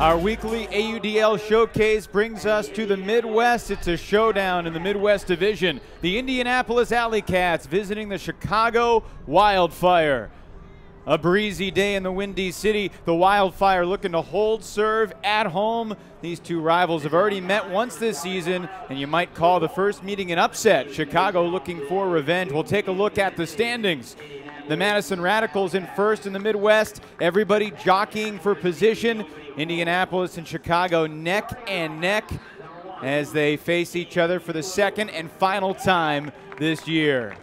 Our weekly AUDL showcase brings us to the Midwest. It's a showdown in the Midwest Division. The Indianapolis AlleyCats visiting the Chicago Wildfire. A breezy day in the Windy City. The Wildfire looking to hold serve at home. These two rivals have already met once this season, and you might call the first meeting an upset. Chicago looking for revenge. We'll take a look at the standings. The Madison Radicals in first in the Midwest. Everybody jockeying for position. Indianapolis and Chicago neck and neck as they face each other for the second and final time this year.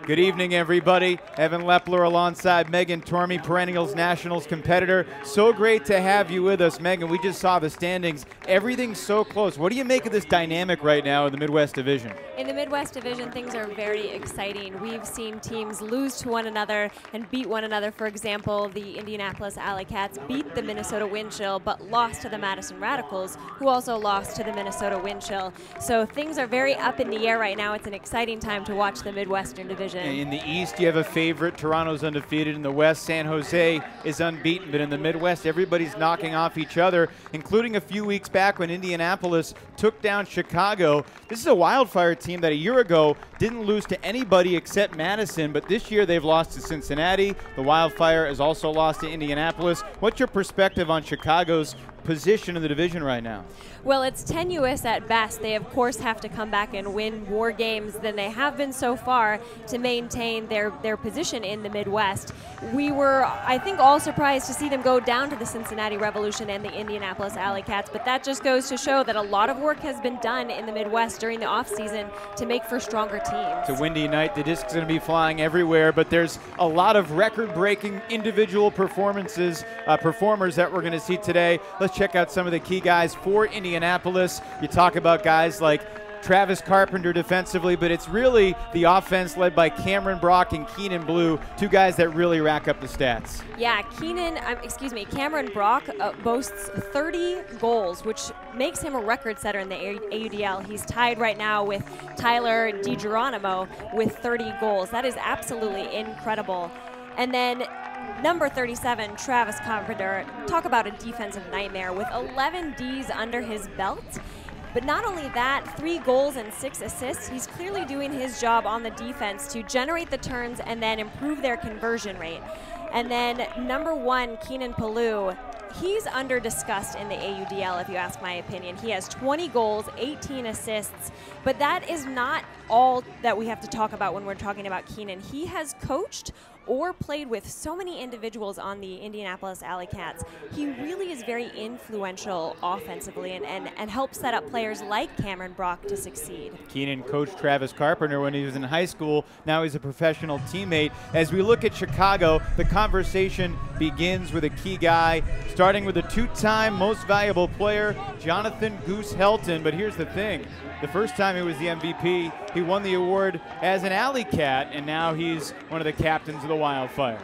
Good evening, everybody. Evan Lepler alongside Megan Tormey, Perennials Nationals competitor. So great to have you with us, Megan. We just saw the standings. Everything's so close. What do you make of this dynamic right now in the Midwest Division? In the Midwest Division, things are very exciting. We've seen teams lose to one another and beat one another. For example, the Indianapolis AlleyCats beat the Minnesota Windchill, but lost to the Madison Radicals, who also lost to the Minnesota Windchill. So things are very up in the air right now. It's an exciting time to watch the Midwestern Division. In the East, you have a favorite. Toronto's undefeated. In the West, San Jose is unbeaten. But in the Midwest, everybody's knocking off each other, including a few weeks back when Indianapolis took down Chicago. This is a Wildfire team that a year ago didn't lose to anybody except Madison, but this year they've lost to Cincinnati. The Wildfire has also lost to Indianapolis. What's your perspective on Chicago's position in the division right now? Well, it's tenuous at best. They, of course, have to come back and win more games than they have been so far to maintain their position in the Midwest. We were, I think, all surprised to see them go down to the Cincinnati Revolution and the Indianapolis AlleyCats, but that just goes to show that a lot of work has been done in the Midwest during the offseason to make for stronger teams. It's a windy night. The disc's going to be flying everywhere, but there's a lot of record-breaking individual performers that we're going to see today. Let's check out some of the key guys for Indianapolis. You talk about guys like Travis Carpenter defensively, but it's really the offense led by Cameron Brock and Keenan Blue, two guys that really rack up the stats. Yeah, Cameron Brock boasts 30 goals, which makes him a record setter in the AUDL. He's tied right now with Tyler DiGeronimo with 30 goals. That is absolutely incredible. And then number 37, Travis Carpenter, talk about a defensive nightmare with 11 Ds under his belt. But not only that, 3 goals and 6 assists. He's clearly doing his job on the defense to generate the turns and then improve their conversion rate. And then number 1, Keenan Blue, he's under-discussed in the AUDL, if you ask my opinion. He has 20 goals, 18 assists, but that is not all that we have to talk about when we're talking about Keenan. He has coached or played with so many individuals on the Indianapolis AlleyCats. He really is very influential offensively and helps set up players like Cameron Brock to succeed. Keenan coached Travis Carpenter when he was in high school. Now he's a professional teammate. As we look at Chicago, the conversation begins with a key guy, starting with a 2-time most valuable player, Jonathan Goose Helton. But here's the thing. The first time he was the MVP, he won the award as an AlleyCat, and now he's one of the captains of the Wildfire.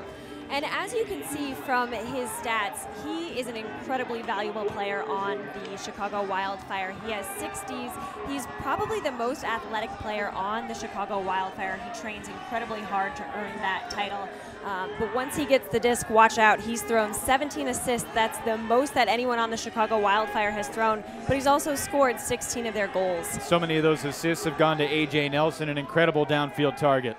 And as you can see from his stats, he is an incredibly valuable player on the Chicago Wildfire. He has 60s. He's probably the most athletic player on the Chicago Wildfire. He trains incredibly hard to earn that title. But once he gets the disc, watch out. He's thrown 17 assists. That's the most that anyone on the Chicago Wildfire has thrown. But he's also scored 16 of their goals. So many of those assists have gone to A.J. Nelson, an incredible downfield target.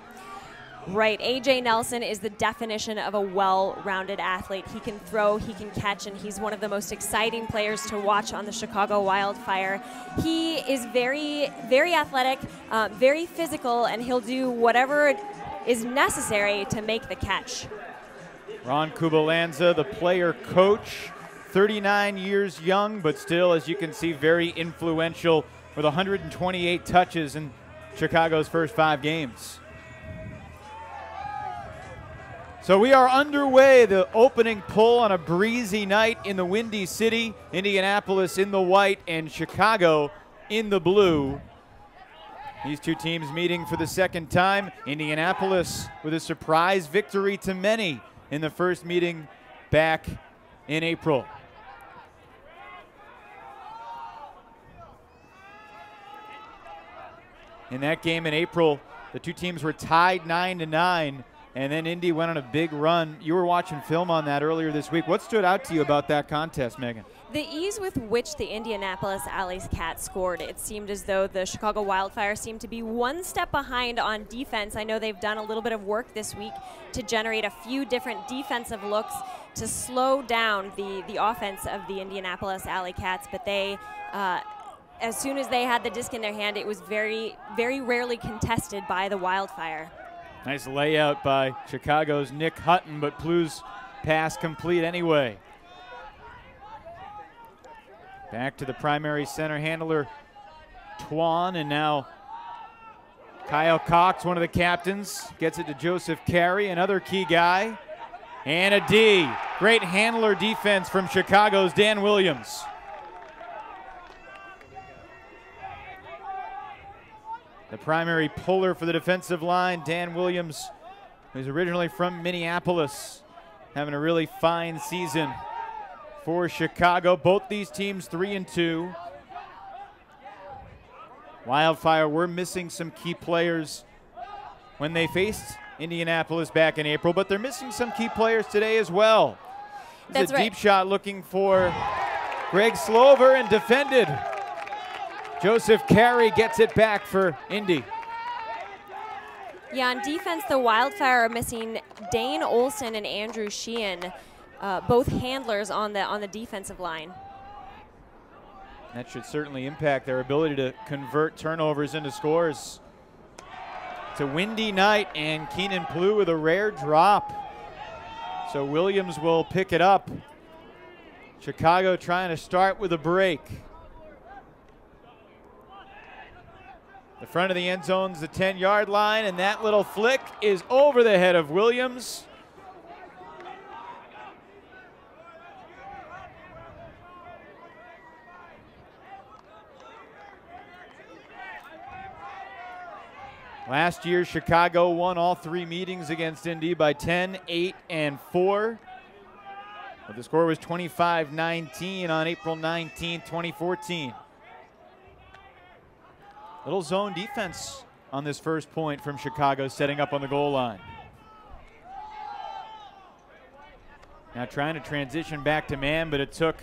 Right, A.J. Nelson is the definition of a well-rounded athlete. He can throw, he can catch, and he's one of the most exciting players to watch on the Chicago Wildfire. He is very, very athletic, very physical, and he'll do whatever is necessary to make the catch. Ron Kubalanza, the player coach, 39 years young, but still, as you can see, very influential with 128 touches in Chicago's first 5 games. So we are underway, the opening pull on a breezy night in the Windy City. Indianapolis in the white and Chicago in the blue. These two teams meeting for the second time. Indianapolis with a surprise victory to many in the first meeting back in April. In that game in April, the two teams were tied 9-9. And then Indy went on a big run. You were watching film on that earlier this week. What stood out to you about that contest, Megan? The ease with which the Indianapolis AlleyCats scored. It seemed as though the Chicago Wildfire seemed to be one step behind on defense. I know they've done a little bit of work this week to generate a few different defensive looks to slow down the offense of the Indianapolis AlleyCats, but they, as soon as they had the disc in their hand, it was very, very rarely contested by the Wildfire. Nice layout by Chicago's Nick Hutton, but Plu's pass complete anyway. Back to the primary center handler, Twan, and now Kyle Cox, one of the captains, gets it to Joseph Carey, another key guy, and a D. Great handler defense from Chicago's Dan Williams. The primary puller for the defensive line, Dan Williams, who's originally from Minneapolis, having a really fine season for Chicago. Both these teams 3-2. Wildfire were missing some key players when they faced Indianapolis back in April, but they're missing some key players today as well. That's a deep shot looking for Greg Slover and defended. Joseph Carey gets it back for Indy. Yeah, on defense, the Wildfire are missing Dane Olson and Andrew Sheehan, both handlers on the defensive line. That should certainly impact their ability to convert turnovers into scores. It's a windy night, and Keenan Plu with a rare drop. So Williams will pick it up. Chicago trying to start with a break. The front of the end zone's the 10-yard line, and that little flick is over the head of Williams. Last year, Chicago won all 3 meetings against Indy by 10, 8, and 4. But the score was 25-19 on April 19, 2014. Little zone defense on this first point from Chicago, setting up on the goal line. Now trying to transition back to man, but it took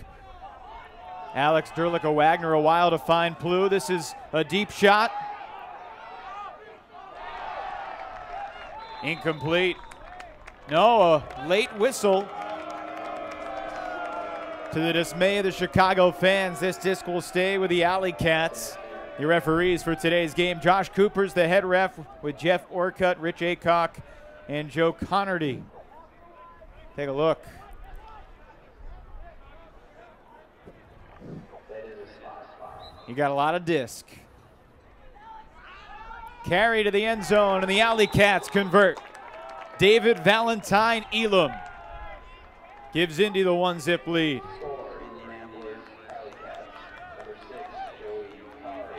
Alex Derlicka-Wagner a while to find Plu. This is a deep shot. Incomplete. No, a late whistle. To the dismay of the Chicago fans, this disc will stay with the AlleyCats. The referees for today's game, Josh Cooper's the head ref with Jeff Orcutt, Rich Aycock, and Joe Connerty. Take a look. You got a lot of disc. Carry to the end zone, and the AlleyCats convert. David Valentine Elam gives Indy the 1-zip lead.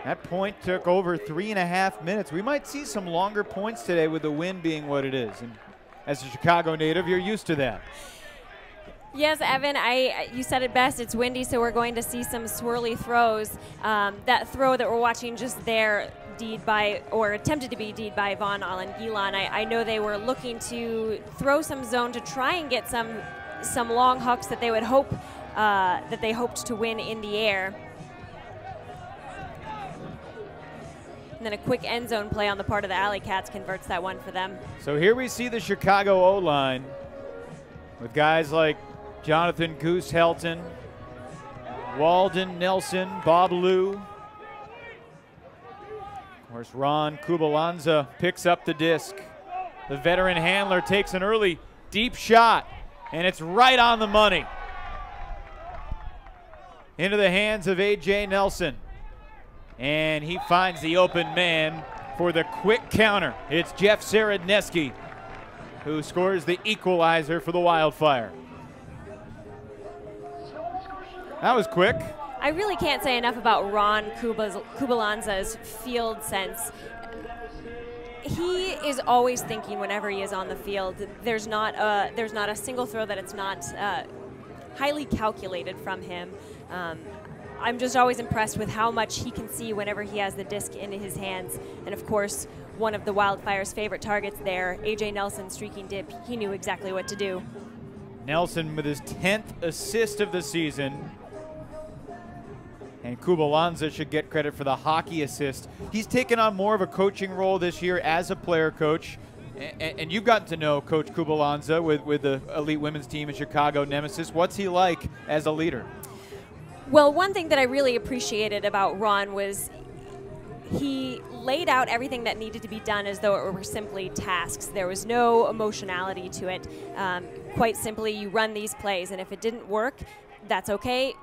That point took over 3.5 minutes. We might see some longer points today with the wind being what it is. And as a Chicago native, you're used to that. Yes, Evan, you said it best. It's windy, so we're going to see some swirly throws. That throw that we're watching just there, deed by, or attempted to be deed by Von Allen-Gilon. I know they were looking to throw some zone to try and get some long hooks that they would hope, that they hoped to win in the air. And then a quick end zone play on the part of the AlleyCats converts that one for them. So here we see the Chicago O-line with guys like Jonathan Goose Helton, Walden Nelson, Bob Lou. Of course, Ron Kubalanza picks up the disc. The veteran handler takes an early deep shot, and it's right on the money. Into the hands of A.J. Nelson. And he finds the open man for the quick counter. It's Jeff Saradneski who scores the equalizer for the Wildfire. That was quick. I really can't say enough about Ron Kubalanza's field sense. He is always thinking whenever he is on the field. There's not a single throw that it's not highly calculated from him. I'm just always impressed with how much he can see whenever he has the disc in his hands. And of course, one of the Wildfire's favorite targets there, A.J. Nelson streaking dip, he knew exactly what to do. Nelson with his 10th assist of the season. And Kubalanza should get credit for the hockey assist. He's taken on more of a coaching role this year as a player coach. And you've gotten to know Coach Kubalanza with the elite women's team in Chicago, Nemesis. What's he like as a leader? Well, one thing that I really appreciated about Ron was he laid out everything that needed to be done as though it were simply tasks. There was no emotionality to it. Quite simply, you run these plays, and if it didn't work, that's okay.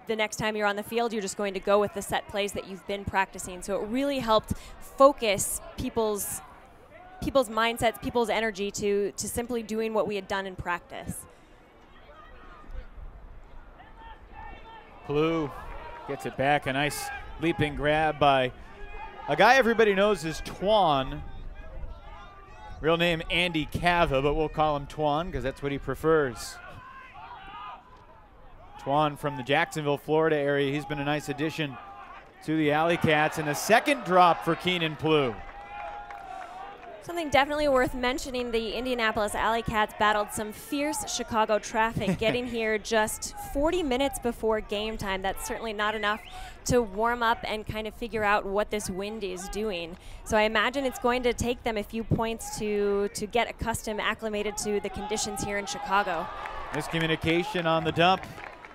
The next time you're on the field, you're just going to go with the set plays that you've been practicing. So it really helped focus people's mindsets, people's energy to simply doing what we had done in practice. Blue gets it back. A nice leaping grab by a guy everybody knows is Twan. Real name Andy Cava, but we'll call him Twan because that's what he prefers. Twan from the Jacksonville, Florida area. He's been a nice addition to the AlleyCats. And the second drop for Keenan Plew. Something definitely worth mentioning, the Indianapolis AlleyCats battled some fierce Chicago traffic, getting here just 40 minutes before game time. That's certainly not enough to warm up and kind of figure out what this wind is doing. So I imagine it's going to take them a few points to get accustomed, acclimated to the conditions here in Chicago. Miscommunication on the dump.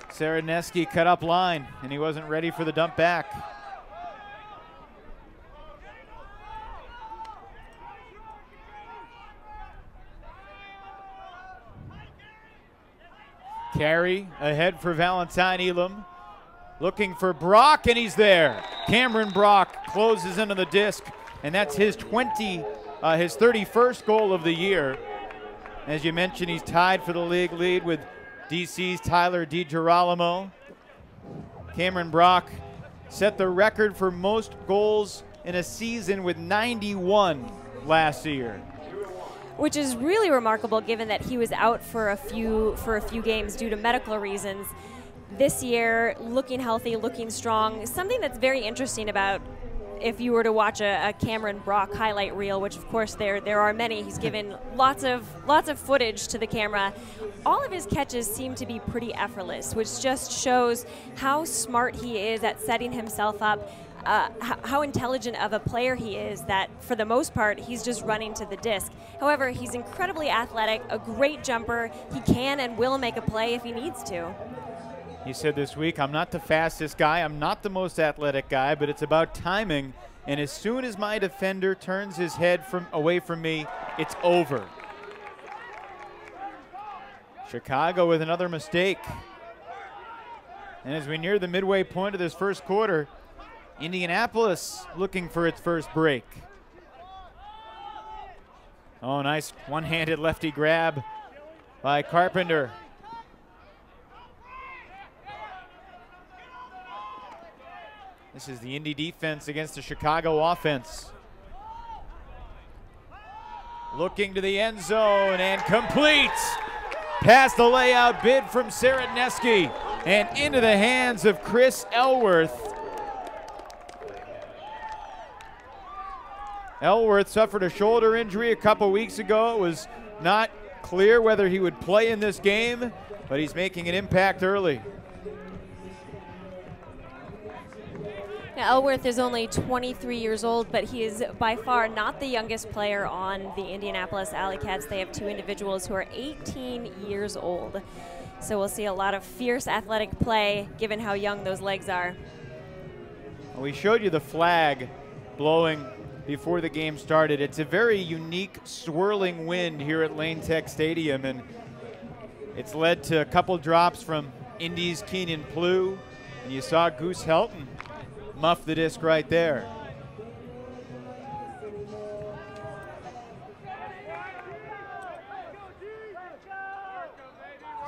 Saraneski cut up line, and he wasn't ready for the dump back. Carry ahead for Valentine Elam. Looking for Brock, and he's there. Cameron Brock closes into the disc, and that's his 31st goal of the year. As you mentioned, he's tied for the league lead with DC's Tyler DiGirolamo. Cameron Brock set the record for most goals in a season with 91 last year. Which is really remarkable given that he was out for a few games due to medical reasons. This year, looking healthy, looking strong. Something that's very interesting about if you were to watch a Cameron Brock highlight reel, which of course there are many. He's given lots of footage to the camera. All of his catches seem to be pretty effortless, which just shows how smart he is at setting himself up. How intelligent of a player he is, that for the most part he's just running to the disc. However, he's incredibly athletic, a great jumper. He can and will make a play if he needs to. He said this week, I'm not the fastest guy, I'm not the most athletic guy, but it's about timing, and as soon as my defender turns his head away from me, it's over. Chicago with another mistake. And as we near the midway point of this first quarter, Indianapolis looking for its first break. Oh, nice one-handed lefty grab by Carpenter. This is the Indy defense against the Chicago offense. Looking to the end zone and completes. Past the layout bid from Saraneski and into the hands of Chris Elworth. Elworth suffered a shoulder injury a couple weeks ago. It was not clear whether he would play in this game, but he's making an impact early. Now, Elworth is only 23 years old, but he is by far not the youngest player on the Indianapolis AlleyCats. They have two individuals who are 18 yeyears old. So we'll see a lot of fierce athletic play given how young those legs are. We showed you the flag blowing before the game started. It's a very unique swirling wind here at Lane Tech Stadium, and it's led to a couple drops from Indy's Keenan Plew, and you saw Goose Helton muff the disc right there.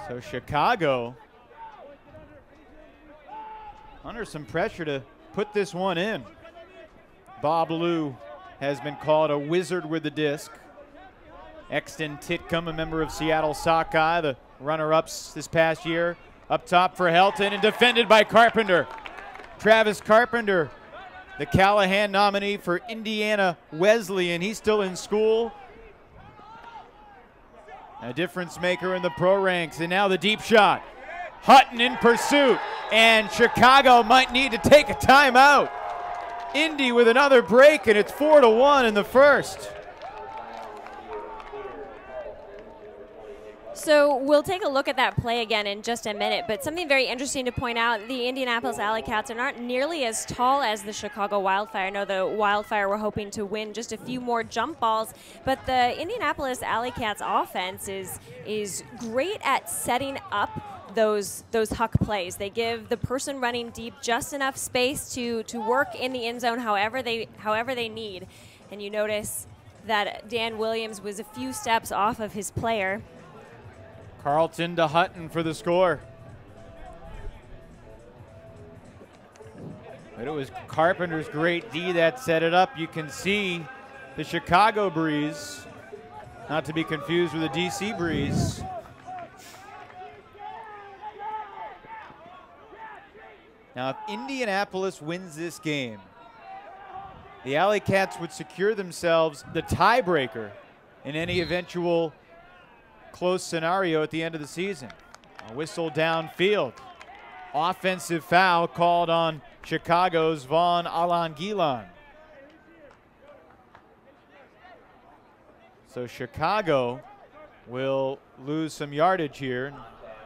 So Chicago under some pressure to put this one in. Bob Lou has been called a wizard with the disc. Exton Titcomb, a member of Seattle Sockeye, the runner-ups this past year, Up top for Helton and defended by Carpenter. Travis Carpenter, the Callahan nominee for Indiana Wesleyan. He's still in school. A difference maker in the pro ranks. And now the deep shot. Hutton in pursuit. And Chicago might need to take a timeout. Indy with another break, and it's 4-1 in the first. So we'll take a look at that play again in just a minute, but something very interesting to point out, the Indianapolis AlleyCats are not nearly as tall as the Chicago Wildfire. I know the Wildfire were hoping to win just a few more jump balls, but the Indianapolis AlleyCats offense is great at setting up those huck plays. They give the person running deep just enough space to work in the end zone however they need. And you notice that Dan Williams was a few steps off of his player. Carlton to Hutton for the score. But it was Carpenter's great D that set it up. You can see the Chicago breeze, not to be confused with the DC breeze. Now, if Indianapolis wins this game, the AlleyCats would secure themselves the tiebreaker in any eventual close scenario at the end of the season. A whistle downfield. Offensive foul called on Chicago's Vaughn Alangilan. So Chicago will lose some yardage here.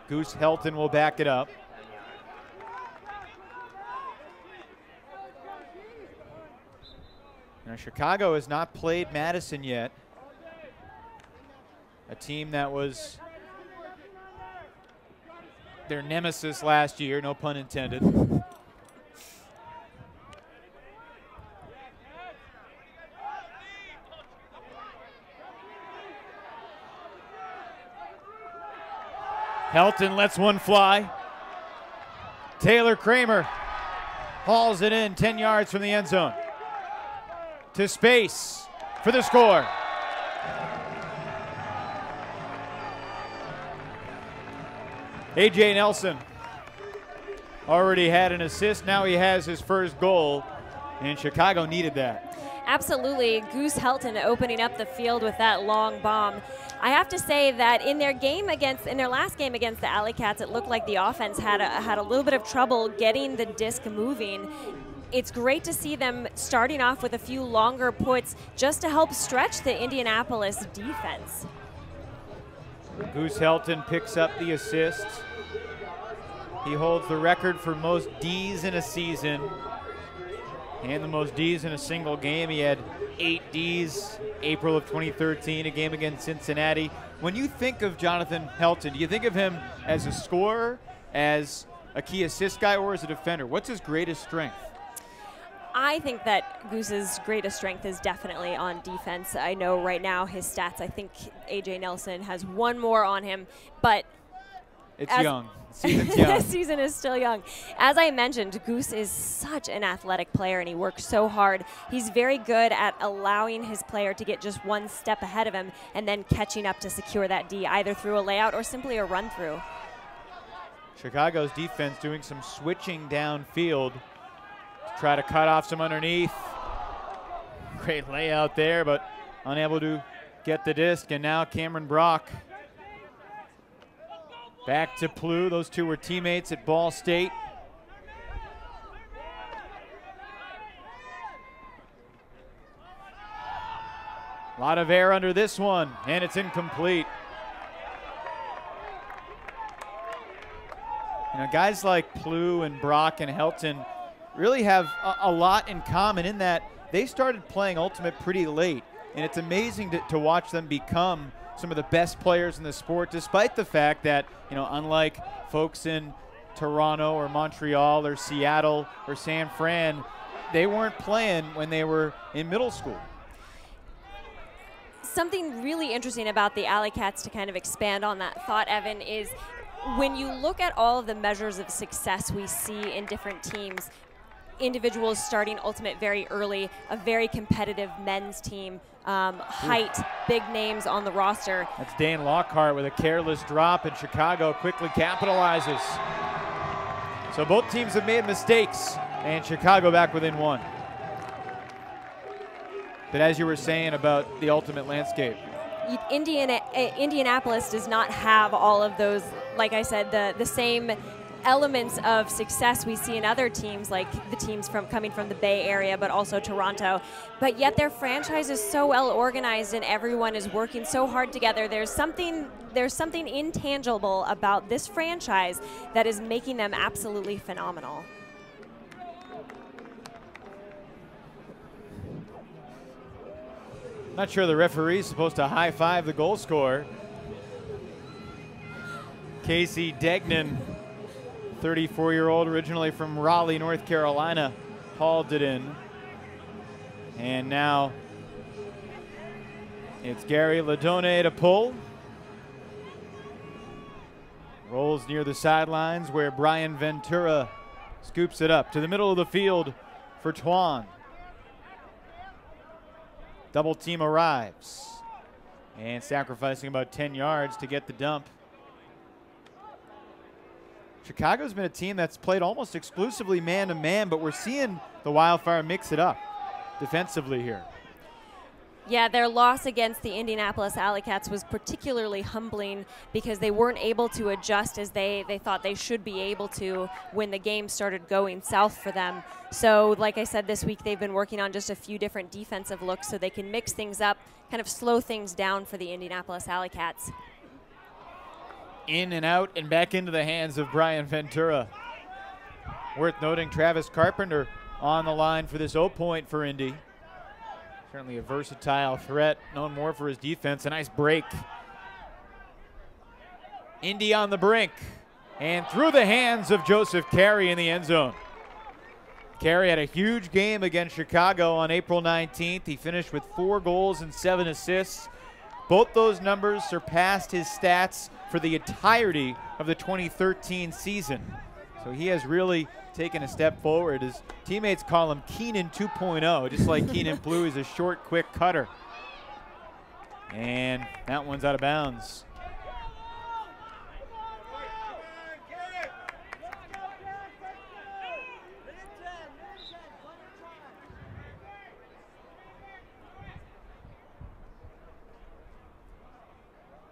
Goose Helton will back it up. Now Chicago has not played Madison yet. A team that was their nemesis last year, no pun intended. Helton lets one fly. Taylor Kramer hauls it in 10 yards from the end zone. To space for the score. A.J. Nelson already had an assist. Now he has his first goal, and Chicago needed that. Absolutely. Goose Helton opening up the field with that long bomb. I have to say that in their last game against the AlleyCats, it looked like the offense had a little bit of trouble getting the disc moving. It's great to see them starting off with a few longer puts just to help stretch the Indianapolis defense. Goose Helton picks up the assist. He holds the record for most Ds in a season and the most Ds in a single game. He had 8 Ds April of 2013, a game against Cincinnati. When you think of Jonathan Helton, do you think of him as a scorer, as a key assist guy, or as a defender? What's his greatest strength? I think that Goose's greatest strength is definitely on defense. I know right now his stats, I think A.J. Nelson has one more on him, but it's young. Season's young. This season is still young. As I mentioned, Goose is such an athletic player, and he works so hard. He's very good at allowing his player to get just one step ahead of him and then catching up to secure that D, either through a layout or simply a run through. Chicago's defense doing some switching downfield. Try to cut off some underneath. Great layout there, but unable to get the disc. And now Cameron Brock back to Plough. Those two were teammates at Ball State. A lot of air under this one, and it's incomplete. You know, guys like Plough and Brock and Helton really have a lot in common in that they started playing Ultimate pretty late, and it's amazing to watch them become some of the best players in the sport, despite the fact that, you know, unlike folks in Toronto or Montreal or Seattle or San Fran, they weren't playing when they were in middle school. Something really interesting about the AlleyCats, to kind of expand on that thought, Evan, is when you look at all of the measures of success we see in different teams, individuals starting ultimate very early, a very competitive men's team, height, big names on the roster. That's Dane Lockhart with a careless drop, and Chicago quickly capitalizes. So both teams have made mistakes, and Chicago back within one. But as you were saying about the ultimate landscape, Indianapolis does not have all of those, like I said, the same elements of success we see in other teams, like the teams coming from the Bay Area, but also Toronto. But yet their franchise is so well organized, and everyone is working so hard together. There's something intangible about this franchise that is making them absolutely phenomenal. Not sure the referee's supposed to high-five the goal scorer. Casey Degnan, 34-year-old, originally from Raleigh, North Carolina, hauled it in. And now it's Gary Ladone to pull. Rolls near the sidelines where Brian Ventura scoops it up to the middle of the field for Twan. Double team arrives and sacrificing about 10 yards to get the dump. Chicago's been a team that's played almost exclusively man-to-man, but we're seeing the Wildfire mix it up defensively here. Yeah, their loss against the Indianapolis AlleyCats was particularly humbling because they weren't able to adjust as they thought they should be able to when the game started going south for them. So, like I said, this week they've been working on just a few different defensive looks so they can mix things up, kind of slow things down for the Indianapolis AlleyCats. In and out and back into the hands of Brian Ventura. Worth noting, Travis Carpenter on the line for this O-point for Indy. Certainly a versatile threat, known more for his defense. A nice break. Indy on the brink. And through the hands of Joseph Carey in the end zone. Carey had a huge game against Chicago on April 19th. He finished with 4 goals and 7 assists. Both those numbers surpassed his stats for the entirety of the 2013 season. So he has really taken a step forward. His teammates call him Keenan 2.0, just like Keenan Blue. He's a short, quick cutter. And that one's out of bounds.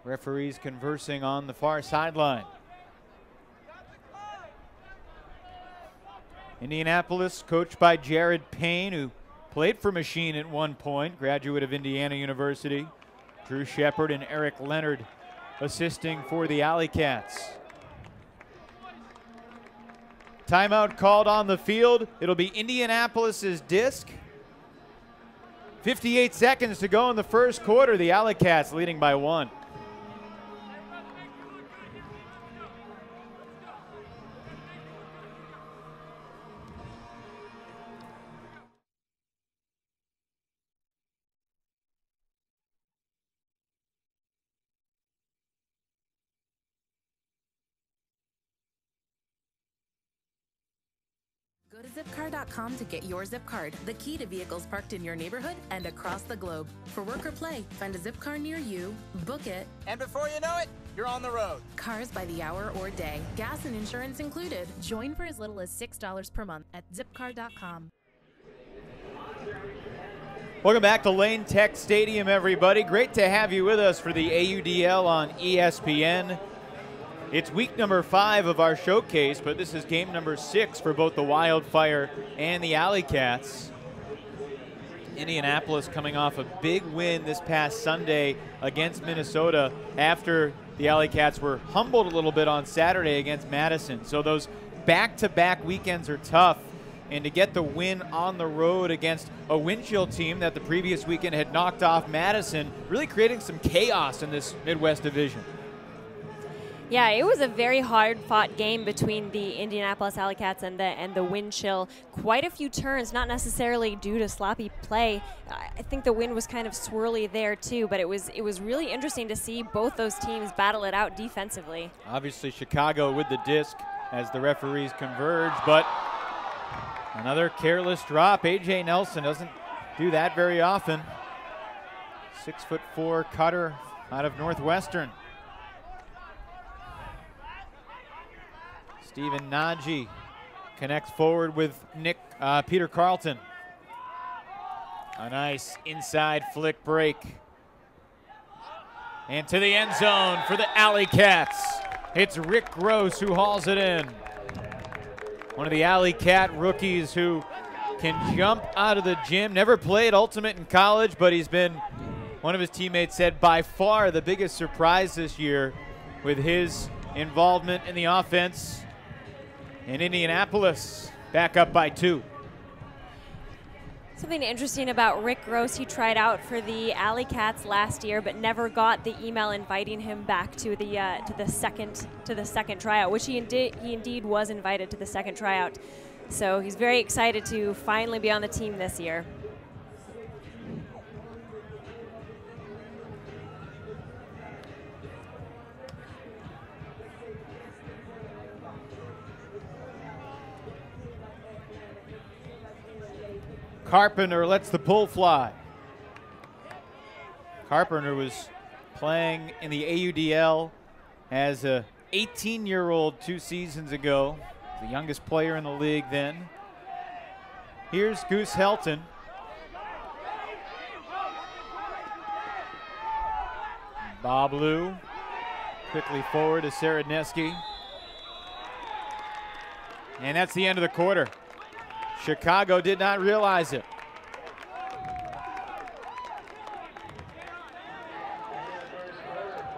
Referees conversing on the far sideline. Indianapolis, coached by Jared Payne, who played for Machine at one point, graduate of Indiana University. Drew Shepard and Eric Leonard assisting for the AlleyCats. Timeout called on the field. It'll be Indianapolis's disc. 58 seconds to go in the first quarter. The AlleyCats leading by 1. Go to zipcar.com to get your zip card, the key to vehicles parked in your neighborhood and across the globe. For work or play, find a zip car near you, book it, and before you know it, you're on the road. Cars by the hour or day, gas and insurance included. Join for as little as $6 per month at zipcar.com. Welcome back to Lane Tech Stadium, everybody. Great to have you with us for the AUDL on ESPN. It's week number 5 of our showcase, but this is game number 6 for both the Wildfire and the AlleyCats. Indianapolis coming off a big win this past Sunday against Minnesota after the AlleyCats were humbled a little bit on Saturday against Madison. So those back-to-back weekends are tough. And to get the win on the road against a Winchell team that the previous weekend had knocked off Madison, really creating some chaos in this Midwest division. Yeah, it was a very hard-fought game between the Indianapolis AlleyCats and the wind chill. Quite a few turns, not necessarily due to sloppy play. I think the wind was kind of swirly there too, but it was really interesting to see both those teams battle it out defensively. Obviously, Chicago with the disc as the referees converge, but Another careless drop. A.J. Nelson doesn't do that very often. 6'4" cutter out of Northwestern. Stephen Nagy connects forward with Peter Carlton. A nice inside flick break. And to the end zone for the AlleyCats. It's Rick Gross who hauls it in. One of the AlleyCat rookies who can jump out of the gym. Never played Ultimate in college, but he's been, one of his teammates said, by far the biggest surprise this year with his involvement in the offense. In Indianapolis, back up by 2. Something interesting about Rick Gross, he tried out for the AlleyCats last year, but never got the email inviting him back to the second tryout, which he indeed was invited to the second tryout. So he's very excited to finally be on the team this year. Carpenter lets the pull fly. Carpenter was playing in the AUDL as a 18-year-old 2 seasons ago, the youngest player in the league then. Here's Goose Helton. Bob Lou quickly forward to Saradneski. And that's the end of the quarter. Chicago did not realize it.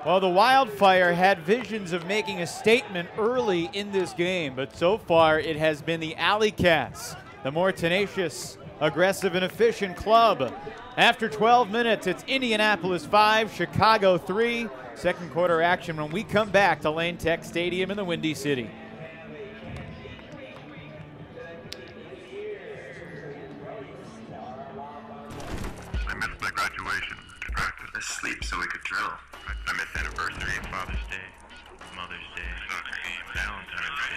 Well, the Wildfire had visions of making a statement early in this game, but so far it has been the AlleyCats, the more tenacious, aggressive, and efficient club. After 12 minutes, it's Indianapolis 5, Chicago 3. Second quarter action when we come back to Lane Tech Stadium in the Windy City. Sleep so we could drill. I missed anniversary, Father's Day, Mother's Day, Valentine's Day.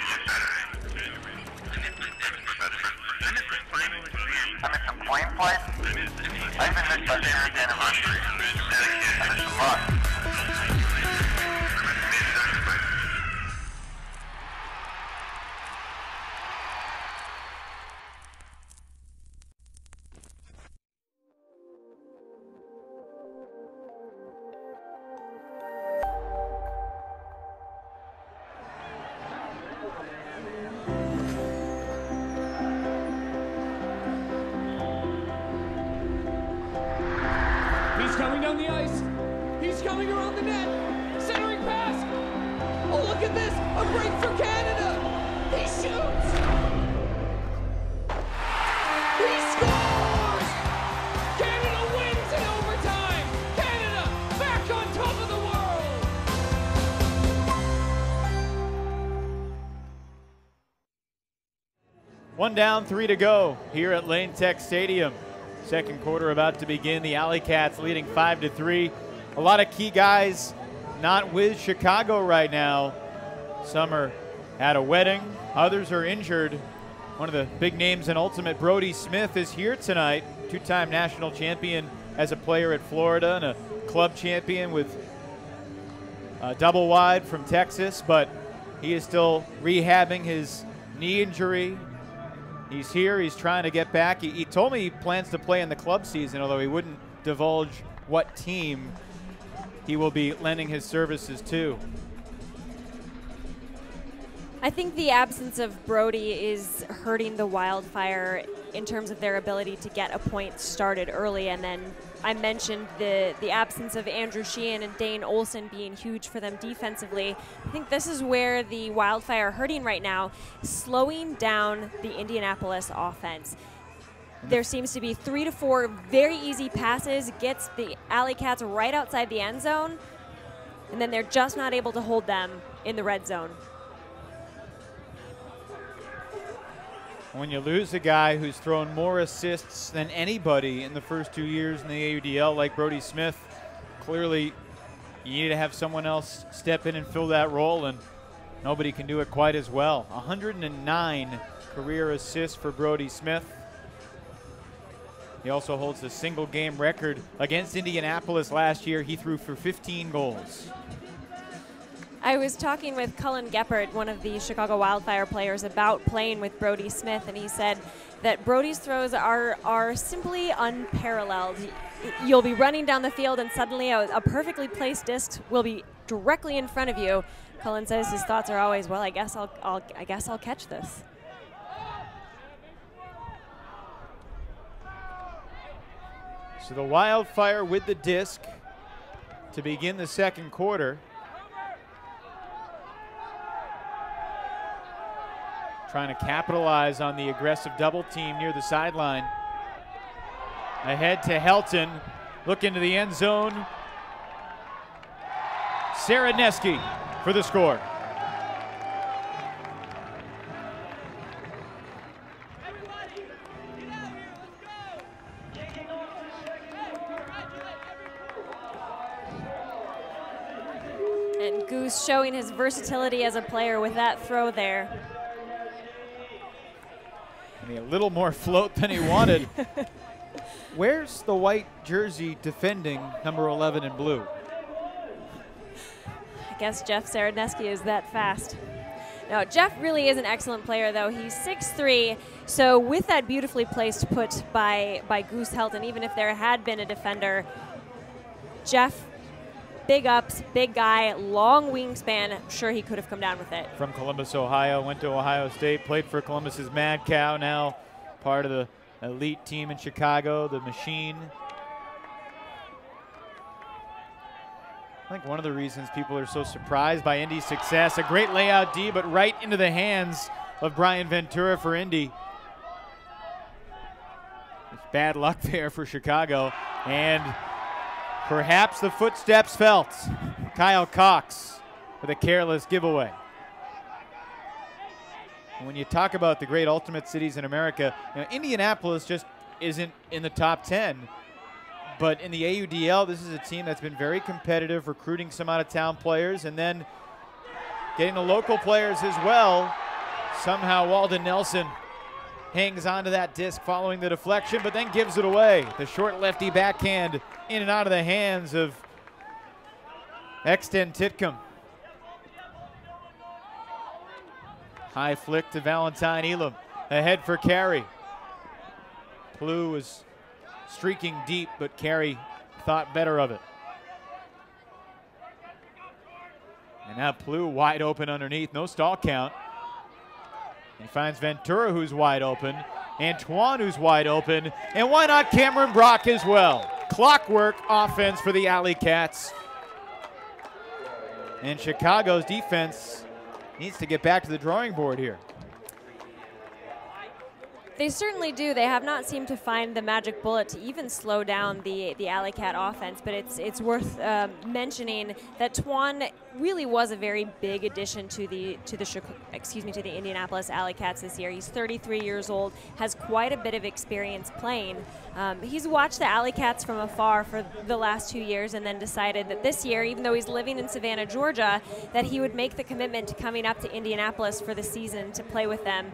I missed some plane flights. I even missed my parents' anniversary. I missed a lot. Coming down the ice. He's coming around the net. Centering pass. Oh, look at this. A break for Canada. He shoots. He scores. Canada wins in overtime. Canada back on top of the world. One down, 3 to go here at Lane Tech Stadium. Second quarter about to begin. The AlleyCats leading 5-3. A lot of key guys not with Chicago right now. Some are at a wedding, others are injured. One of the big names in Ultimate, Brody Smith, is here tonight. 2-time national champion as a player at Florida and a club champion with double wide from Texas, but he is still rehabbing his knee injury. He's here, he's trying to get back. He told me he plans to play in the club season, although he wouldn't divulge what team he will be lending his services to. I think the absence of Brody is hurting the Wildfire in terms of their ability to get a point started early. And then I mentioned the absence of Andrew Sheehan and Dane Olson being huge for them defensively. I think this is where the Wildfire are hurting right now, slowing down the Indianapolis offense. There seems to be 3 to 4 very easy passes, gets the AlleyCats right outside the end zone, and then they're just not able to hold them in the red zone. When you lose a guy who's thrown more assists than anybody in the first 2 years in the AUDL, like Brody Smith, clearly you need to have someone else step in and fill that role, and nobody can do it quite as well. 109 career assist for Brody Smith. He also holds the single game record against Indianapolis last year. He threw for 15 goals. I was talking with Cullen Geppert, one of the Chicago Wildfire players, about playing with Brody Smith, and he said that Brody's throws are simply unparalleled. You'll be running down the field and suddenly a perfectly placed disc will be directly in front of you. Cullen says his thoughts are always, well, I guess I'll catch this. So the Wildfire with the disc to begin the second quarter. Trying to capitalize on the aggressive double team near the sideline. Ahead to Helton. Look into the end zone. Saradneski for the score. And Goose showing his versatility as a player with that throw there. A little more float than he wanted. Where's the white jersey defending number 11 in blue? I guess Jeff Saradneski is that fast. No, Jeff really is an excellent player, though. He's 6'3", so with that beautifully placed put by Goose Helton, even if there had been a defender, Jeff, big ups, big guy, long wingspan. I'm sure he could have come down with it. From Columbus, Ohio, went to Ohio State, played for Columbus's Mad Cow, now part of the elite team in Chicago, the Machine. I think one of the reasons people are so surprised by Indy's success, a great layout D, but right into the hands of Brian Ventura for Indy. It's bad luck there for Chicago, and perhaps the footsteps felt. Kyle Cox with a careless giveaway. When you talk about the great ultimate cities in America, you know, Indianapolis just isn't in the top 10. But in the AUDL, this is a team that's been very competitive, recruiting some out-of-town players and then getting the local players as well. Somehow Walden Nelson hangs onto that disc following the deflection, but then gives it away. The short lefty backhand in and out of the hands of Exton Titcomb. High flick to Valentine Elam. Ahead for Carey. Plew was streaking deep, but Carey thought better of it. And now Plew wide open underneath, no stall count. He finds Ventura, who's wide open, Antoine, who's wide open, and why not Cameron Brock as well? Clockwork offense for the AlleyCats. And Chicago's defense needs to get back to the drawing board here. They certainly do. They have not seemed to find the magic bullet to even slow down the AlleyCat offense, but it's worth mentioning that Twan really was a very big addition to the Indianapolis AlleyCats this year. He's 33 years old, has quite a bit of experience playing. He's watched the AlleyCats from afar for the last 2 years and then decided that this year, even though he's living in Savannah, Georgia, that he would make the commitment to coming up to Indianapolis for the season to play with them.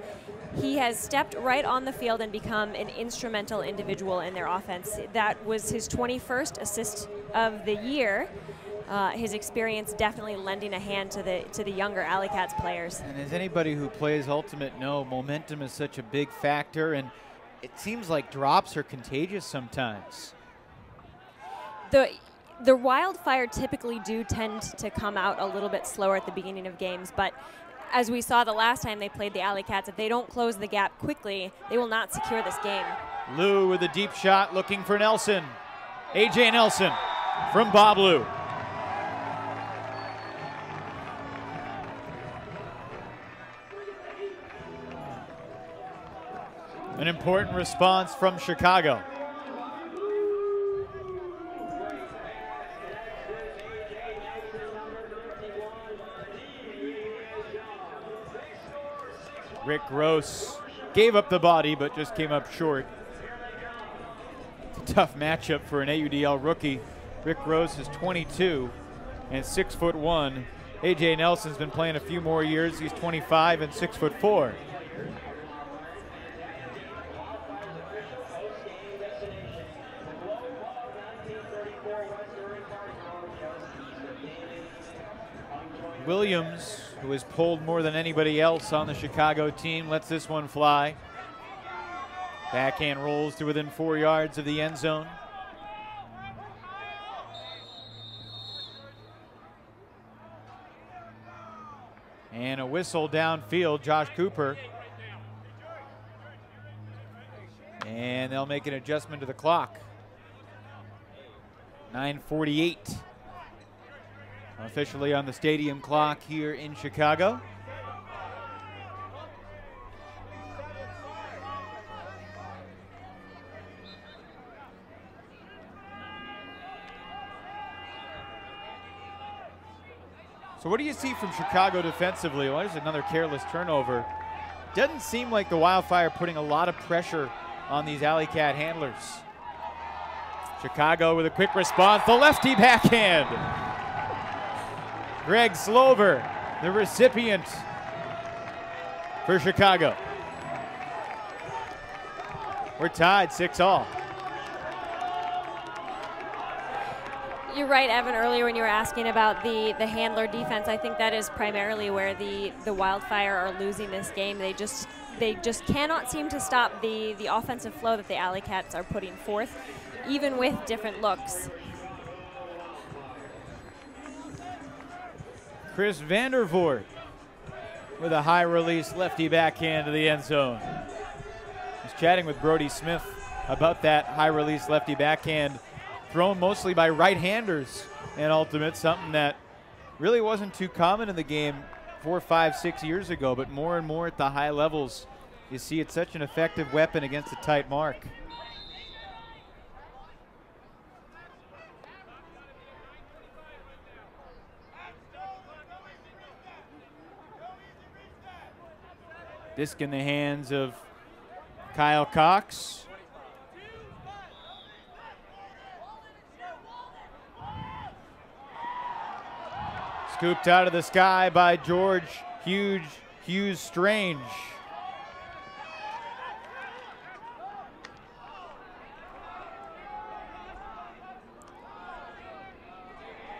He has stepped right on the field and become an instrumental individual in their offense. That was his 21st assist of the year. His experience definitely lending a hand to the younger AlleyCats players. And as anybody who plays Ultimate know, momentum is such a big factor, and it seems like drops are contagious sometimes. The Wildfire typically do tend to come out a little bit slower at the beginning of games, but as we saw the last time they played the AlleyCats, if they don't close the gap quickly, they will not secure this game. Lou with a deep shot looking for Nelson. A.J. Nelson from Bob Lou. An important response from Chicago. Rick Gross gave up the body, but just came up short. It's a tough matchup for an AUDL rookie. Rick Gross is 22 and 6'1". A.J. Nelson's been playing a few more years. He's 25 and 6'4". Williams, who has pulled more than anybody else on the Chicago team, lets this one fly. Backhand rolls to within 4 yards of the end zone. And a whistle downfield, Josh Cooper. And they'll make an adjustment to the clock. 9:48 officially on the stadium clock here in Chicago. So what do you see from Chicago defensively? Well, there's another careless turnover. Doesn't seem like the Wildfire putting a lot of pressure on these AlleyCat handlers. Chicago with a quick response, the lefty backhand. Greg Slover, the recipient for Chicago. We're tied 6-all. You're right, Evan, earlier when you were asking about the handler defense. I think that is primarily where the Wildfire are losing this game. They just cannot seem to stop the offensive flow that the AlleyCats are putting forth, even with different looks. Chris Vandervoort with a high release lefty backhand to the end zone. I was chatting with Brody Smith about that high release lefty backhand thrown mostly by right-handers in Ultimate, something that really wasn't too common in the game 4, 5, 6 years ago, but more and more at the high levels, you see it's such an effective weapon against a tight mark. Disc in the hands of Kyle Cox. Scooped out of the sky by George Hughes Strange.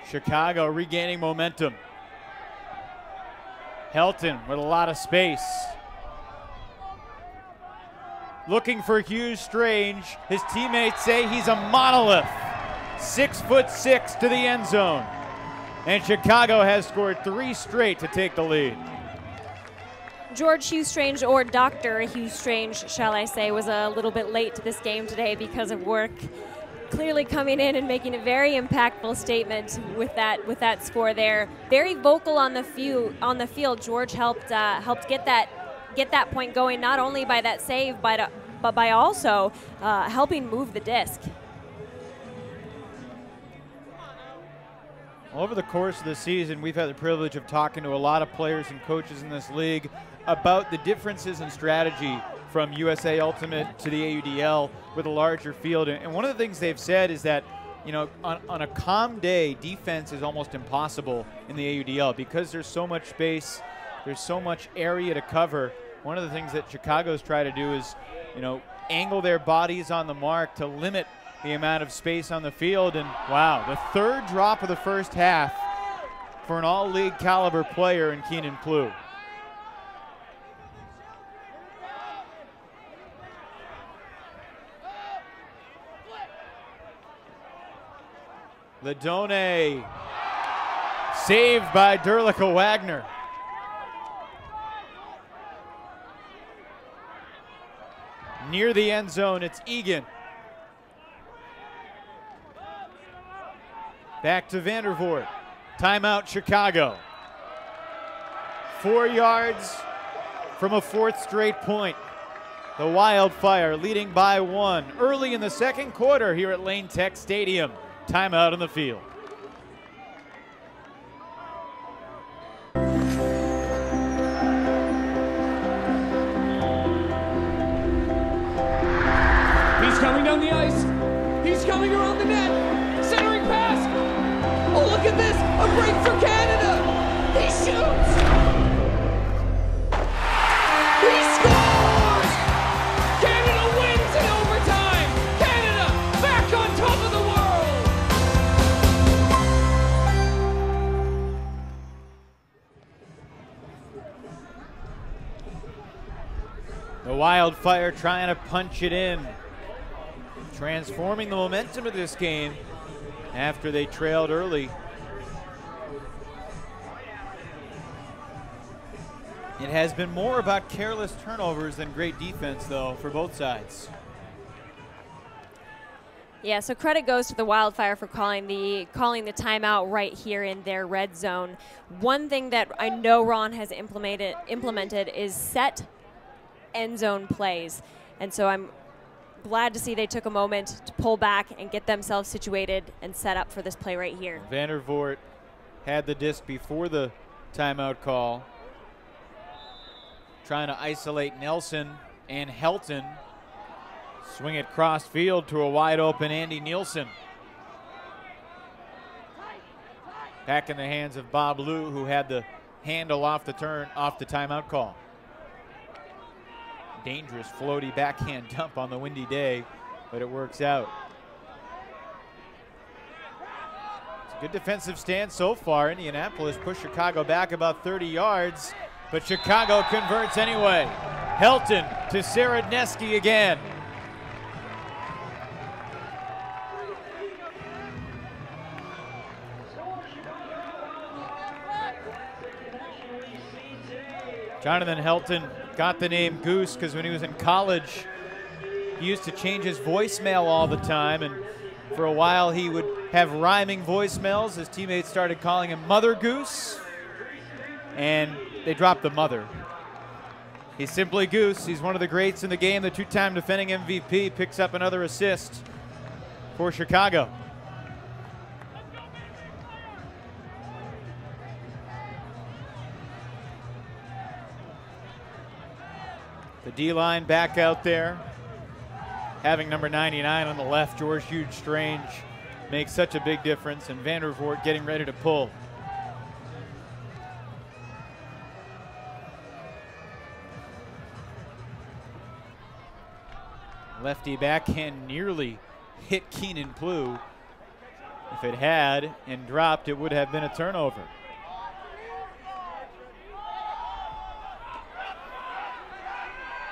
Chicago regaining momentum. Helton with a lot of space. Looking for Hughes Strange. His teammates say he's a monolith. 6'6" to the end zone. And Chicago has scored 3 straight to take the lead. George Hughes Strange, or Dr. Hughes Strange, shall I say, was a little bit late to this game today because of work. Clearly coming in and making a very impactful statement with that score there. Very vocal on the field. George helped get that point going, not only by that save, but by also helping move the disc. Over the course of the season, we've had the privilege of talking to a lot of players and coaches in this league about the differences in strategy from USA Ultimate to the AUDL with a larger field. And one of the things they've said is that, you know, on a calm day, defense is almost impossible in the AUDL because there's so much space, there's so much area to cover. One of the things that Chicago's try to do is, you know, angle their bodies on the mark to limit the amount of space on the field. And wow, the third drop of the first half for an all-league caliber player in Keenan Plew. Ledone saved by Derlica Wagner. Near the end zone, it's Egan. Back to Vandervoort. Timeout, Chicago. 4 yards from a 4th straight point. The Wildfire leading by 1 early in the second quarter here at Lane Tech Stadium. Timeout on the field. He's coming down the ice. He's coming around the net. Centering pass. Oh, look at this. A break for Canada. He shoots. He scores. Canada wins in overtime. Canada back on top of the world. Wildfire trying to punch it in, transforming the momentum of this game after they trailed early. It has been more about careless turnovers than great defense, though, for both sides. Yeah, so credit goes to the Wildfire for calling the timeout right here in their red zone. One thing that I know Ron has implemented is set end zone plays. And so I'm glad to see they took a moment to pull back and get themselves situated and set up for this play right here. Vandervoort had the disc before the timeout call, trying to isolate Nelson and Helton. Swing it cross field to a wide open Andy Nielsen. Back in the hands of Bob Lou, who had the handle off the timeout call. Dangerous floaty backhand dump on the windy day, but it works out. It's a good defensive stand so far. Indianapolis pushed Chicago back about 30 yards, but Chicago converts anyway. Helton to Saradneski again. Jonathan Helton got the name Goose because when he was in college, he used to change his voicemail all the time, and for a while he would have rhyming voicemails. His teammates started calling him Mother Goose, and they dropped the mother. He's simply Goose. He's one of the greats in the game. The two-time defending MVP picks up another assist for Chicago. The D-line back out there. Having number 99 on the left, George Hughes Strange, makes such a big difference, and Vandervoort getting ready to pull. Lefty backhand nearly hit Keenan Plew. If it had and dropped, it would have been a turnover.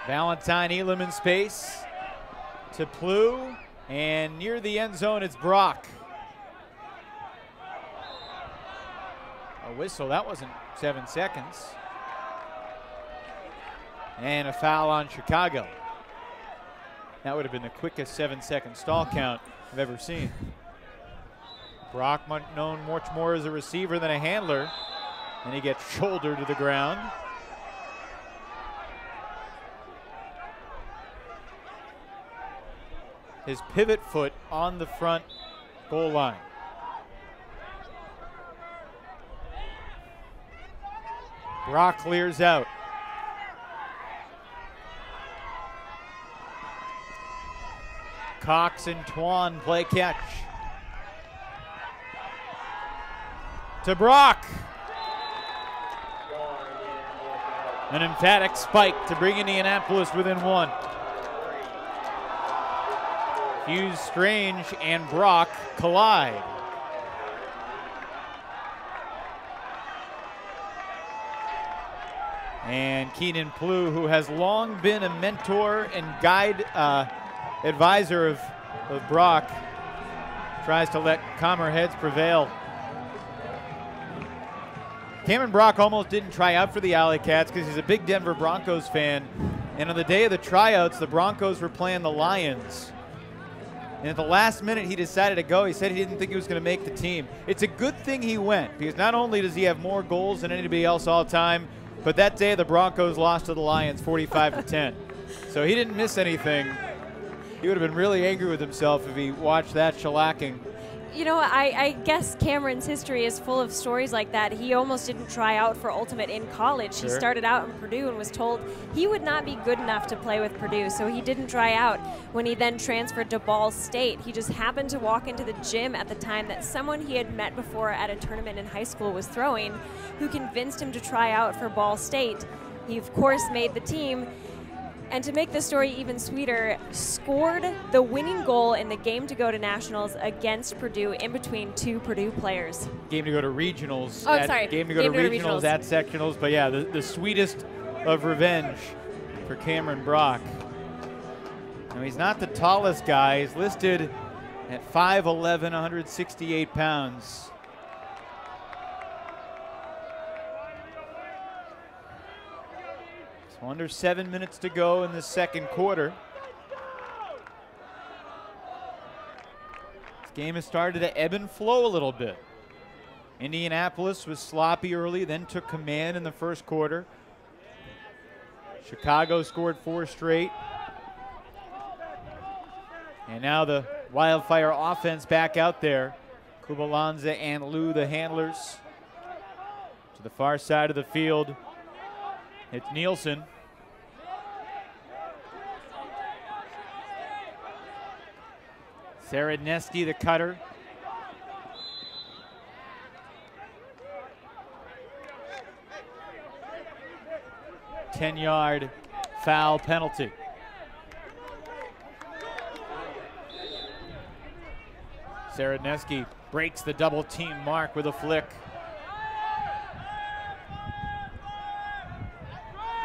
Valentine Elam in space to Plew, and near the end zone it's Brock. A whistle, that wasn't 7 seconds. And a foul on Chicago. That would have been the quickest 7-second stall count I've ever seen. Brock, known much more as a receiver than a handler, and he gets shouldered to the ground. His pivot foot on the front goal line. Brock clears out. Cox and Twan play catch. To Brock. An emphatic spike to bring Indianapolis within one. Hughes Strange and Brock collide. And Keenan Plew, who has long been a mentor and guide advisor of Brock, tries to let calmer heads prevail. Cameron Brock almost didn't try out for the AlleyCats because he's a big Denver Broncos fan. And on the day of the tryouts, the Broncos were playing the Lions. And at the last minute, he decided to go. He said he didn't think he was going to make the team. It's a good thing he went, because not only does he have more goals than anybody else all time, but that day the Broncos lost to the Lions 45-10. So he didn't miss anything. He would have been really angry with himself if he watched that shellacking. You know, I guess Cameron's history is full of stories like that. He almost didn't try out for Ultimate in college. Sure. He started out in Purdue and was told he would not be good enough to play with Purdue, so he didn't try out. When he then transferred to Ball State, he just happened to walk into the gym at the time that someone he had met before at a tournament in high school was throwing, who convinced him to try out for Ball State. He, of course, made the team. And to make the story even sweeter, scored the winning goal in the game to go to nationals against Purdue in between two Purdue players. Game to go to regionals. Oh, sorry. Game to go to regionals at sectionals. But yeah, the sweetest of revenge for Cameron Brock. Now, he's not the tallest guy. He's listed at 5'11", 168 pounds. So under 7 minutes to go in the second quarter. This game has started to ebb and flow a little bit. Indianapolis was sloppy early, then took command in the first quarter. Chicago scored 4 straight. And now the Wildfire offense back out there. Kubalanza and Lou, the handlers. To the far side of the field, it's Nielsen. Saradneski, the cutter. Ten-yard foul penalty. Saradneski breaks the double team mark with a flick.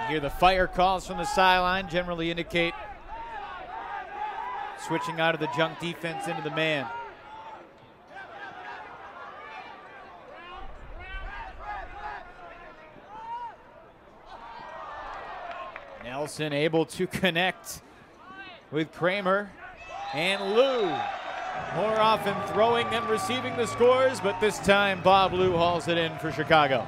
You hear the fire calls from the sideline generally indicate switching out of the junk defense into the man. Nelson able to connect with Kramer and Lou. More often throwing than receiving the scores, but this time Bob Lou hauls it in for Chicago.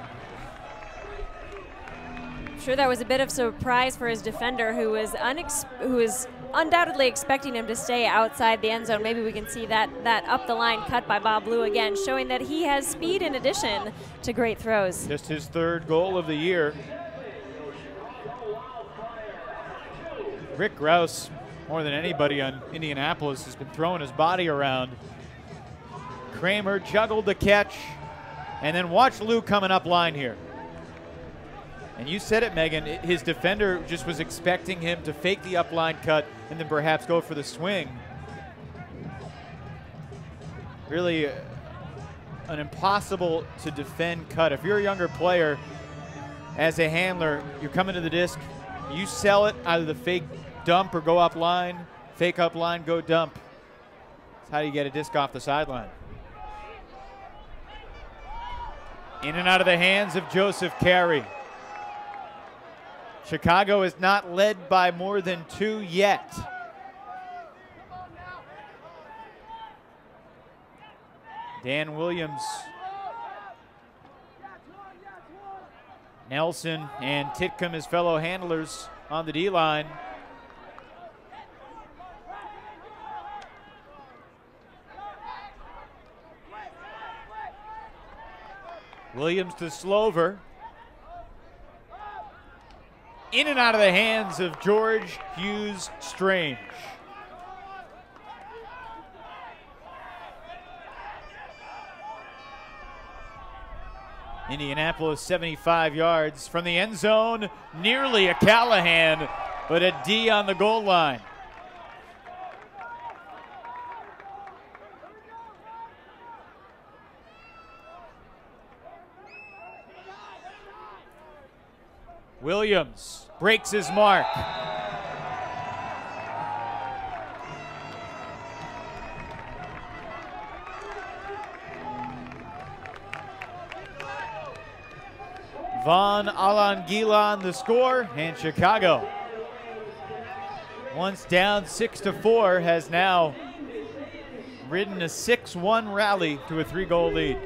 I'm sure that was a bit of surprise for his defender, who was undoubtedly expecting him to stay outside the end zone. Maybe we can see that up the line cut by Bob Lou again, showing that he has speed in addition to great throws. Just his 3rd goal of the year. Rick Grouse, more than anybody on Indianapolis, has been throwing his body around. Kramer juggled the catch, and then watch Lou coming up line here. And you said it, Megan, his defender just was expecting him to fake the up line cut and then perhaps go for the swing. Really an impossible to defend cut. If you're a younger player, as a handler, you're coming to the disc, you sell it, either the fake dump or go up line, fake up line, go dump. That's how you get a disc off the sideline. In and out of the hands of Joseph Carey. Chicago is not led by more than 2 yet. Dan Williams, Nelson, and Titcomb, his fellow handlers, on the D-line. Williams to Slover. In and out of the hands of George Hughes Strange. Indianapolis 75 yards from the end zone. Nearly a Callahan, but a D on the goal line. Williams breaks his mark. Von Alangila the score, and Chicago, once down 6-4, has now ridden a 6-1 rally to a 3-goal lead.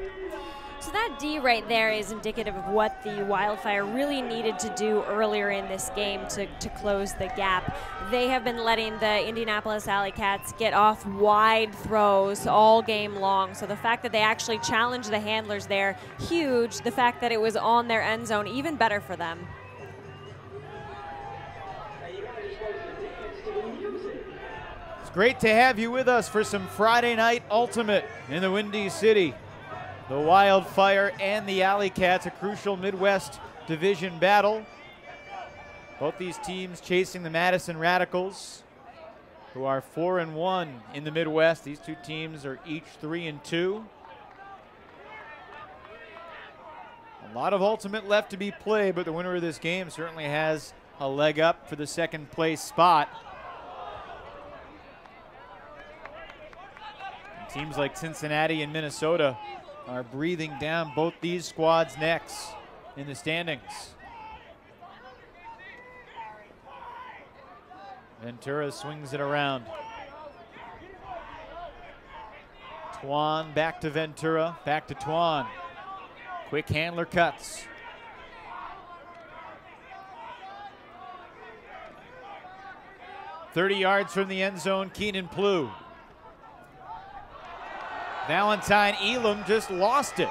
So that D right there is indicative of what the Wildfire really needed to do earlier in this game to close the gap. They have been letting the Indianapolis AlleyCats get off wide throws all game long. So the fact that they actually challenged the handlers there, huge. The fact that it was on their end zone, even better for them. It's great to have you with us for some Friday Night Ultimate in the Windy City. The Wildfire and the AlleyCats, a crucial Midwest Division battle. Both these teams chasing the Madison Radicals, who are 4-1 in the Midwest. These two teams are each 3-2. A lot of ultimate left to be played, but the winner of this game certainly has a leg up for the second place spot. And teams like Cincinnati and Minnesota are breathing down both these squads' necks in the standings. Ventura swings it around. Tuan back to Ventura, back to Tuan. Quick handler cuts. "30 yards from the end zone, Keenan Plew. Valentine Elam just lost it.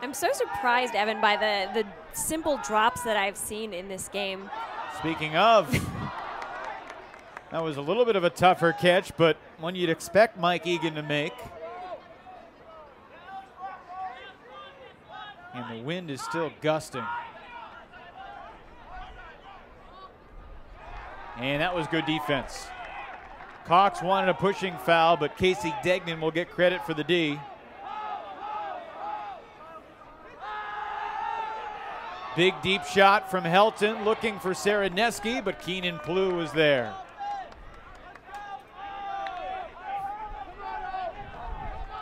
I'm so surprised, Evan, by the simple drops that I've seen in this game. Speaking of, that was a little bit of a tougher catch, but one you'd expect Mike Egan to make. And the wind is still gusting. And that was good defense. Cox wanted a pushing foul, but Casey Degnan will get credit for the D. Big deep shot from Helton, looking for Saraneski, but Keenan Plew was there.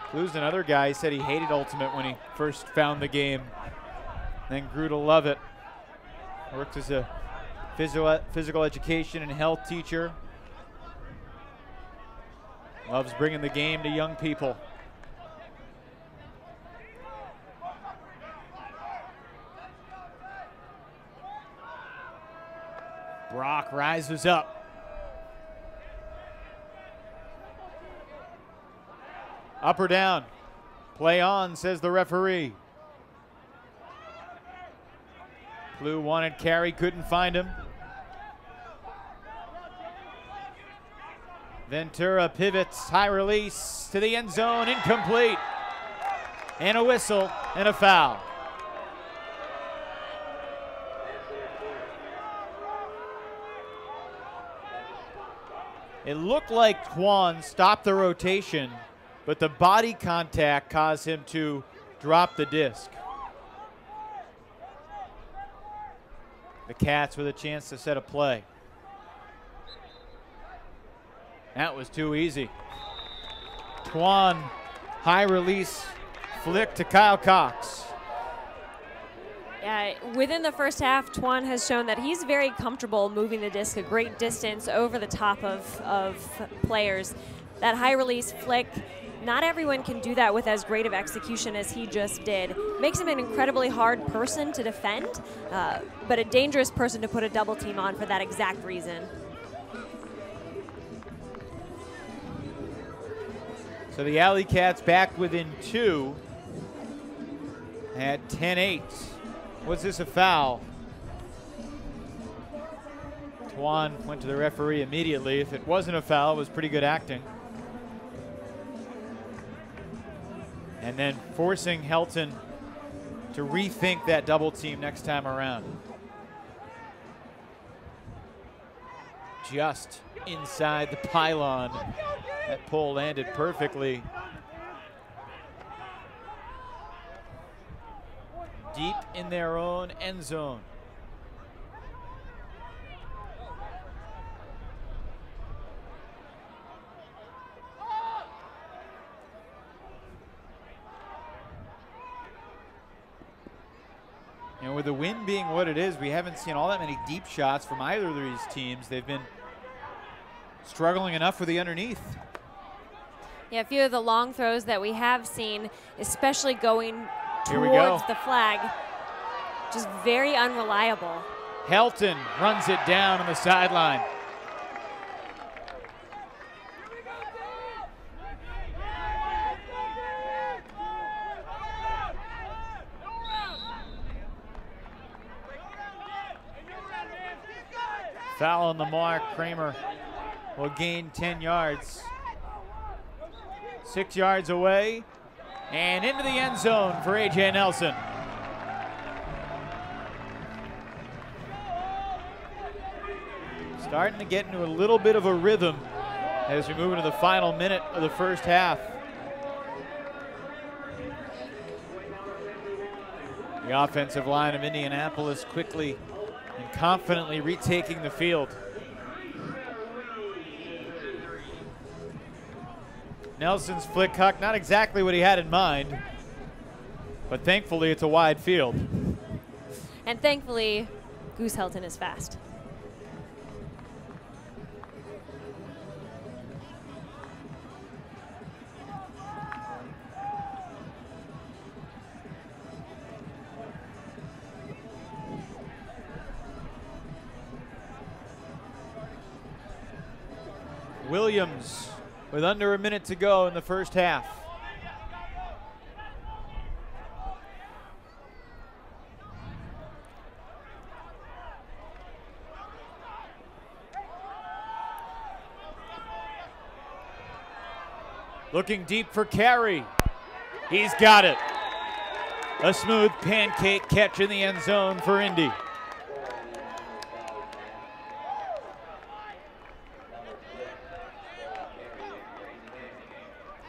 Plew's another guy. He said he hated Ultimate when he first found the game, then grew to love it. Worked as a physical education and health teacher. Loves bringing the game to young people. Brock rises up. Up or down? Play on, says the referee. Plew wanted carry, couldn't find him. Ventura pivots, high release to the end zone, incomplete. And a whistle and a foul. It looked like Tuan stopped the rotation, but the body contact caused him to drop the disc. The Cats with a chance to set a play. That was too easy. Tuan, high release flick to Kyle Cox. Yeah, within the first half, Tuan has shown that he's very comfortable moving the disc a great distance over the top of players. That high release flick, not everyone can do that with as great of execution as he just did. Makes him an incredibly hard person to defend, but a dangerous person to put a double team on for that exact reason. So the AlleyCats back within 2 at 10-8. Was this a foul? Tuan went to the referee immediately. If it wasn't a foul, it was pretty good acting. And then forcing Helton to rethink that double team next time around. Just inside the pylon. That pull landed perfectly. Deep in their own end zone. And with the wind being what it is, we haven't seen all that many deep shots from either of these teams. They've been struggling enough with the underneath. Yeah, a few of the long throws that we have seen, especially going towards the flag, just very unreliable. Helton runs it down on the sideline. Foul on the mark. Kramer will gain 10 yards. 6 yards away and into the end zone for A.J. Nelson. Starting to get into a little bit of a rhythm as we move into the final minute of the first half. The offensive line of Indianapolis quickly and confidently retaking the field. Nelson's flick huck, not exactly what he had in mind, but thankfully it's a wide field. And thankfully, Goose Helton is fast. Williams with under a minute to go in the first half. Looking deep for Carey. He's got it. A smooth pancake catch in the end zone for Indy.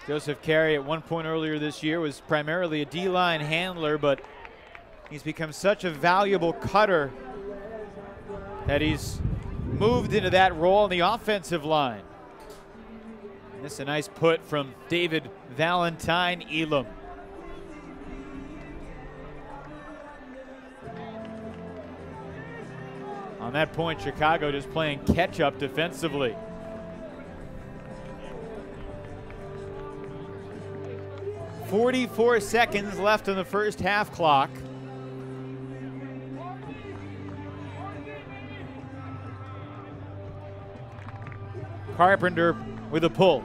Joseph Carey at one point earlier this year was primarily a D-line handler, but he's become such a valuable cutter that he's moved into that role on the offensive line. And this is a nice put from David Valentine Elam. On that point, Chicago just playing catch-up defensively. 44 seconds left in the first half clock. Carpenter with a pull.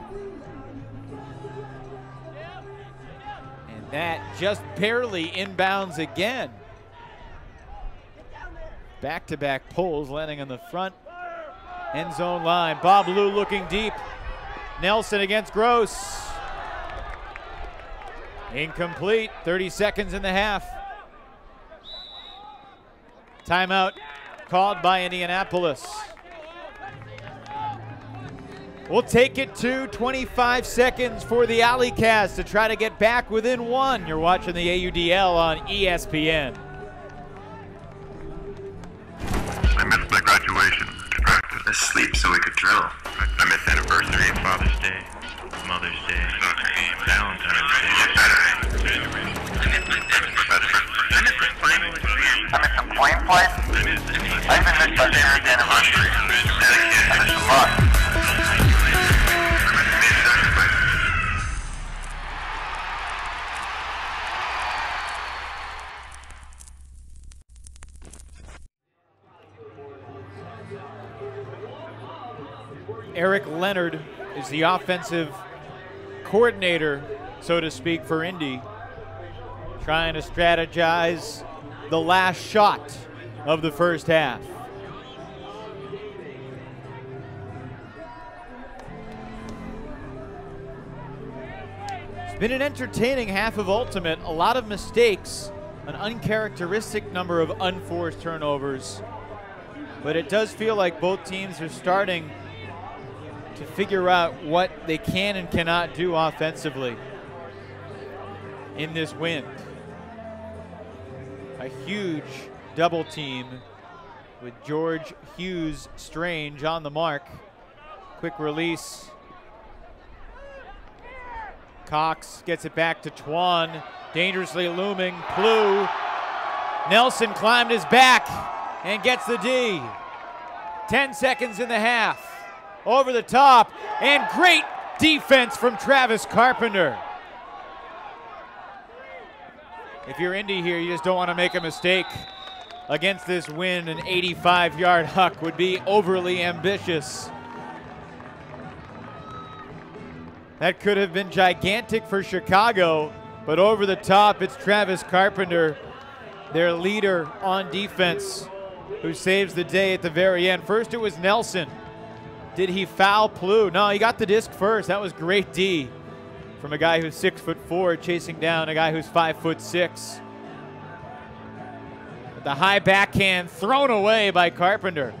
And that just barely inbounds again. Back-to-back pulls landing on the front end zone line. Bob Lou looking deep. Nelson against Gross. Incomplete, 30 seconds in the half. Timeout called by Indianapolis. We'll take it to 25 seconds for the AlleyCats to try to get back within one. You're watching the AUDL on ESPN. I missed my graduation. I sleep so we could drill. I missed anniversary, Father's Day, Mother's Day, Valentine's Day, Saturday. I missed my final exam. I missed some plane flights. I even missed my parents' anniversary. I missed a lot. Eric Leonard is the offensive coordinator, so to speak, for Indy, trying to strategize the last shot of the first half. It's been an entertaining half of Ultimate, a lot of mistakes, an uncharacteristic number of unforced turnovers, but it does feel like both teams are starting to figure out what they can and cannot do offensively in this win. A huge double team with George Hughes Strange on the mark. Quick release. Cox gets it back to Twan. Dangerously looming. Plew. Nelson climbed his back and gets the D. 10 seconds in the half. Over the top, and great defense from Travis Carpenter. If you're Indy here, you just don't want to make a mistake against this win. An 85-yard huck would be overly ambitious. That could have been gigantic for Chicago, but over the top, it's Travis Carpenter, their leader on defense, who saves the day at the very end. First, it was Nelson. Did he foul Plew? No, he got the disc first. That was great D from a guy who's 6'4", chasing down a guy who's 5'6". The high backhand thrown away by Carpenter.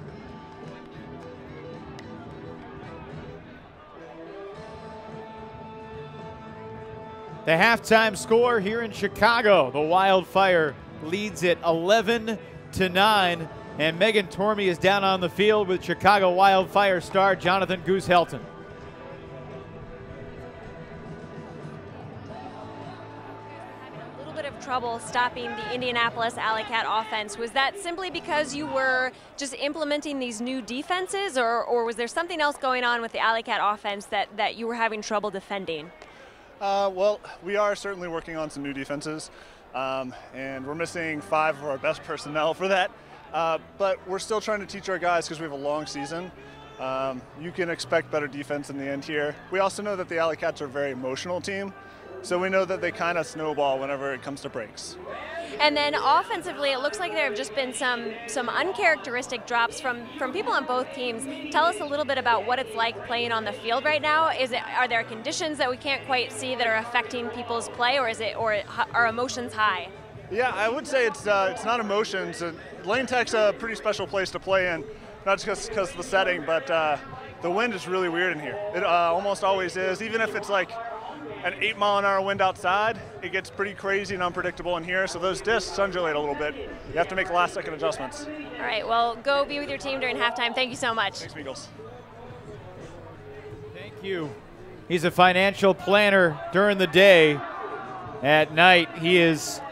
The halftime score here in Chicago. The Wildfire leads it 11-9. And Megan Tormey is down on the field with Chicago Wildfire star Jonathan Goose Helton. Of trouble stopping the Indianapolis AlleyCat offense. Was that simply because you were just implementing these new defenses, or was there something else going on with the AlleyCat offense that you were having trouble defending? Well, we are certainly working on some new defenses, and we're missing 5 of our best personnel for that, but we're still trying to teach our guys because we have a long season. You can expect better defense in the end here. We also know that the AlleyCats are a very emotional team, so we know that they kind of snowball whenever it comes to breaks. And then offensively, it looks like there have just been some uncharacteristic drops from people on both teams. Tell us a little bit about what it's like playing on the field right now. Are there conditions that we can't quite see that are affecting people's play, or are emotions high? Yeah, I would say it's not emotions. Lane Tech's a pretty special place to play in, not just because of the setting, but the wind is really weird in here. It almost always is, even if it's like an 8-mile-an-hour wind outside, it gets pretty crazy and unpredictable in here, so those discs undulate a little bit. You have to make last-second adjustments. All right, well, go be with your team during halftime. Thank you so much. Thanks, Meagles. Thank you. He's a financial planner during the day. At night, he is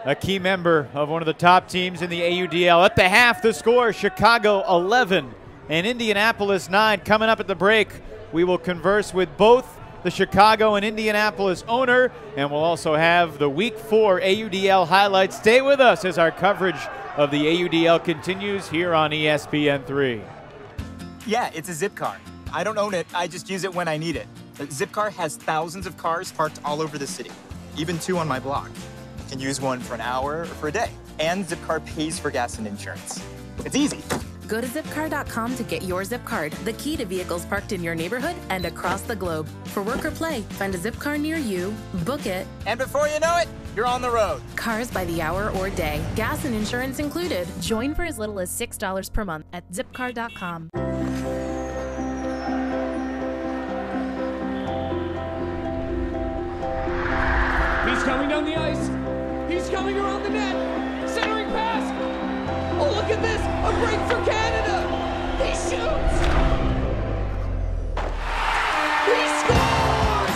a key member of one of the top teams in the AUDL. At the half, the score, Chicago 11 and Indianapolis 9. Coming up at the break, we will converse with both the Chicago and Indianapolis owner, and we'll also have the Week 4 AUDL highlights. Stay with us as our coverage of the AUDL continues here on ESPN3. Yeah, it's a Zipcar. I don't own it, I just use it when I need it. Zipcar has thousands of cars parked all over the city, even 2 on my block. You can use one for an hour or for a day. And Zipcar pays for gas and insurance. It's easy. Go to Zipcar.com to get your Zipcard, the key to vehicles parked in your neighborhood and across the globe. For work or play, find a Zipcar near you, book it, And before you know it, you're on the road. cars by the hour or day, gas and insurance included. Join for as little as $6 per month at Zipcar.com. He's coming down the ice. He's coming around the net. Centering pass. Oh, look at this. A break for Canada. He shoots. He scores.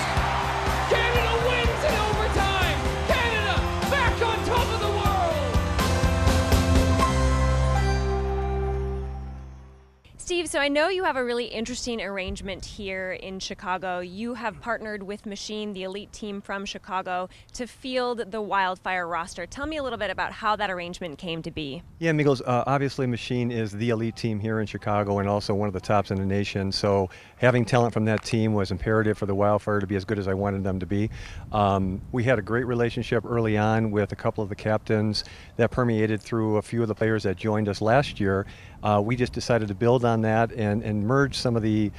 Canada wins in overtime. Canada back on top of the world. Steve, so I know you have a really interesting arrangement here in Chicago. You have partnered with Machine, the elite team from Chicago, to field the Wildfire roster. Tell me a little bit about how that arrangement came to be. Yeah, Migos, obviously Machine is the elite team here in Chicago and also one of the tops in the nation. So having talent from that team was imperative for the Wildfire to be as good as I wanted them to be. We had a great relationship early on with a couple of the captains that permeated through a few of the players that joined us last year. We just decided to build on that and merge some of the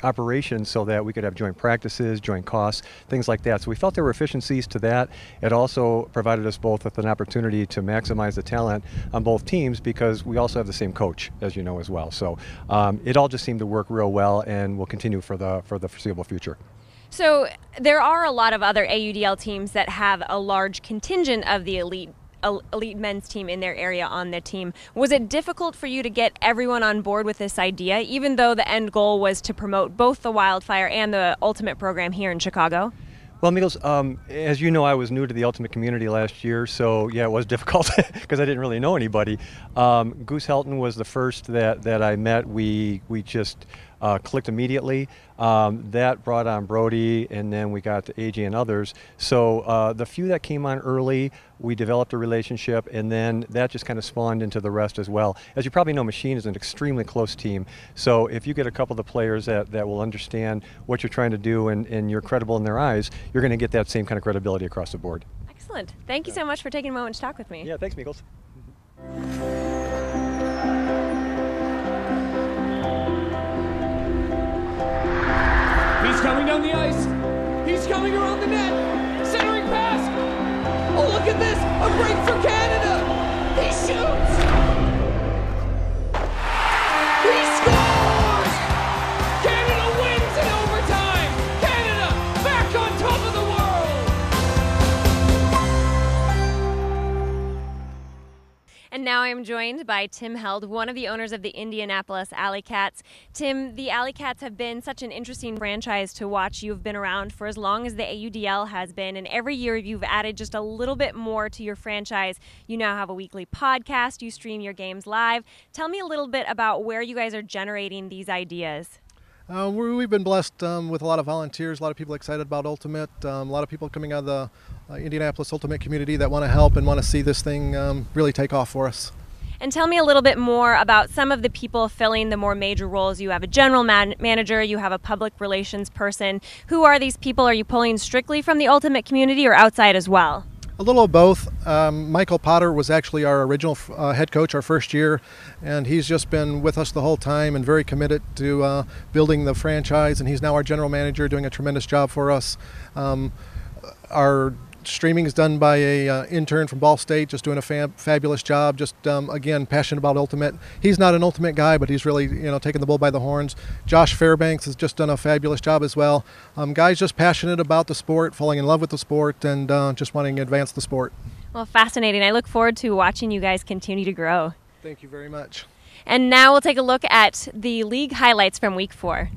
operations so that we could have joint practices, joint costs, things like that. So we felt there were efficiencies to that. It also provided us both with an opportunity to maximize the talent on both teams because we also have the same coach, as you know, as well. So it all just seemed to work real well and will continue for the foreseeable future. So there are a lot of other AUDL teams that have a large contingent of the elite men's team in their area on the team. Was it difficult for you to get everyone on board with this idea, even though the end goal was to promote both the Wildfire and the Ultimate program here in Chicago? Well, Migos, as you know, I was new to the Ultimate community last year, so yeah, it was difficult because I didn't really know anybody. Goose Helton was the first that I met. We just clicked immediately. That brought on Brody, and then we got to AJ and others. So the few that came on early, we developed a relationship, and then that just kind of spawned into the rest as well. As you probably know, Machine is an extremely close team. So if you get a couple of the players that will understand what you're trying to do and you're credible in their eyes, you're going to get that same kind of credibility across the board. Excellent. Thank you so much for taking a moment to talk with me. Yeah, thanks, Migos. He's coming down the ice. He's coming around the net. Centering pass. Oh, look at this. A break for Canada. He shoots. He scores. Canada wins in overtime. Canada back on top of the world. I'm joined by Tim Held, one of the owners of the Indianapolis AlleyCats. Tim, the AlleyCats have been such an interesting franchise to watch. You've been around for as long as the AUDL has been, and every year you've added just a little bit more to your franchise. You now have a weekly podcast. You stream your games live. Tell me a little bit about where you guys are generating these ideas. We've been blessed with a lot of volunteers, a lot of people excited about Ultimate, a lot of people coming out of the Indianapolis Ultimate community that want to help and want to see this thing really take off for us. And tell me a little bit more about some of the people filling the more major roles. You have a general manager, you have a public relations person. Who are these people? Are you pulling strictly from the Ultimate community or outside as well? A little of both. Michael Potter was actually our original head coach our first year, and he's just been with us the whole time and very committed to building the franchise, and he's now our general manager, doing a tremendous job for us. Our streaming is done by a intern from Ball State, just doing a fabulous job, just again passionate about Ultimate. He's not an Ultimate guy, but he's really taking the bull by the horns. Josh Fairbanks has just done a fabulous job as well. Guys just passionate about the sport, falling in love with the sport, and just wanting to advance the sport. Well, fascinating. I look forward to watching you guys continue to grow. Thank you very much. And now we'll take a look at the league highlights from Week 4.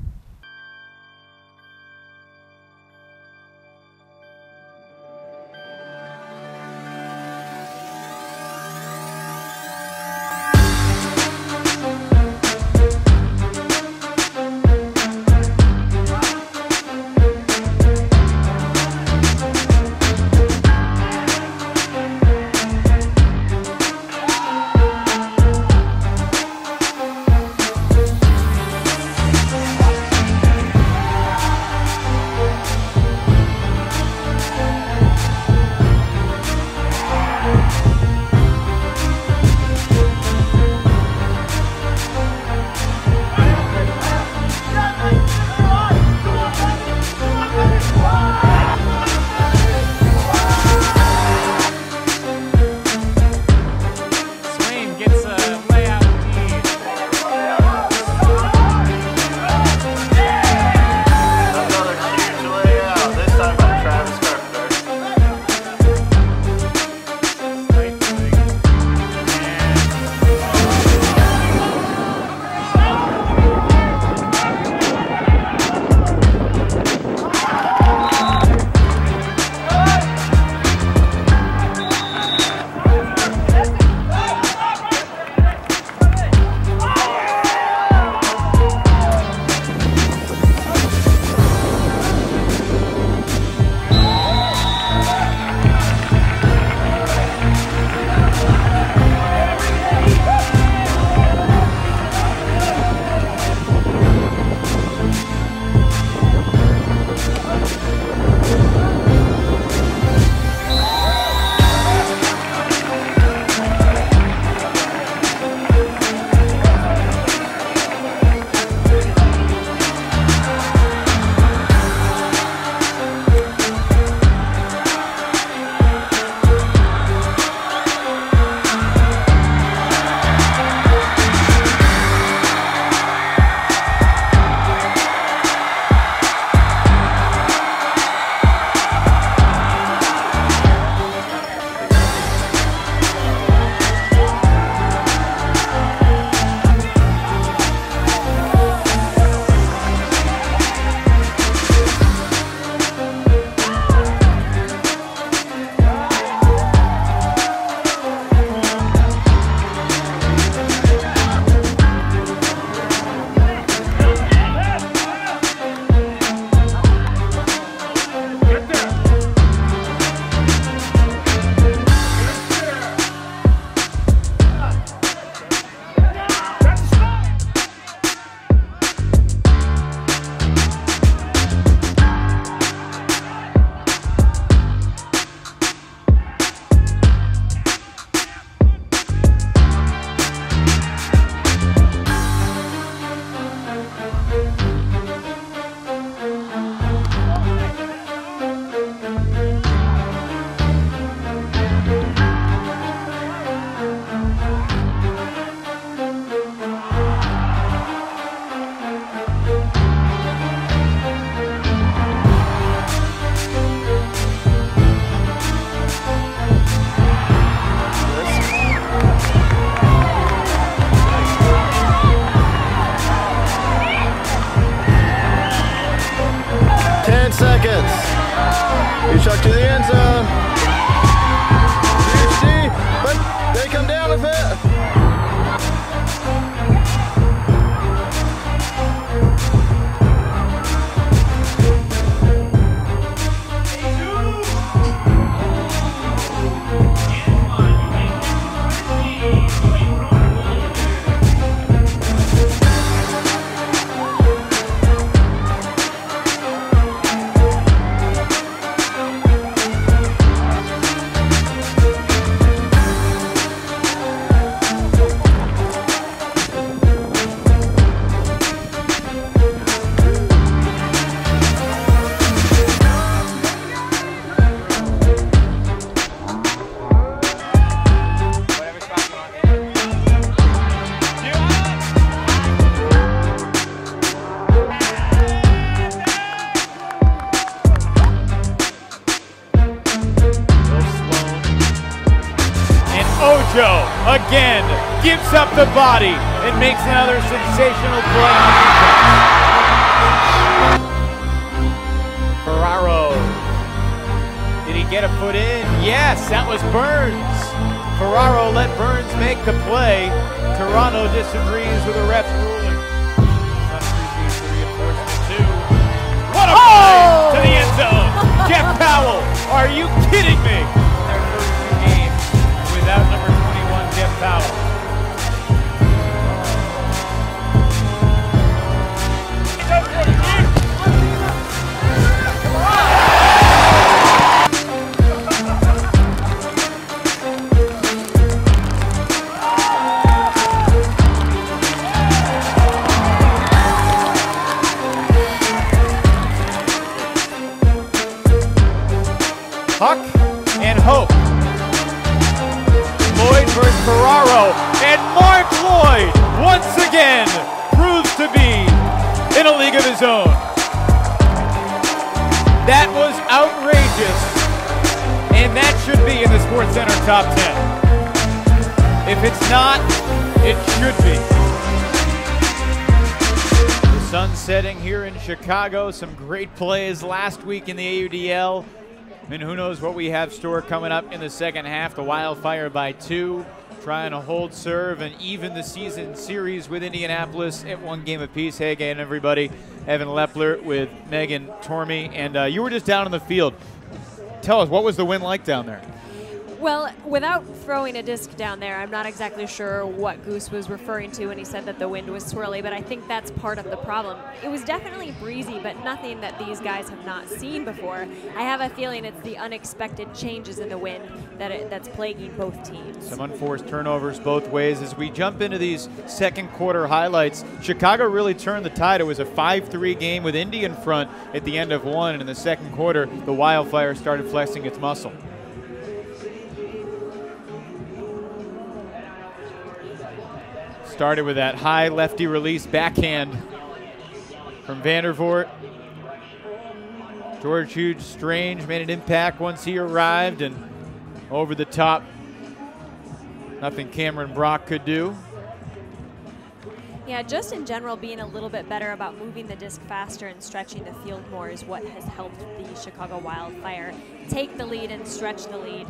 He shot to the end zone. Frisbee, but they come down with it. Ojo again gives up the body and makes another sensational play. Ferraro. Did he get a foot in? Yes, that was Burns. Ferraro let Burns make the play. Toronto disagrees with the ref's ruling. What a play to the end zone. Jeff Powell, are you kidding me? Their first 2 games without number 21, Jeff Powell. Huck and Hope. Lloyd versus Ferraro, and Mark Lloyd once again proves to be in a league of his own. That was outrageous, and that should be in the SportsCenter top 10. If it's not, it should be. The sun setting here in Chicago. Some great plays last week in the AUDL. And who knows what we have stored coming up in the second half. The Wildfire by 2, trying to hold serve and even the season series with Indianapolis at 1 game apiece. Hey again, everybody. Evan Lepler with Megan Tormey. And you were just down on the field. Tell us, what was the wind like down there? Well, without throwing a disc down there, I'm not exactly sure what Goose was referring to when he said that the wind was swirly, but I think that's part of the problem. It was definitely breezy, but nothing that these guys have not seen before. I have a feeling it's the unexpected changes in the wind that's plaguing both teams. Some unforced turnovers both ways. As we jump into these second quarter highlights, Chicago really turned the tide. It was a 5-3 game with Indy in front at the end of 1, and in the second quarter, the Wildfire started flexing its muscle. Started with that high lefty release backhand from Vandervoort. George Hughes Strange made an impact once he arrived, and over the top, nothing Cameron Brock could do. Yeah, just in general, being a little bit better about moving the disc faster and stretching the field more is what has helped the Chicago Wildfire take the lead and stretch the lead.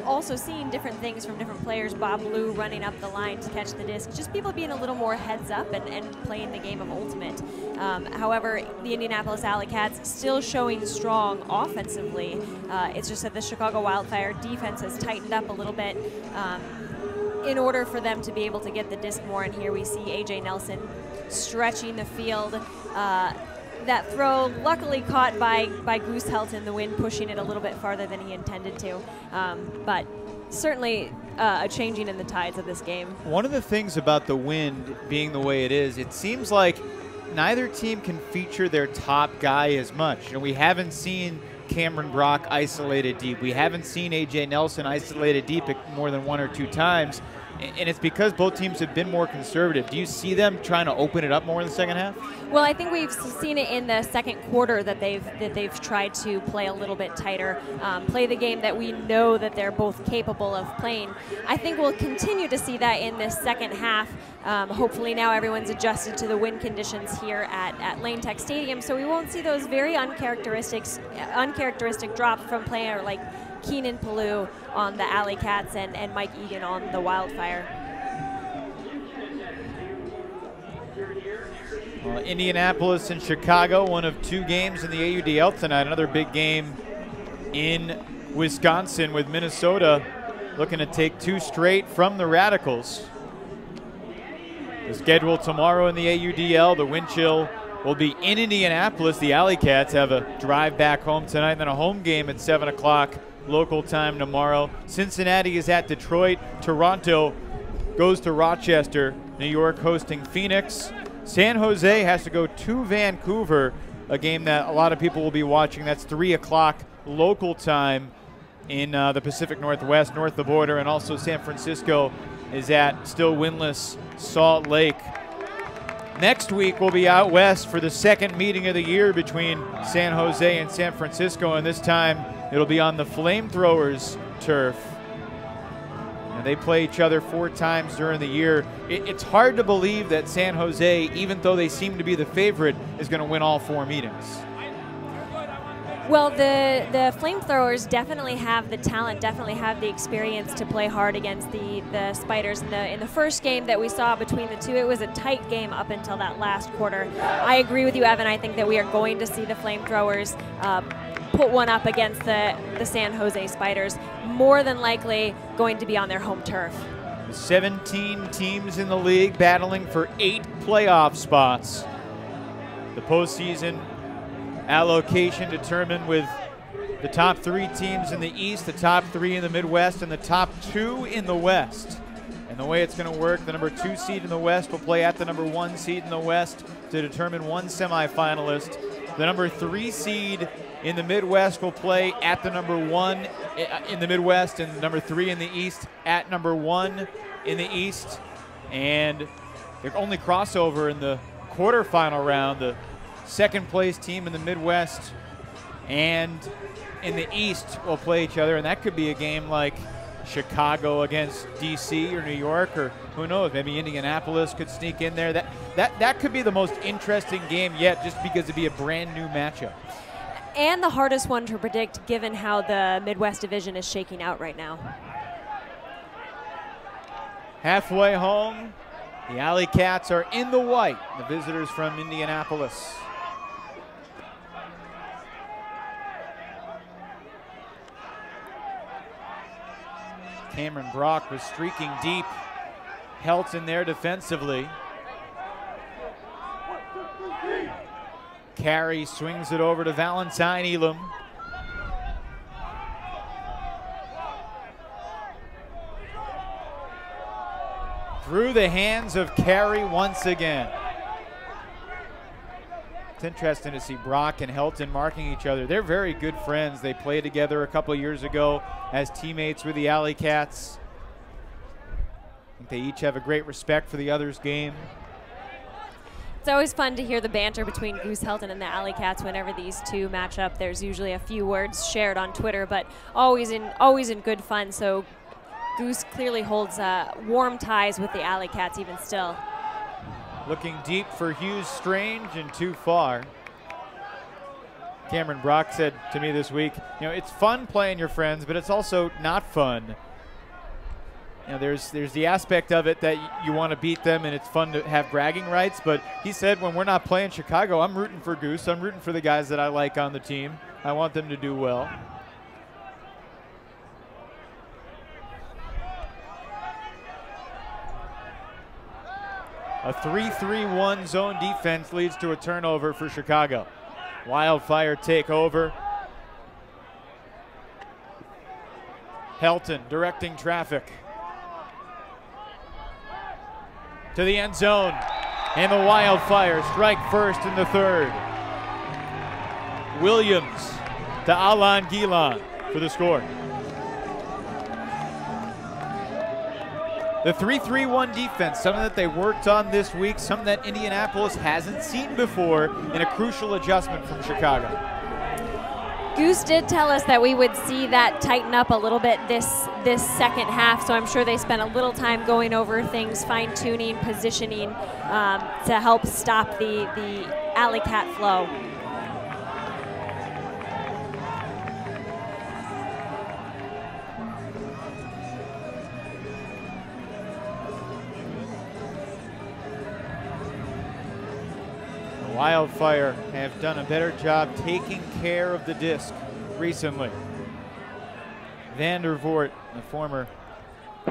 Also seeing different things from different players, Bob Lou running up the line to catch the disc, just people being a little more heads up and playing the game of ultimate. However, the Indianapolis AlleyCats still showing strong offensively. It's just that the Chicago Wildfire defense has tightened up a little bit in order for them to be able to get the disc more. And here we see A.J. Nelson stretching the field. That throw luckily caught by Goose Helton, the wind pushing it a little bit farther than he intended to. But certainly a changing in the tides of this game. One of the things about the wind being the way it is, it seems like neither team can feature their top guy as much. You know, we haven't seen Cameron Brock isolated deep. We haven't seen A.J. Nelson isolated deep more than 1 or 2 times. And it's because both teams have been more conservative. Do you see them trying to open it up more in the second half? Well, I think we've seen it in the second quarter that they've tried to play a little bit tighter, play the game that we know that they're both capable of playing. I think we'll continue to see that in this second half. Hopefully now everyone's adjusted to the wind conditions here at Lane Tech Stadium, so we won't see those very uncharacteristic drops from player like Keenan Palou on the AlleyCats and Mike Egan on the Wildfire. Indianapolis and Chicago, one of 2 games in the AUDL tonight. Another big game in Wisconsin with Minnesota looking to take 2 straight from the Radicals. The schedule tomorrow in the AUDL, the wind chill will be in Indianapolis. The AlleyCats have a drive back home tonight and then a home game at 7 o'clock local time tomorrow. Cincinnati is at Detroit. Toronto goes to Rochester. New York hosting Phoenix. San Jose has to go to Vancouver, a game that a lot of people will be watching. That's 3 o'clock local time in the Pacific Northwest, north of the border, and also San Francisco is at still winless Salt Lake. Next week we'll be out west for the second meeting of the year between San Jose and San Francisco, and this time it'll be on the Flamethrowers turf. And they play each other 4 times during the year. It's hard to believe that San Jose, even though they seem to be the favorite, is going to win all 4 meetings. Well, the Flamethrowers definitely have the talent, definitely have the experience to play hard against the Spiders. In the first game that we saw between the two, it was a tight game up until that last quarter. I agree with you, Evan. I think that we are going to see the Flamethrowers put one up against the San Jose Spiders, more than likely going to be on their home turf. 17 teams in the league battling for 8 playoff spots. The postseason allocation determined with the top 3 teams in the East, the top 3 in the Midwest, and the top 2 in the West. And the way it's going to work, the number 2 seed in the West will play at the number 1 seed in the West to determine 1 semifinalist. The number 3 seed in the Midwest will play at the number 1 in the Midwest, and number 3 in the East at number 1 in the East. And the only crossover in the quarterfinal round, the second place team in the Midwest and in the East will play each other, and that could be a game like Chicago against DC or New York, or who knows, maybe Indianapolis could sneak in there. That could be the most interesting game yet, just because it'd be a brand new matchup. And the hardest one to predict given how the Midwest division is shaking out right now. Halfway home, the AlleyCats are in the white, the visitors from Indianapolis. Cameron Brock was streaking deep. Helton there defensively. Carey swings it over to Valentine Elam. Through the hands of Carey once again. It's interesting to see Brock and Helton marking each other. They're very good friends. They played together a couple years ago as teammates with the AlleyCats. I think they each have a great respect for the other's game. It's always fun to hear the banter between Goose Helton and the AlleyCats whenever these two match up. There's usually a few words shared on Twitter, but always in good fun. So Goose clearly holds warm ties with the AlleyCats even still. Looking deep for Hughes Strange and too far. Cameron Brock said to me this week, you know, it's fun playing your friends, but it's also not fun. You know, there's the aspect of it that you want to beat them and it's fun to have bragging rights, but he said when we're not playing Chicago, I'm rooting for Goose. I'm rooting for the guys that I like on the team. I want them to do well. A 3-3-1 zone defense leads to a turnover for Chicago. Wildfire take over. Helton directing traffic to the end zone, and the Wildfire strike first in the third. Williams to Alan Gilon for the score. The 3-3-1 defense, something that they worked on this week, something that Indianapolis hasn't seen before, in a crucial adjustment from Chicago. Goose did tell us that we would see that tighten up a little bit this second half, so I'm sure they spent a little time going over things, fine-tuning, positioning to help stop the AlleyCat flow. Wildfire have done a better job taking care of the disc recently. Vandervoort, the former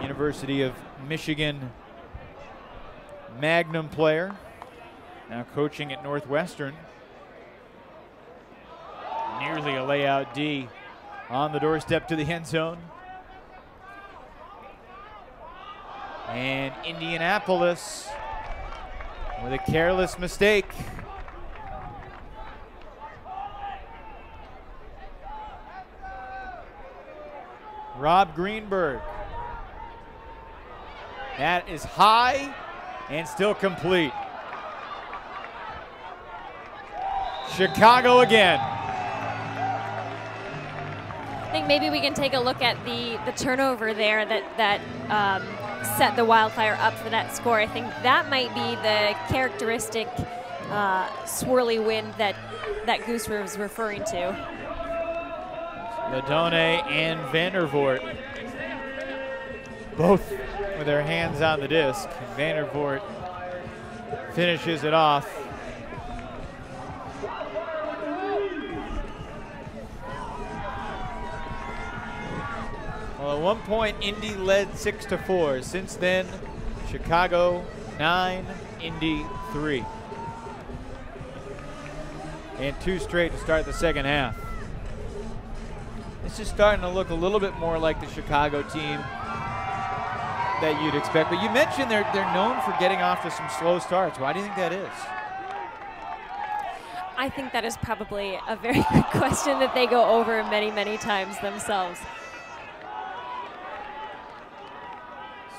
University of Michigan Magnum player, now coaching at Northwestern. Nearly a layout D on the doorstep to the end zone. And Indianapolis with a careless mistake. Rob Greenberg. That is high and still complete. Chicago again. I think maybe we can take a look at the turnover there that set the Wildfire up for that score. I think that might be the characteristic swirly wind that Goose was referring to. Ladone and Vandervoort both with their hands on the disc. Vandervoort finishes it off. Well, at one point, Indy led 6-4. Since then, Chicago 9, Indy 3. And 2 straight to start the second half. This is starting to look a little bit more like the Chicago team that you'd expect. But you mentioned they're known for getting off to some slow starts. Why do you think that is? I think that is probably a very good question that they go over many, many times themselves.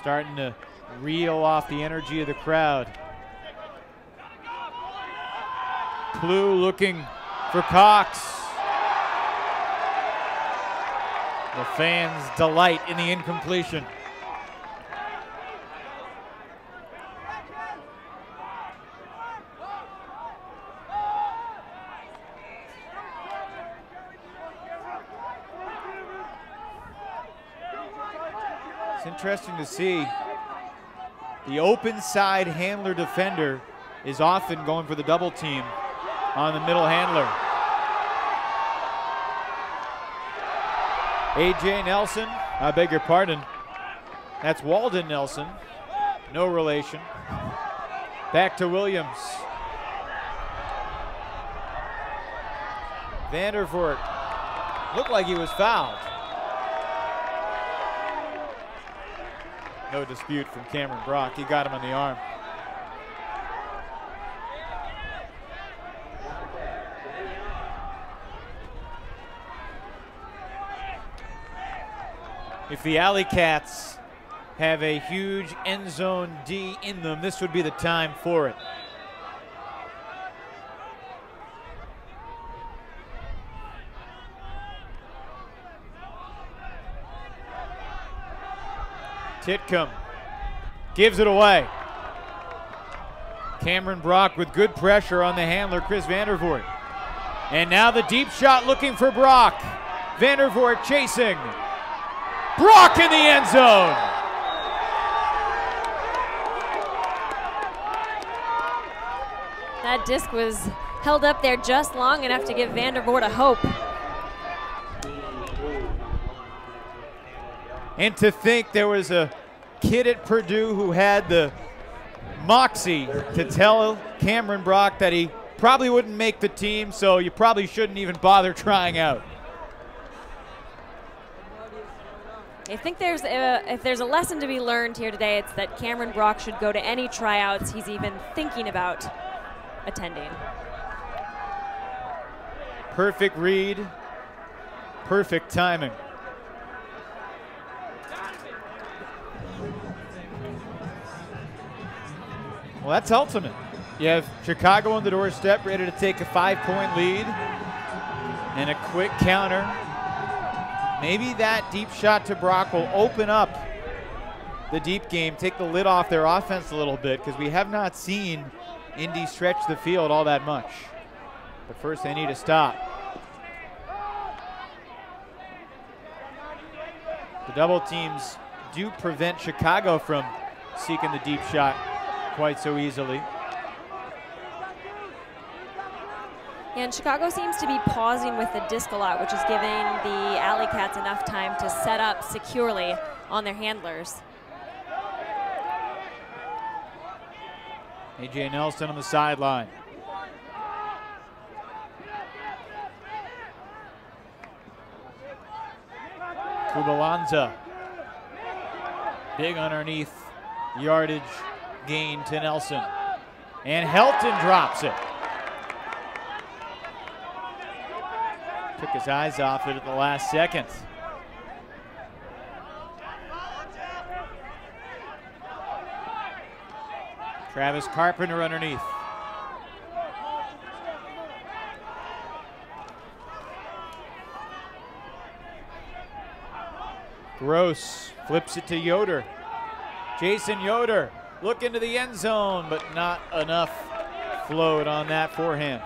Starting to reel off the energy of the crowd. Plu looking for Cox. The fans delight in the incompletion. It's interesting to see the open side handler defender is often going for the double team on the middle handler. A.J. Nelson, I beg your pardon. That's Walden Nelson, no relation. Back to Williams. Vandervoort looked like he was fouled. No dispute from Cameron Brock. He got him on the arm. If the AlleyCats have a huge end zone D in them, this would be the time for it. Titcomb gives it away. Cameron Brock with good pressure on the handler, Chris Vandervoort. And now the deep shot looking for Brock. Vandervoort chasing. Brock in the end zone. That disc was held up there just long enough to give Vandervoort a hope. And to think there was a kid at Purdue who had the moxie to tell Cameron Brock that he probably wouldn't make the team, so you probably shouldn't even bother trying out. I think if there's a lesson to be learned here today, it's that Cameron Brock should go to any tryouts he's even thinking about attending. Perfect read, perfect timing. Well, that's ultimate. You have Chicago on the doorstep, ready to take a 5-point lead. And a quick counter. Maybe that deep shot to Brock will open up the deep game, take the lid off their offense a little bit, because we have not seen Indy stretch the field all that much. But first they need a stop. The double teams do prevent Chicago from seeking the deep shot quite so easily. And Chicago seems to be pausing with the disc a lot, which is giving the AlleyCats enough time to set up securely on their handlers. A.J. Nelson on the sideline. Kubalanza. Big underneath yardage gain to Nelson. And Helton drops it. Took his eyes off it at the last second. Travis Carpenter underneath. Gross flips it to Yoder. Jason Yoder look into the end zone, but not enough float on that forehand.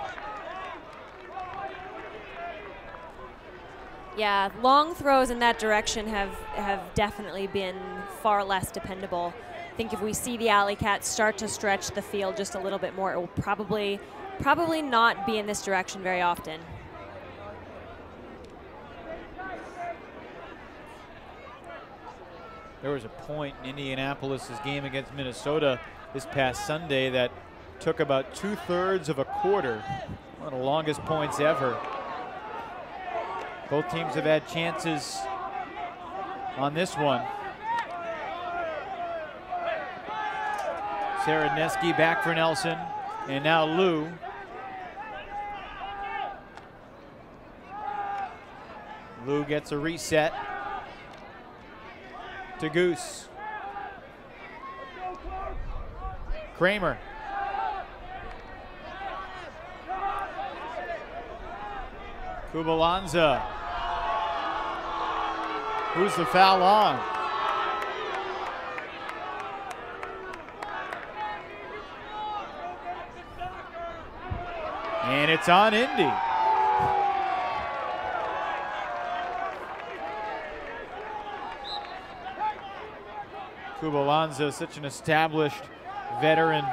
Yeah, long throws in that direction have definitely been far less dependable. I think if we see the AlleyCats start to stretch the field just a little bit more, it will probably not be in this direction very often. There was a point in Indianapolis' game against Minnesota this past Sunday that took about 2/3 of a quarter. One of the longest points ever. Both teams have had chances on this one. Saradneski back for Nelson, and now Lou. Lou gets a reset to Goose. Kramer. Kubalanza. Who's the foul on? And it's on Indy. Kubalanza, such an established veteran.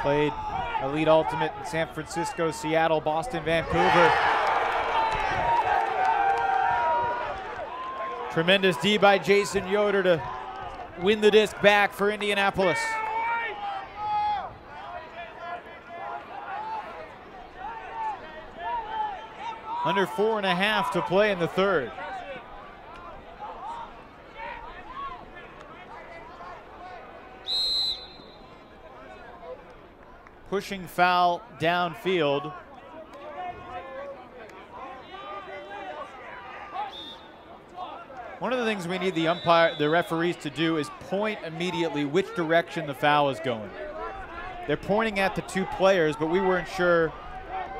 Played Elite Ultimate in San Francisco, Seattle, Boston, Vancouver. Tremendous D by Jason Yoder to win the disc back for Indianapolis. Under 4.5 to play in the third. Pushing foul downfield. One of the things we need the referees to do is point immediately which direction the foul is going. They're pointing at the two players, but we weren't sure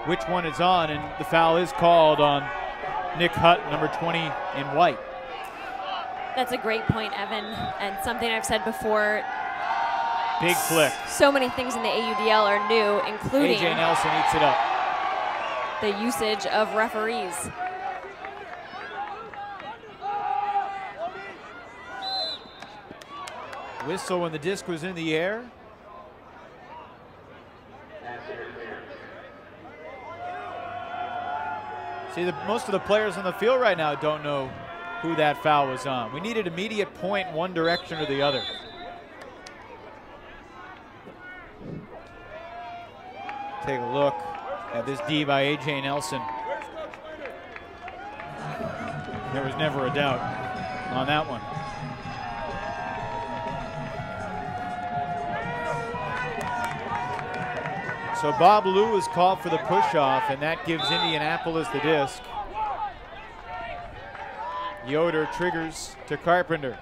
which one is on, and the foul is called on Nick Hutt, number 20 in white. That's a great point, Evan, and something I've said before. Big flick. So many things in the AUDL are new, including A.J. Nelson eats it up. The usage of referees. Whistle when the disc was in the air. See, most of the players on the field right now don't know who that foul was on. We needed immediate point in one direction or the other. Take a look at this D by A.J. Nelson. There was never a doubt on that one. So Bob Lou is called for the push-off, and that gives Indianapolis the disc. Yoder triggers to Carpenter.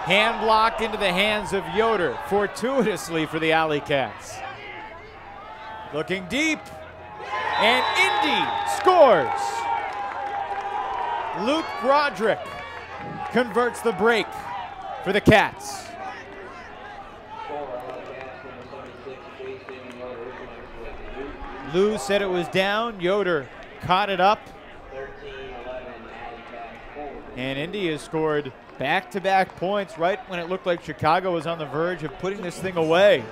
Hand blocked into the hands of Yoder, fortuitously for the AlleyCats. Looking deep, and Indy scores. Luke Broderick converts the break for the Cats. Lou said it was down. Yoder caught it up. And Indy has scored back-to-back points right when it looked like Chicago was on the verge of putting this thing away.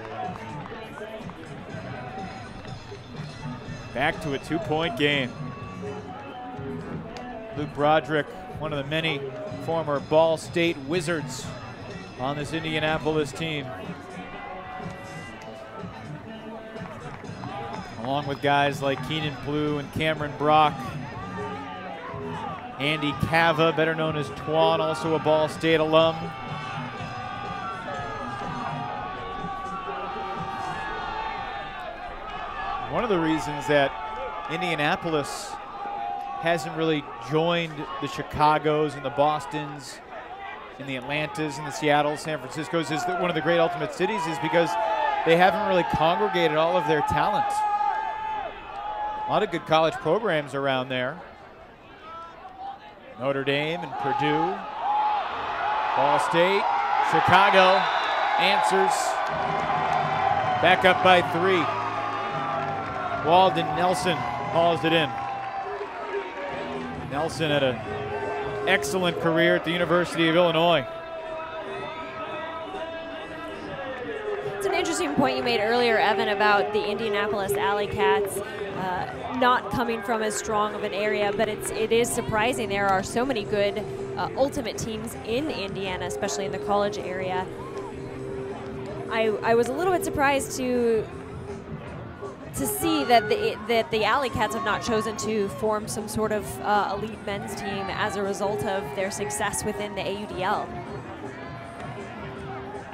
Back to a 2-point game. Luke Broderick, one of the many former Ball State Wizards on this Indianapolis team. Along with guys like Keenan Blue and Cameron Brock. Andy Cava, better known as Twan, also a Ball State alum. One of the reasons that Indianapolis hasn't really joined the Chicagos and the Bostons and the Atlantas and the Seattles, San Franciscos is that one of the great ultimate cities is because they haven't really congregated all of their talent. A lot of good college programs around there. Notre Dame and Purdue, Ball State, Chicago answers. Back up by 3. Walden Nelson hauls it in. Nelson had an excellent career at the University of Illinois. It's an interesting point you made earlier, Evan, about the Indianapolis AlleyCats not coming from as strong of an area, but it is surprising. There are so many good ultimate teams in Indiana, especially in the college area. I was a little bit surprised to see that the AlleyCats have not chosen to form some sort of elite men's team as a result of their success within the AUDL.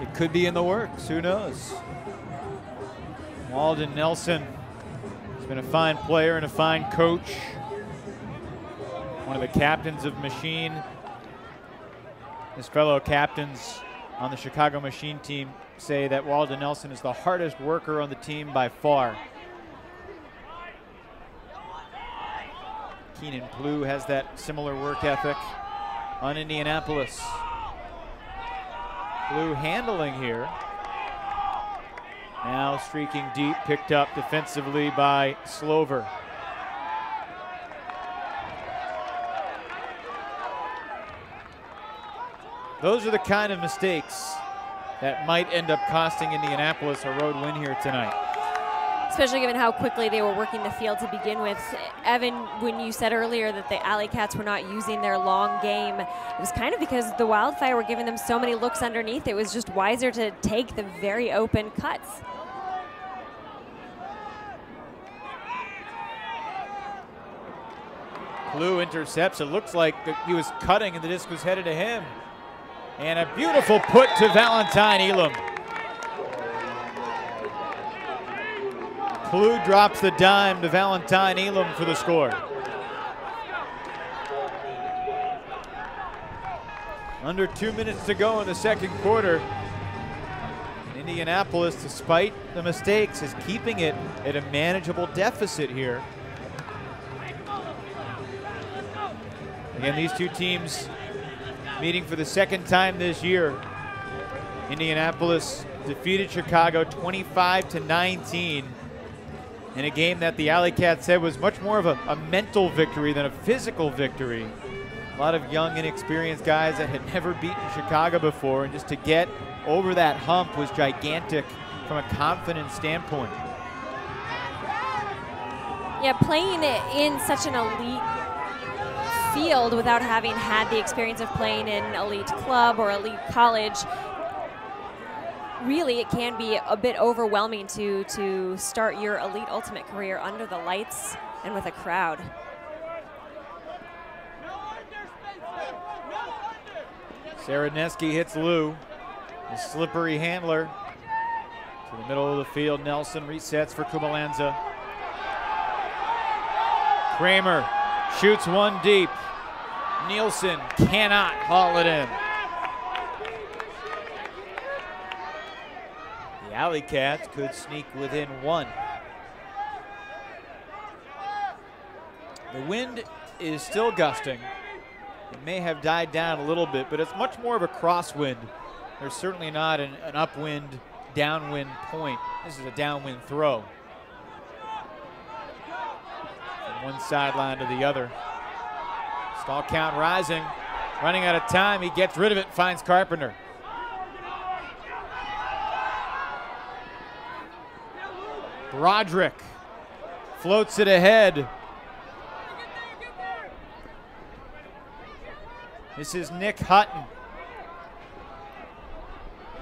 It could be in the works, who knows? Walden Nelson has been a fine player and a fine coach. One of the captains of Machine. His fellow captains on the Chicago Machine team say that Walden Nelson is the hardest worker on the team by far. Keenan Blue has that similar work ethic on Indianapolis. Blue handling here. Now streaking deep, picked up defensively by Slover. Those are the kind of mistakes that might end up costing Indianapolis a road win here tonight. Especially given how quickly they were working the field to begin with. Evan, when you said earlier that the AlleyCats were not using their long game, it was kind of because the Wildfire were giving them so many looks underneath. It was just wiser to take the very open cuts. Blue intercepts. It looks like he was cutting and the disc was headed to him. And a beautiful put to Valentine Elam. Blue drops the dime to Valentine Elam for the score. Under 2 minutes to go in the second quarter. Indianapolis, despite the mistakes, is keeping it at a manageable deficit here. Again, these two teams meeting for the second time this year. Indianapolis defeated Chicago 25-19 in a game that the AlleyCats said was much more of a mental victory than a physical victory. A lot of young, inexperienced guys that had never beaten Chicago before, and just to get over that hump was gigantic from a confidence standpoint. Yeah, playing in such an elite field without having had the experience of playing in elite club or elite college, really it can be a bit overwhelming to start your elite ultimate career under the lights and with a crowd. Saraneski hits Lou, the slippery handler. To the middle of the field, Nelson resets for Kumalanza. Kramer shoots one deep. Nielsen cannot haul it in. The AlleyCats could sneak within 1. The wind is still gusting. It may have died down a little bit, but it's much more of a crosswind. There's certainly not an upwind, downwind point. This is a downwind throw. From one sideline to the other. Stall count rising. Running out of time, he gets rid of it, finds Carpenter. Broderick floats it ahead. This is Nick Hutton.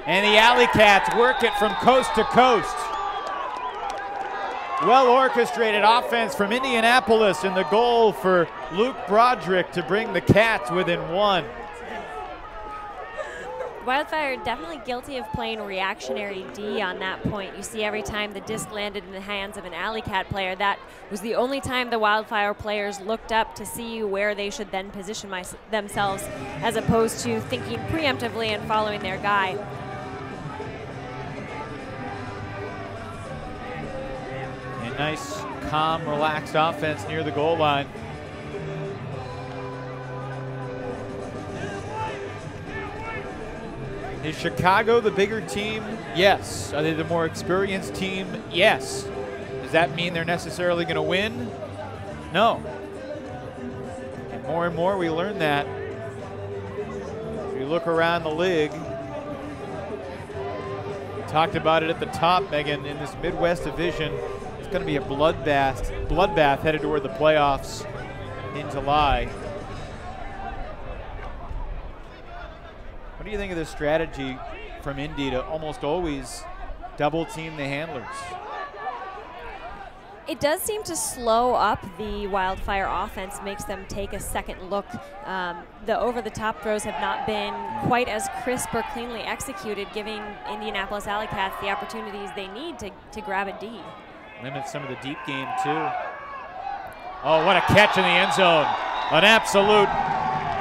And the AlleyCats work it from coast to coast. Well orchestrated offense from Indianapolis, and the goal for Luke Broderick to bring the Cats within 1. Wildfire definitely guilty of playing reactionary D on that point. You see every time the disc landed in the hands of an AlleyCat player, that was the only time the Wildfire players looked up to see where they should then position themselves, as opposed to thinking preemptively and following their guy. A nice, calm, relaxed offense near the goal line. Is Chicago the bigger team? Yes. Are they the more experienced team? Yes. Does that mean they're necessarily going to win? No. And more we learn that. If you look around the league, we talked about it at the top, Megan, in this Midwest division. It's going to be a bloodbath headed toward the playoffs in July. What do you think of this strategy from Indy to almost always double team the handlers? It does seem to slow up the Wildfire offense, makes them take a second look. The over-the-top throws have not been quite as crisp or cleanly executed, giving Indianapolis AlleyCats the opportunities they need to grab a D. Limit some of the deep game, too. Oh, what a catch in the end zone. An absolute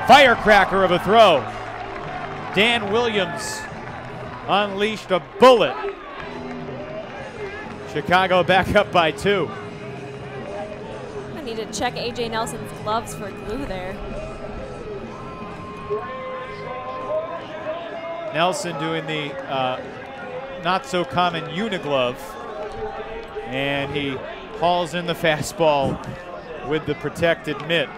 firecracker of a throw. Dan Williams unleashed a bullet. Chicago back up by 2. I need to check A.J. Nelson's gloves for glue there. Nelson doing the not-so-common uniglove. And he hauls in the fastball with the protected mitt.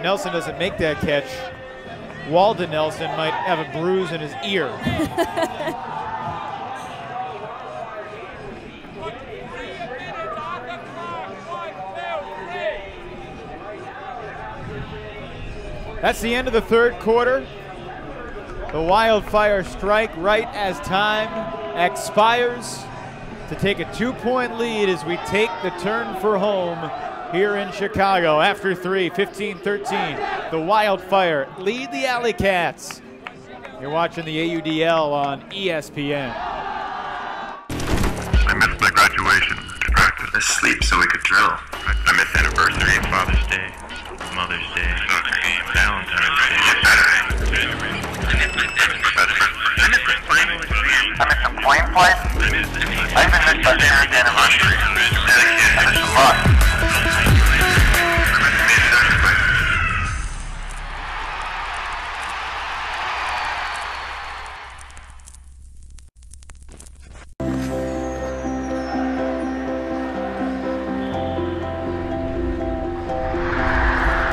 Nelson doesn't make that catch. Walden Nelson might have a bruise in his ear. That's the end of the third quarter. The Wildfire strike right as time expires to take a 2-point lead as we take the turn for home here in Chicago. After 3, 15-13, the Wildfire lead the AlleyCats. You're watching the AUDL on ESPN. I missed my graduation, practice, asleep so we could drill. I missed anniversary, Father's Day, Mother's Day, Valentine's Day, Saturday. I missed my final exam. I missed some playing place. I even missed my parents' anniversary. I missed a lot.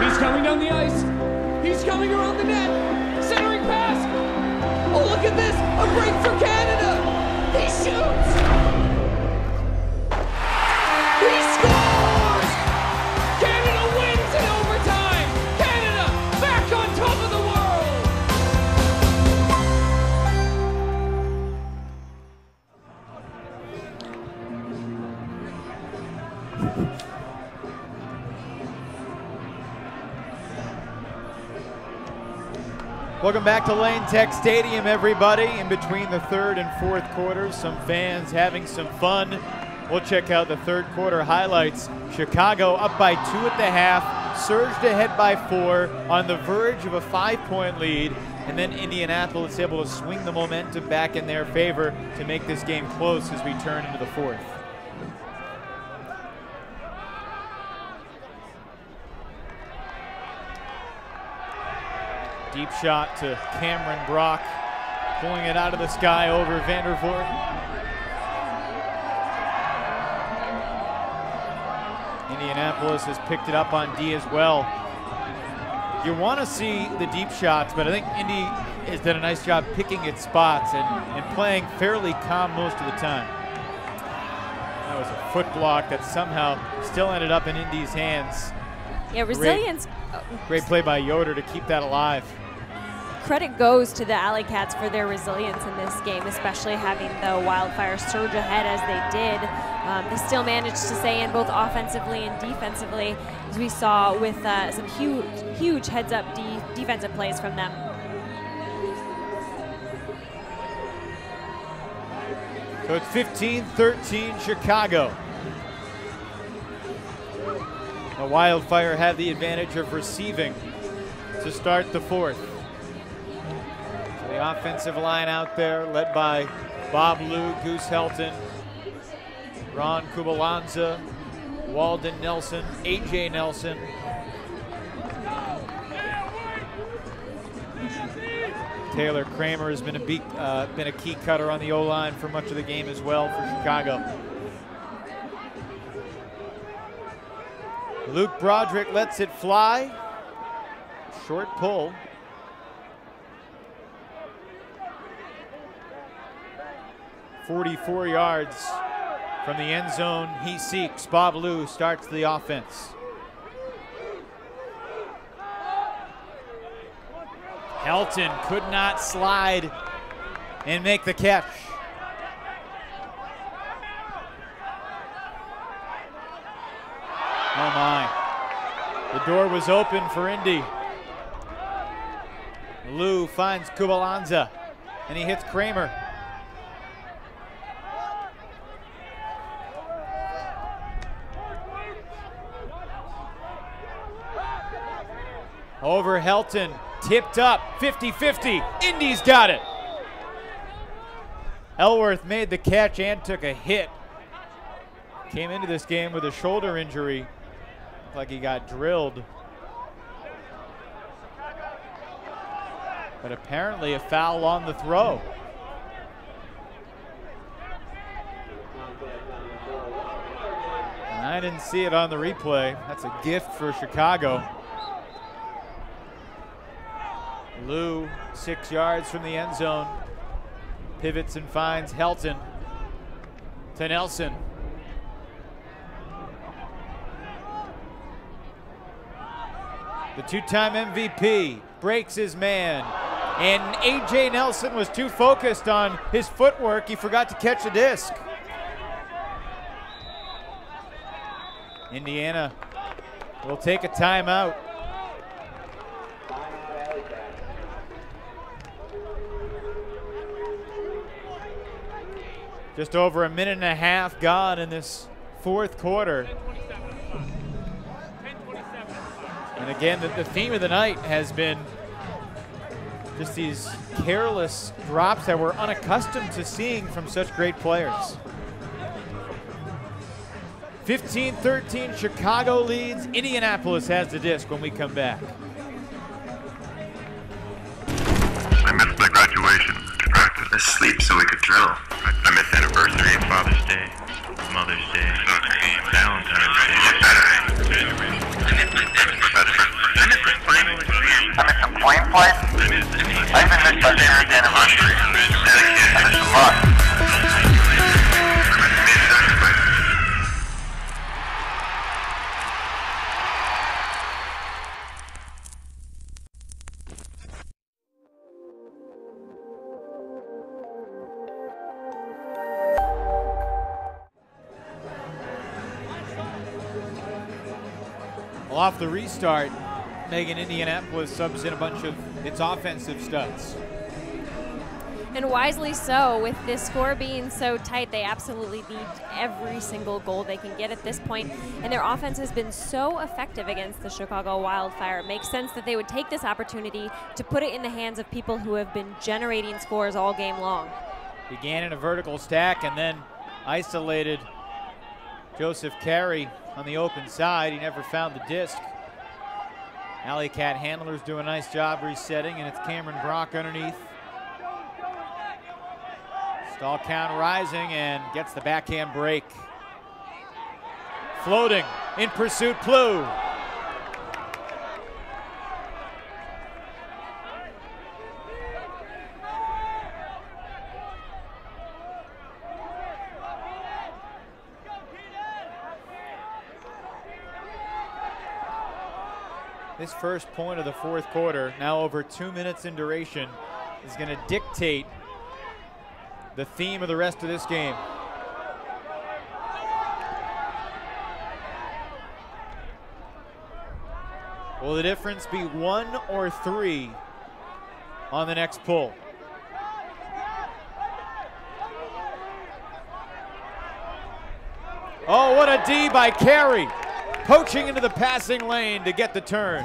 He's coming down the ice. He's coming around the net. Centering pass. Oh, look at this. A break for Canada. He shoots. He scores. Canada wins in overtime. Canada back on top of the world. Welcome back to Lane Tech Stadium, everybody. In between the third and fourth quarters, some fans having some fun. We'll check out the third quarter highlights. Chicago up by 2 at the half, surged ahead by 4 on the verge of a 5-point lead, and then Indianapolis able to swing the momentum back in their favor to make this game close as we turn into the 4th. Deep shot to Cameron Brock, pulling it out of the sky over Vandervoort. Indianapolis has picked it up on D as well. You want to see the deep shots, but I think Indy has done a nice job picking its spots and playing fairly calm most of the time. That was a foot block that somehow still ended up in Indy's hands. Yeah, resilience. Great play by Yoder to keep that alive. Credit goes to the AlleyCats for their resilience in this game, especially having the Wildfire surge ahead as they did. They still managed to stay in both offensively and defensively, as we saw with some huge heads-up defensive plays from them. So it's 15-13 Chicago. The Wildfire have the advantage of receiving to start the 4th. So the offensive line out there led by Bob Lou, Goose Helton, Ron Kubalanza, Walden Nelson, A.J. Nelson. Taylor Kramer has been a key cutter on the O-line for much of the game as well for Chicago. Luke Broderick lets it fly. Short pull. "44 yards from the end zone he seeks. Bob Lou starts the offense. Helton could not slide and make the catch. Oh my. The door was open for Indy. Lou finds Kubalanza and he hits Kramer. Over Helton, tipped up, 50-50, Indy's got it. Elworth made the catch and took a hit. Came into this game with a shoulder injury. Looked like he got drilled. But apparently a foul on the throw. And I didn't see it on the replay. That's a gift for Chicago. Lou, 6 yards from the end zone. Pivots and finds Helton to Nelson. The two-time MVP breaks his man. And A.J. Nelson was too focused on his footwork, he forgot to catch the disc. Indiana will take a timeout. Just over a minute and a half gone in this 4th quarter. And again, the theme of the night has been just these careless drops that we're unaccustomed to seeing from such great players. 15-13, Chicago leads. Indianapolis has the disc when we come back. I missed my graduation. I sleep so we could drill. I missed anniversary, Father's Day, Mother's Day, Valentine's Day, Saturday. I missed my final exam. I missed a plane flight. I even missed my parents' anniversary. I missed a lot. Well, off the restart, Megan, Indianapolis subs in a bunch of its offensive studs. And wisely so. With this score being so tight, they absolutely need every single goal they can get at this point. And their offense has been so effective against the Chicago Wildfire. It makes sense that they would take this opportunity to put it in the hands of people who have been generating scores all game long. Began in a vertical stack and then isolated Joseph Carey on the open side. He never found the disc. AlleyCat handlers do a nice job resetting, and it's Cameron Brock underneath. Stall count rising and gets the backhand break. Floating, in pursuit, Plew. This first point of the fourth quarter, now over 2 minutes in duration, is going to dictate the theme of the rest of this game. Will the difference be 1 or 3 on the next pull? Oh, what a D by Carey. Poaching into the passing lane to get the turn.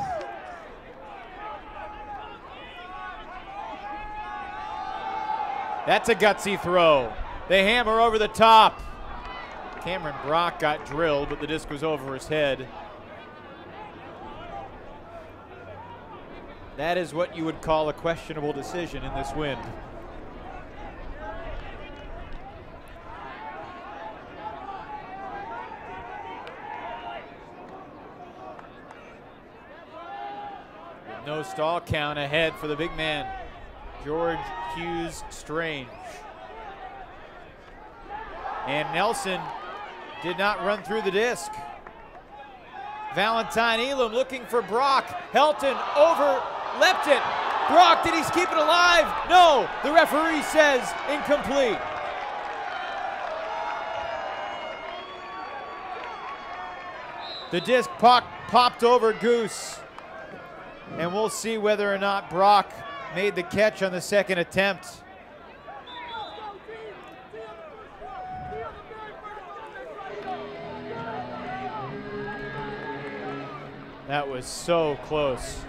That's a gutsy throw. They hammer over the top. Cameron Brock got drilled, but the disc was over his head. That is what you would call a questionable decision in this wind. With no stall count ahead for the big man, George Hughes Strange. And Nelson did not run through the disc. Valentine Elam looking for Brock. Helton overleapt it. Brock, did he keep it alive? No, the referee says incomplete. The disc popped over Goose. And we'll see whether or not Brock made the catch on the second attempt. That was so close.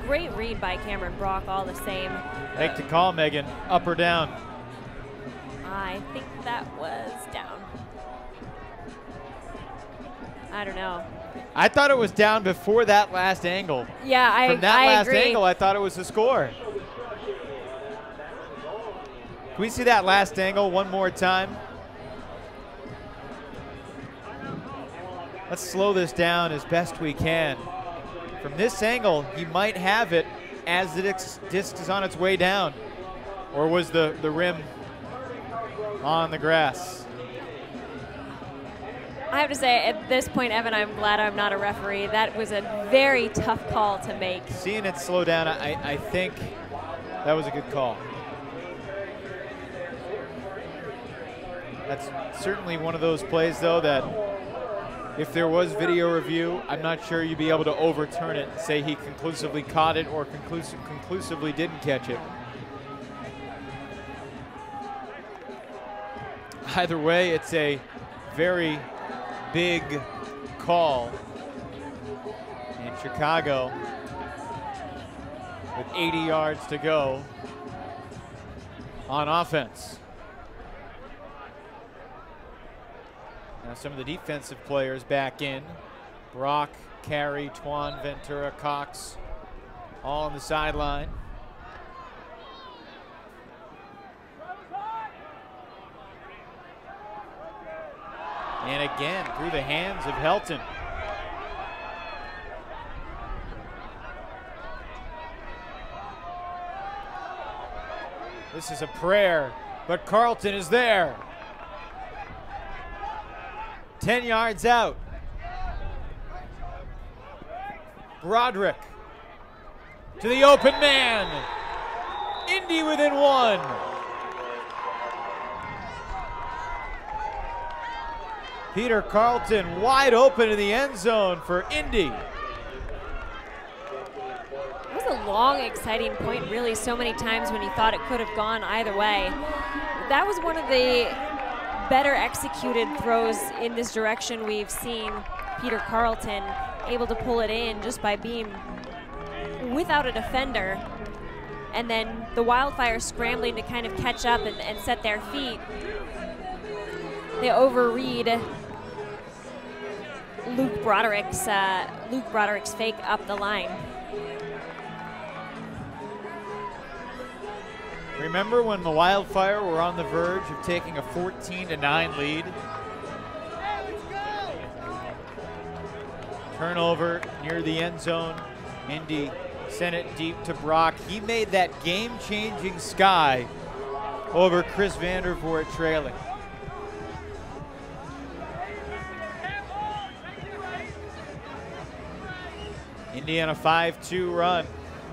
Great read by Cameron Brock all the same. Take the call, Megan. Up or down? I think that was down. I don't know. I thought it was down before that last angle. Yeah, I agree. From that last angle, I thought it was a score. Can we see that last angle one more time? Let's slow this down as best we can. From this angle, he might have it as the disc is on its way down. Or was the rim on the grass? I have to say, at this point, Evan, I'm glad I'm not a referee. That was a very tough call to make. Seeing it slow down, I think that was a good call. That's certainly one of those plays, though, that if there was video review, I'm not sure you'd be able to overturn it and say he conclusively caught it or conclusively didn't catch it. Either way, it's a very big call. And Chicago, with 80 yards to go on offense. Now some of the defensive players back in. Brock, Carey, Twan, Ventura, Cox, all on the sideline. And again, through the hands of Helton. This is a prayer, but Carlton is there. 10 yards out. Broderick to the open man. Indy within one. Peter Carlton wide open in the end zone for Indy. It was a long, exciting point, really, so many times when you thought it could have gone either way. That was one of the better executed throws in this direction we've seen Peter Carlton able to pull it in just by being without a defender. And then the Wildfire scrambling to kind of catch up and set their feet. They overread Luke Broderick's fake up the line. Remember when the Wildfire were on the verge of taking a 14-9 lead? Turnover near the end zone. Indy sent it deep to Brock. He made that game-changing sky over Chris Vandervoort trailing. Indiana 5-2 run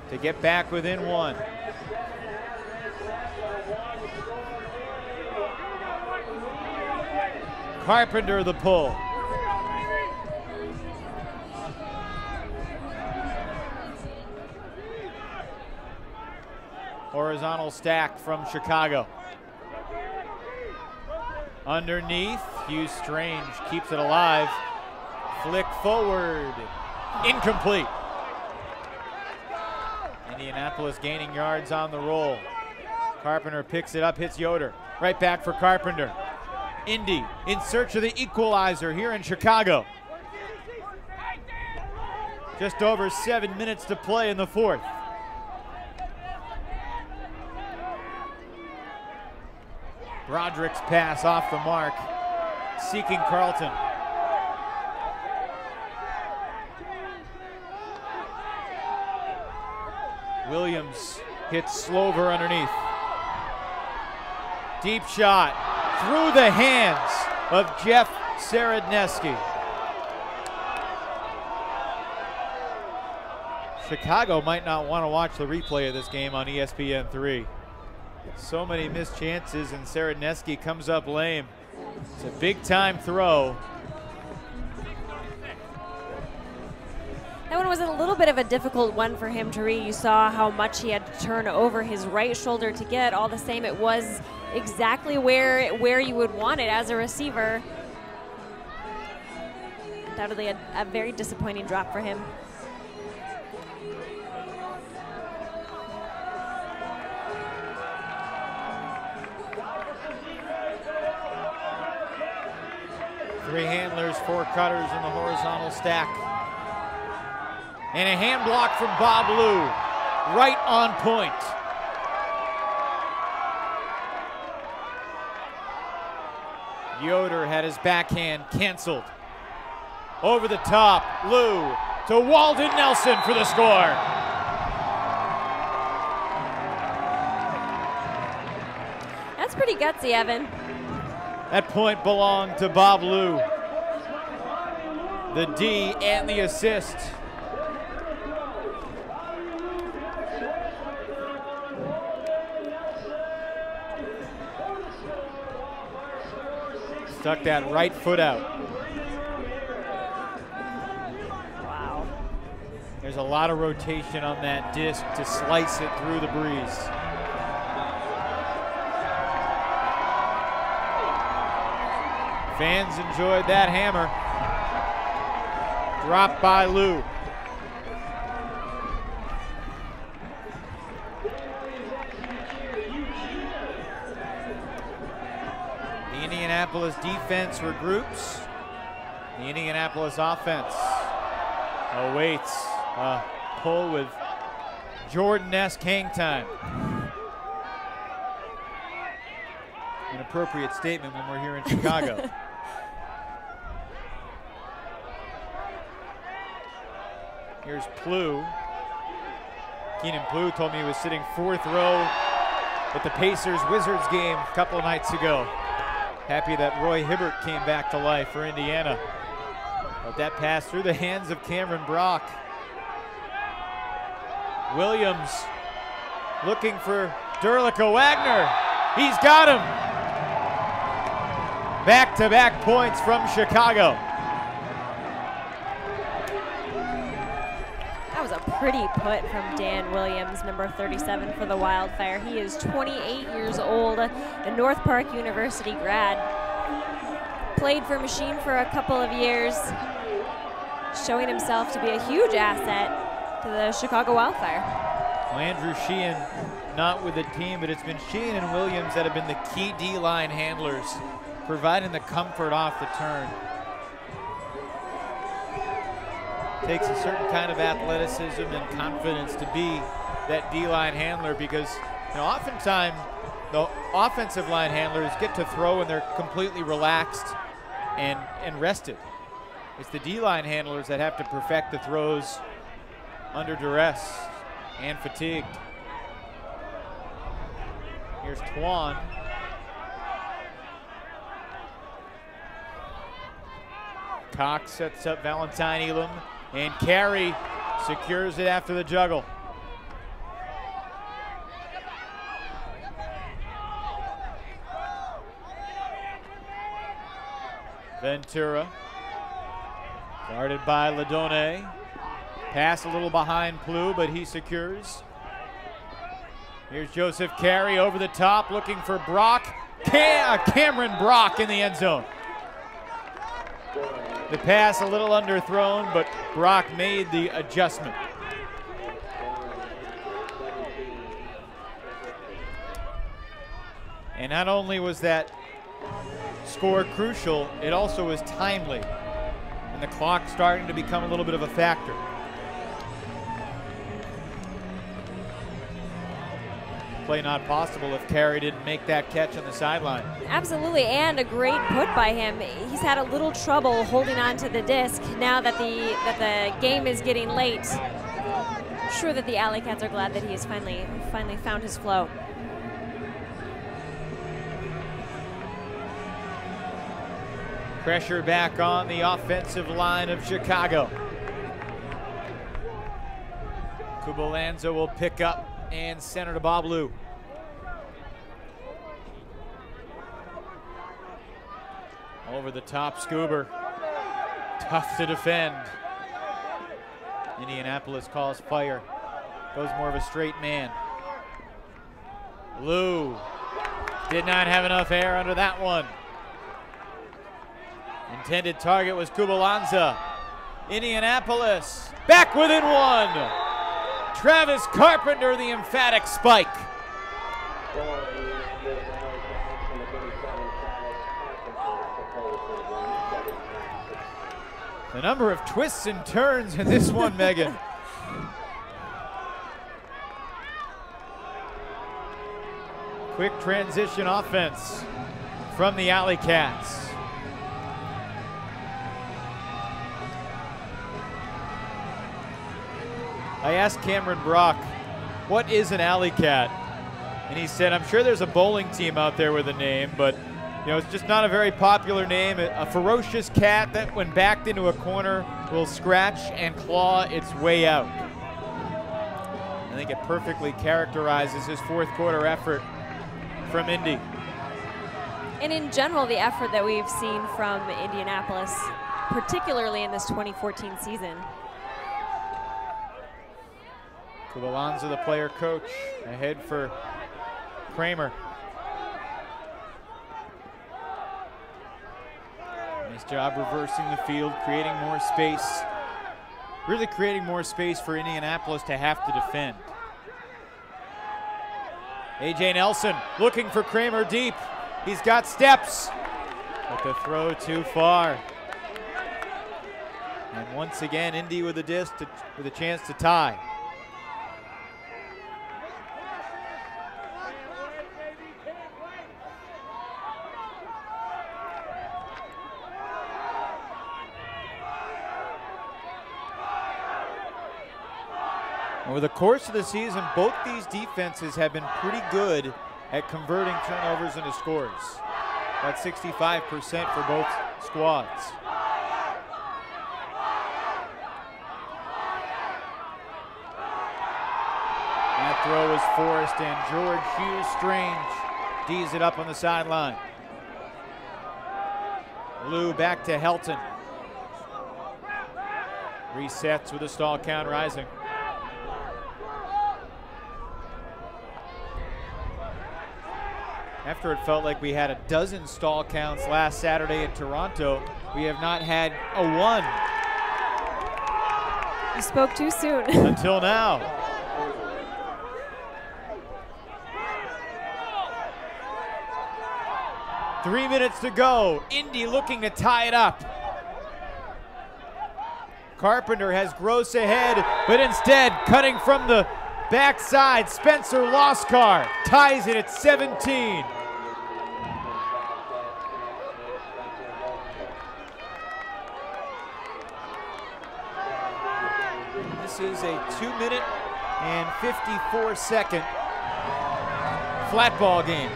to get back within one. Carpenter the pull. Horizontal stack from Chicago. Underneath, Hugh Strange keeps it alive. Flick forward. Incomplete. Indianapolis gaining yards on the roll. Carpenter picks it up, hits Yoder. Right back for Carpenter. Indy in search of the equalizer here in Chicago. Just over 7 minutes to play in the fourth. Broderick's pass off the mark, seeking Carlton. Williams hits Slover underneath. Deep shot through the hands of Jeff Saradneski. Chicago might not want to watch the replay of this game on ESPN3. So many missed chances, and Saradneski comes up lame. It's a big-time throw. That one was a little bit of a difficult one for him to read. You saw how much he had to turn over his right shoulder to get. All the same, it was exactly where you would want it as a receiver. Undoubtedly a very disappointing drop for him. Three handlers, four cutters in the horizontal stack. And a hand block from Bob Lou, right on point. Yoder had his backhand canceled. Over the top, Lou to Walden Nelson for the score. That's pretty gutsy, Evan. That point belonged to Bob Lou. The D and the assist. Stuck that right foot out. Wow. There's a lot of rotation on that disc to slice it through the breeze. Fans enjoyed that hammer. Dropped by Lou. The Indianapolis defense regroups. The Indianapolis offense awaits a pull with Jordan-esque hang time. An appropriate statement when we're here in Chicago. Here's Plew. Keenan Plew told me he was sitting fourth row at the Pacers-Wizards game a couple of nights ago. Happy that Roy Hibbert came back to life for Indiana. But that pass through the hands of Cameron Brock. Williams looking for Derlica Wagner. He's got him. Back-to-back points from Chicago. That was a pretty put from Dan Williams, number 37 for the Wildfire. He is 28 years old, a North Park University grad. Played for Machine for a couple of years, showing himself to be a huge asset to the Chicago Wildfire. Well, Andrew Sheehan not with the team, but it's been Sheehan and Williams that have been the key D-line handlers, providing the comfort off the turn. Takes a certain kind of athleticism and confidence to be that D-line handler, because oftentimes the offensive line handlers get to throw and they're completely relaxed and rested. It's the D-line handlers that have to perfect the throws under duress and fatigued. Here's Twan. Cox sets up Valentine Elam, and Carey secures it after the juggle. Ventura, guarded by Ladone. Pass a little behind Plu, but he secures. Here's Joseph Carey over the top, looking for Brock. Cameron Brock in the end zone. The pass a little underthrown, but Brock made the adjustment. And not only was that score crucial, it also was timely. And the clock starting to become a little bit of a factor. Play not possible if Carey didn't make that catch on the sideline. Absolutely, and a great put by him. He's had a little trouble holding on to the disc now that the game is getting late. I'm sure that the AlleyCats are glad that he has finally found his flow. Pressure back on the offensive line of Chicago. Kubalanza will pick up and center to Bob Lou. Over the top, Scuber. Tough to defend. Indianapolis calls fire. Goes more of a straight man. Lou did not have enough air under that one. Intended target was Kubalanza. Indianapolis back within one. Travis Carpenter, the emphatic spike. The number of twists and turns in this one, Megan. Quick transition offense from the AlleyCats. I asked Cameron Brock, what is an AlleyCat? And he said, I'm sure there's a bowling team out there with a name, but it's just not a very popular name. A ferocious cat that when backed into a corner will scratch and claw its way out. I think it perfectly characterizes his fourth quarter effort from Indy. And in general, the effort that we've seen from Indianapolis, particularly in this 2014 season. Kubalanza, the player coach, ahead for Kramer. Nice job reversing the field, creating more space. Really creating more space for Indianapolis to have to defend. A.J. Nelson looking for Kramer deep. He's got steps, but the throw too far. And once again, Indy with a disc with a chance to tie. Over the course of the season, both these defenses have been pretty good at converting turnovers into scores. About 65% for both squads. That throw is forced, and George Hughes Strange D's it up on the sideline. Lou back to Helton. Resets with a stall count rising. After it felt like we had a dozen stall counts last Saturday in Toronto, we have not had a one. You spoke too soon. Until now. Three minutes to go. Indy looking to tie it up. Carpenter has Gross ahead, but instead cutting from the backside, Spencer Loskar ties it at 17. This is a 2-minute and 54-second flat ball game.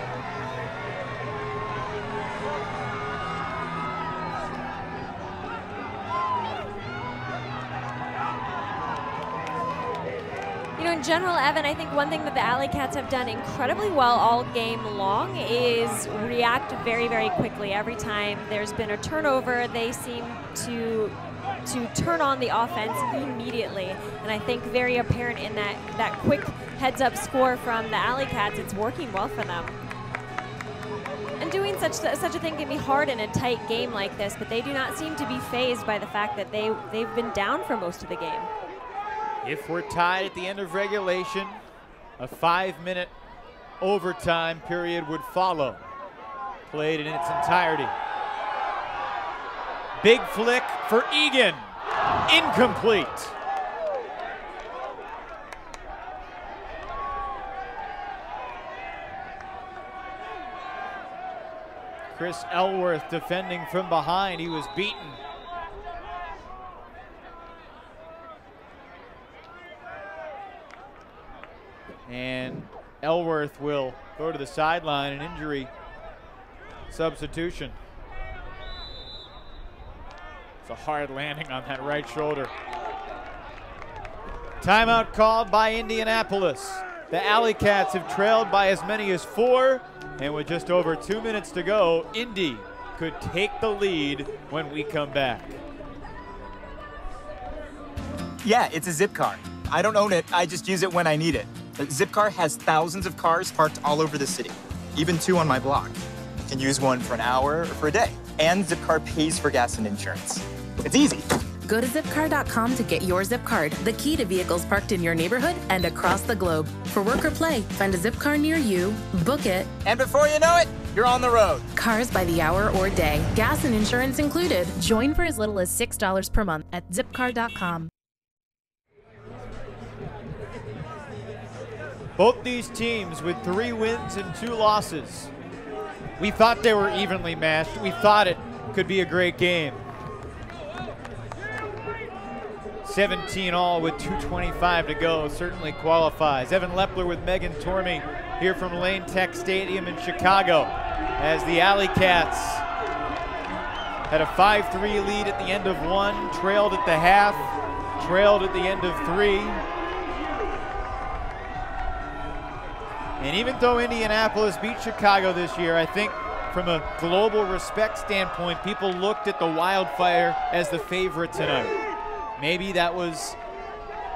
In general, Evan, I think one thing that the AlleyCats have done incredibly well all game long is react very, very quickly. Every time there's been a turnover, they seem to turn on the offense immediately. And I think very apparent in that quick heads-up score from the AlleyCats, it's working well for them. And doing such a thing can be hard in a tight game like this, but they do not seem to be fazed by the fact that they've been down for most of the game. If we're tied at the end of regulation, a 5-minute overtime period would follow, played in its entirety. Big flick for Egan, incomplete. Chris Elworth defending from behind, he was beaten. And Elworth will go to the sideline, an injury substitution. It's a hard landing on that right shoulder. Timeout called by Indianapolis. The AlleyCats have trailed by as many as 4, and with just over 2 minutes to go, Indy could take the lead when we come back. Yeah, it's a Zipcar. I don't own it, I just use it when I need it. Zipcar has thousands of cars parked all over the city, even 2 on my block. You can use one for an hour or for a day. And Zipcar pays for gas and insurance. It's easy. Go to Zipcar.com to get your Zipcard, the key to vehicles parked in your neighborhood and across the globe. For work or play, find a Zipcar near you, book it, and before you know it, you're on the road. Cars by the hour or day, gas and insurance included. Join for as little as $6 per month at Zipcar.com. Both these teams with 3 wins and 2 losses. We thought they were evenly matched. We thought it could be a great game. 17 all with 2:25 to go certainly qualifies. Evan Lepler with Megan Tormey here from Lane Tech Stadium in Chicago as the AlleyCats had a 5-3 lead at the end of 1, trailed at the half, trailed at the end of 3. And even though Indianapolis beat Chicago this year, I think from a global respect standpoint, people looked at the Wildfire as the favorite tonight. Maybe that was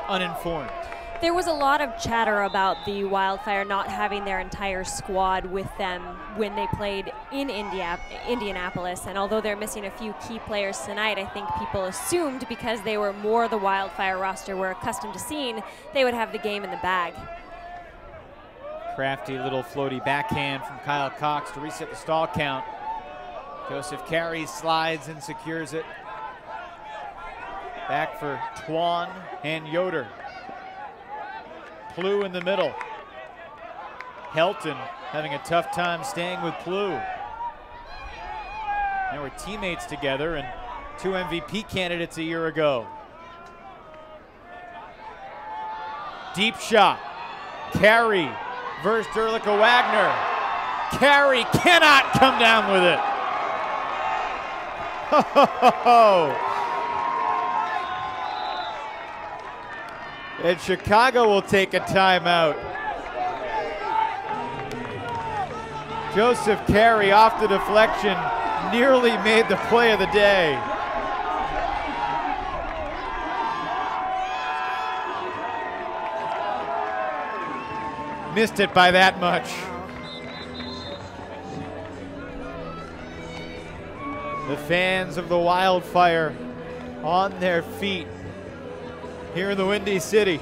uninformed. There was a lot of chatter about the Wildfire not having their entire squad with them when they played in Indianapolis. And although they're missing a few key players tonight, I think people assumed because they were more the Wildfire roster we're accustomed to seeing, they would have the game in the bag. Crafty little floaty backhand from Kyle Cox to reset the stall count. Joseph Carey slides and secures it. Back for Twan and Yoder. Plu in the middle. Helton having a tough time staying with Plu. They were teammates together and 2 MVP candidates a year ago. Deep shot. Carey versus Derlica Wagner. Carey cannot come down with it. And Chicago will take a timeout. Joseph Carey off the deflection, nearly made the play of the day. Missed it by that much. The fans of the Wildfire on their feet here in the Windy City.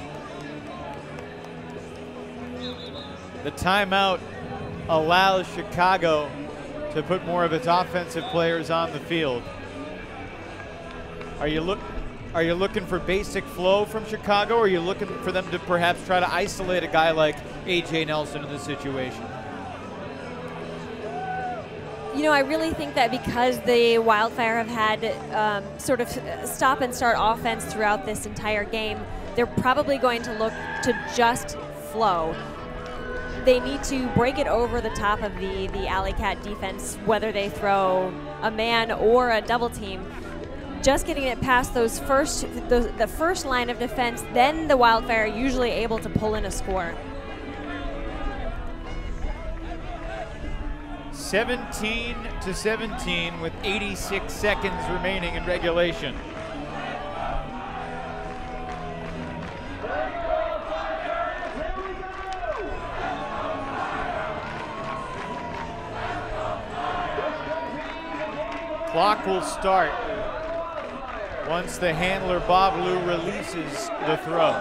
The timeout allows Chicago to put more of its offensive players on the field. Are you looking for basic flow from Chicago, or are you looking for them to perhaps try to isolate a guy like A.J. Nelson in this situation? You know, I really think that because the Wildfire have had sort of stop and start offense throughout this entire game, they're probably going to look to just flow. They need to break it over the top of the AlleyCat defense, whether they throw a man or a double team. Just getting it past the first line of defense, then the Wildfire are usually able to pull in a score. 17-17 with 86 seconds remaining in regulation. Clock will start once the handler Bob Lou releases the throw.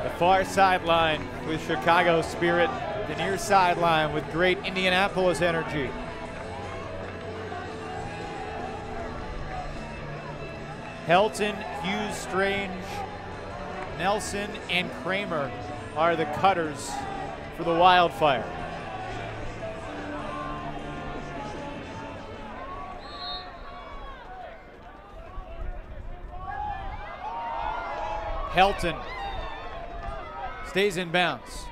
The far sideline with Chicago spirit, the near sideline with great Indianapolis energy. Helton, Hughes, Strange, Nelson, and Kramer are the cutters for the Wildfire. Helton stays in bounds.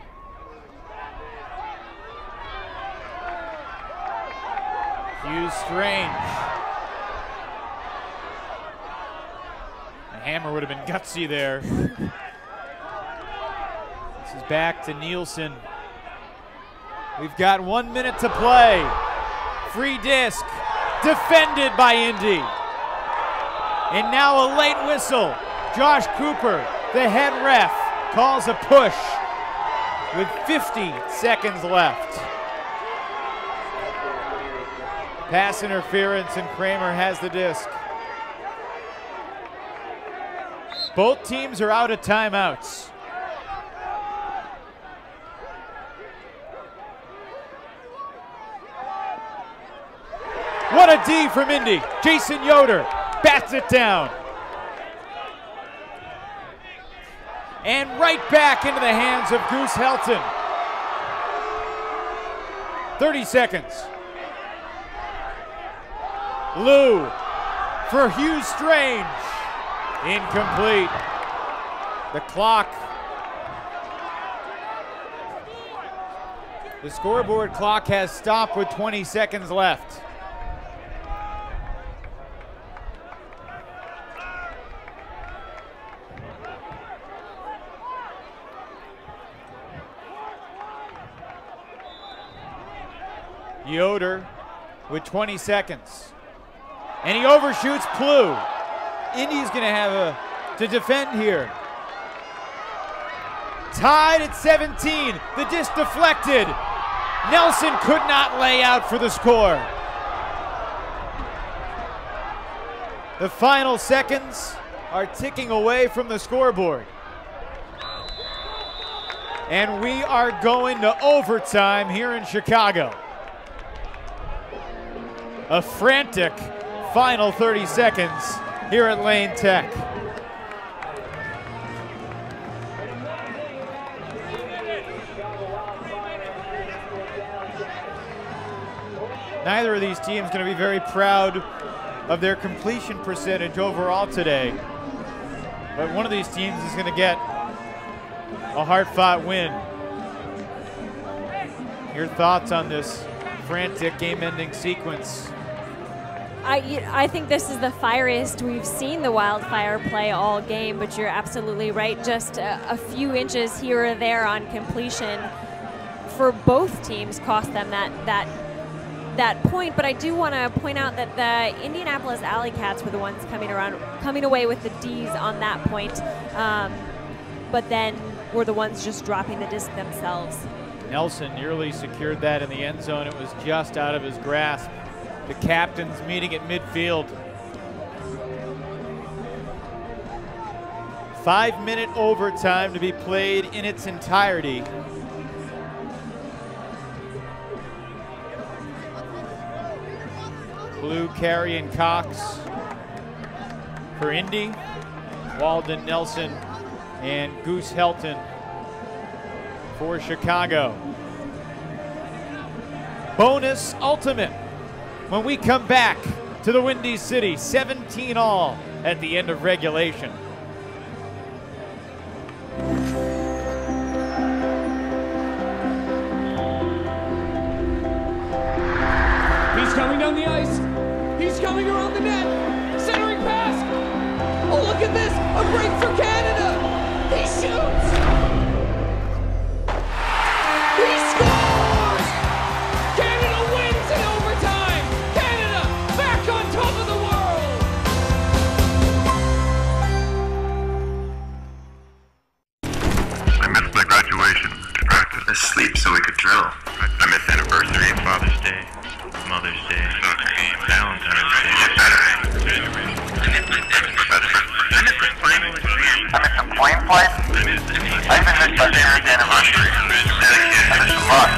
Hughes, Strange. The hammer would have been gutsy there. This is back to Nielsen. We've got 1 minute to play. Free disc, defended by Indy. And now a late whistle. Josh Cooper, the head ref, calls a push with 50 seconds left. Pass interference, and Kramer has the disc. Both teams are out of timeouts. What a D from Indy. Jason Yoder bats it down. And right back into the hands of Goose Helton. 30 seconds. Lou for Hughes Strange. Incomplete. The clock. The scoreboard clock has stopped with 20 seconds left. Yoder with 20 seconds. And he overshoots Plough. Indy's going to have to defend here. Tied at 17. The disc deflected. Nelson could not lay out for the score. The final seconds are ticking away from the scoreboard. And we are going to overtime here in Chicago. A frantic final 30 seconds here at Lane Tech. Neither of these teams going to be very proud of their completion percentage overall today. But one of these teams is going to get a hard-fought win. Your thoughts on this frantic game-ending sequence? I think this is the fieriest we've seen the Wildfire play all game, but you're absolutely right. Just a few inches here or there on completion for both teams cost them that point. But I do want to point out that the Indianapolis AlleyCats were the ones coming away with the D's on that point. but then were the ones just dropping the disc themselves. Nelson nearly secured that in the end zone. It was just out of his grasp. The captains meeting at midfield. 5-minute overtime to be played in its entirety. Blue, Carey, and Cox for Indy. Walden, Nelson, and Goose Helton for Chicago. Bonus ultimate when we come back to the Windy City. 17 all at the end of regulation. He's coming down the ice. He's coming around the net. Centering pass. Oh, look at this. A break for Canada. He shoots. He scores. Canada wins in overtime. Canada back on top of the world. I missed my graduation, practice, asleep so we could drill. I missed anniversary, Father's Day, Mother's Day, Valentine's Day, Saturday. I missed my final exam. I missed some plane flights. I even missed my parents' anniversary. I missed a lot.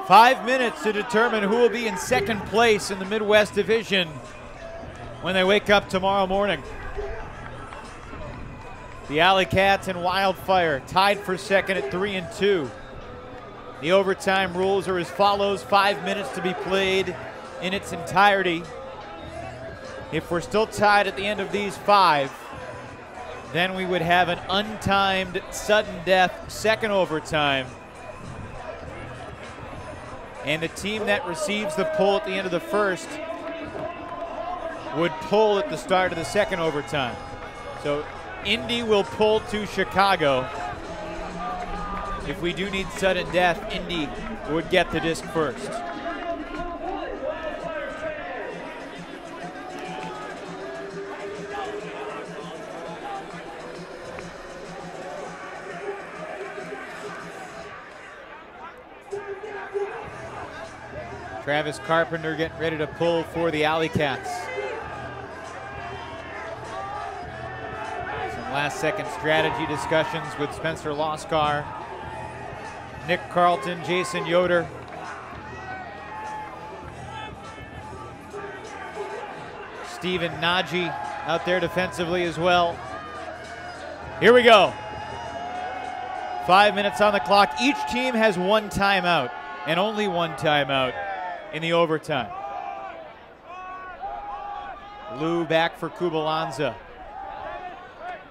Five minutes to determine who will be in second place in the Midwest Division when they wake up tomorrow morning. The AlleyCats and Wildfire tied for second at 3-2. The overtime rules are as follows: 5 minutes to be played in its entirety. If we're still tied at the end of these 5, then we would have an untimed sudden death second overtime. And the team that receives the pull at the end of the first would pull at the start of the second overtime. So Indy will pull to Chicago. If we do need sudden death, Indy would get the disc first. Travis Carpenter getting ready to pull for the AlleyCats. Some last-second strategy discussions with Spencer Loskar, Nick Carlton, Jason Yoder. Steven Nagy out there defensively as well. Here we go. 5 minutes on the clock. Each team has one timeout, and only one timeout in the overtime. Lou back for Kubalanza.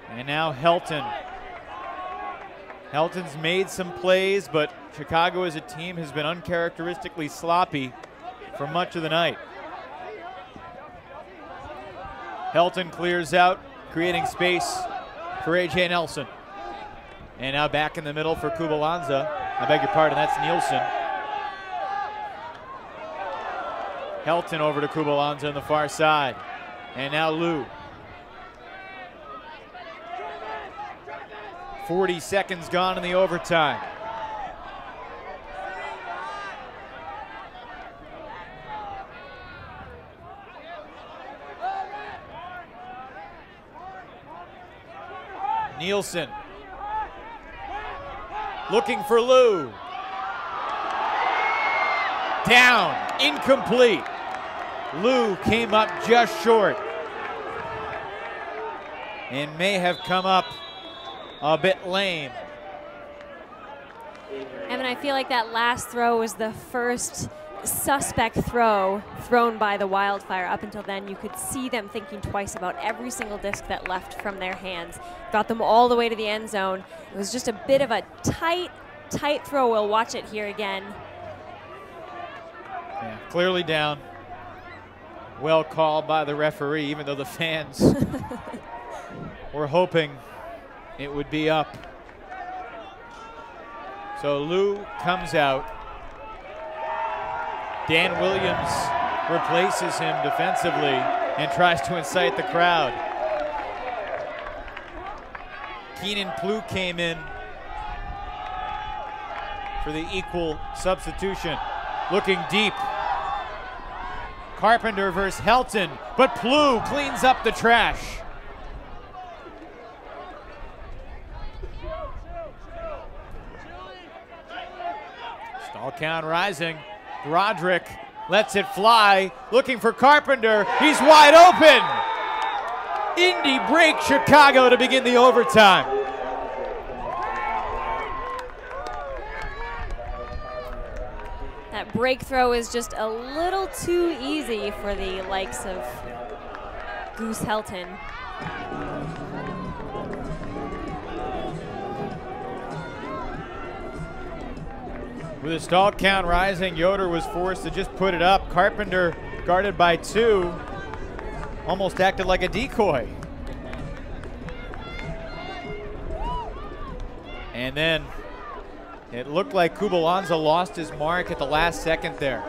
And now Helton. Helton's made some plays, but Chicago as a team has been uncharacteristically sloppy for much of the night. Helton clears out, creating space for A.J. Nelson. And now back in the middle for Kubalanza. I beg your pardon, that's Nielsen. Helton over to Kubalanza on the far side. And now Lou. 40 seconds gone in the overtime. Nielsen looking for Lou. Down, incomplete. Lou came up just short and may have come up a bit lame. Evan, I feel like that last throw was the first suspect throw thrown by the Wildfire. Up until then, you could see them thinking twice about every single disc that left from their hands. Got them all the way to the end zone. It was just a bit of a tight throw. We'll watch it here again. Yeah, clearly down. well called by the referee, even though the fans were hoping it would be up. So Lou comes out. Dan Williams replaces him defensively and tries to incite the crowd. Keenan Plouffe came in for the equal substitution. Looking deep. Carpenter versus Helton, but Plouffe cleans up the trash. Stall count rising. Broderick lets it fly, looking for Carpenter. He's wide open. Indy breaks Chicago to begin the overtime. That break throw is just a little too easy for the likes of Goose Helton. With a stall count rising, Yoder was forced to just put it up. Carpenter, guarded by 2, almost acted like a decoy. And then it looked like Kubalanza lost his mark at the last second there.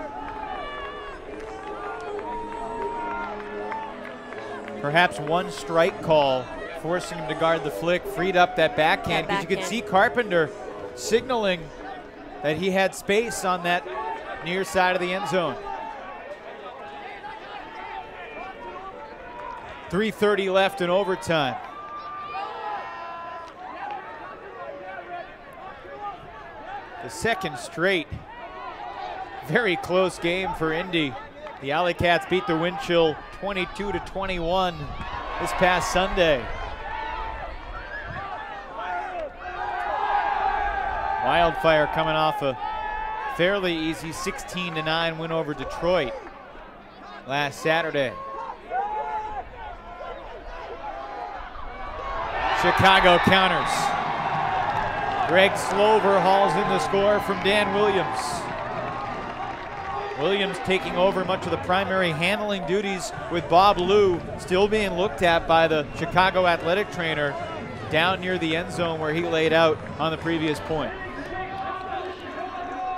Perhaps one strike call forcing him to guard the flick, freed up that backhand, because you could see Carpenter signaling that he had space on that near side of the end zone. 3:30 left in overtime. The second straight very close game for Indy. The AlleyCats beat the Winchell 22-21 this past Sunday. Wildfire coming off a fairly easy 16-9 win over Detroit last Saturday. Chicago counters. Greg Slover hauls in the score from Dan Williams. Williams taking over much of the primary handling duties, with Bob Lou still being looked at by the Chicago athletic trainer down near the end zone where he laid out on the previous point.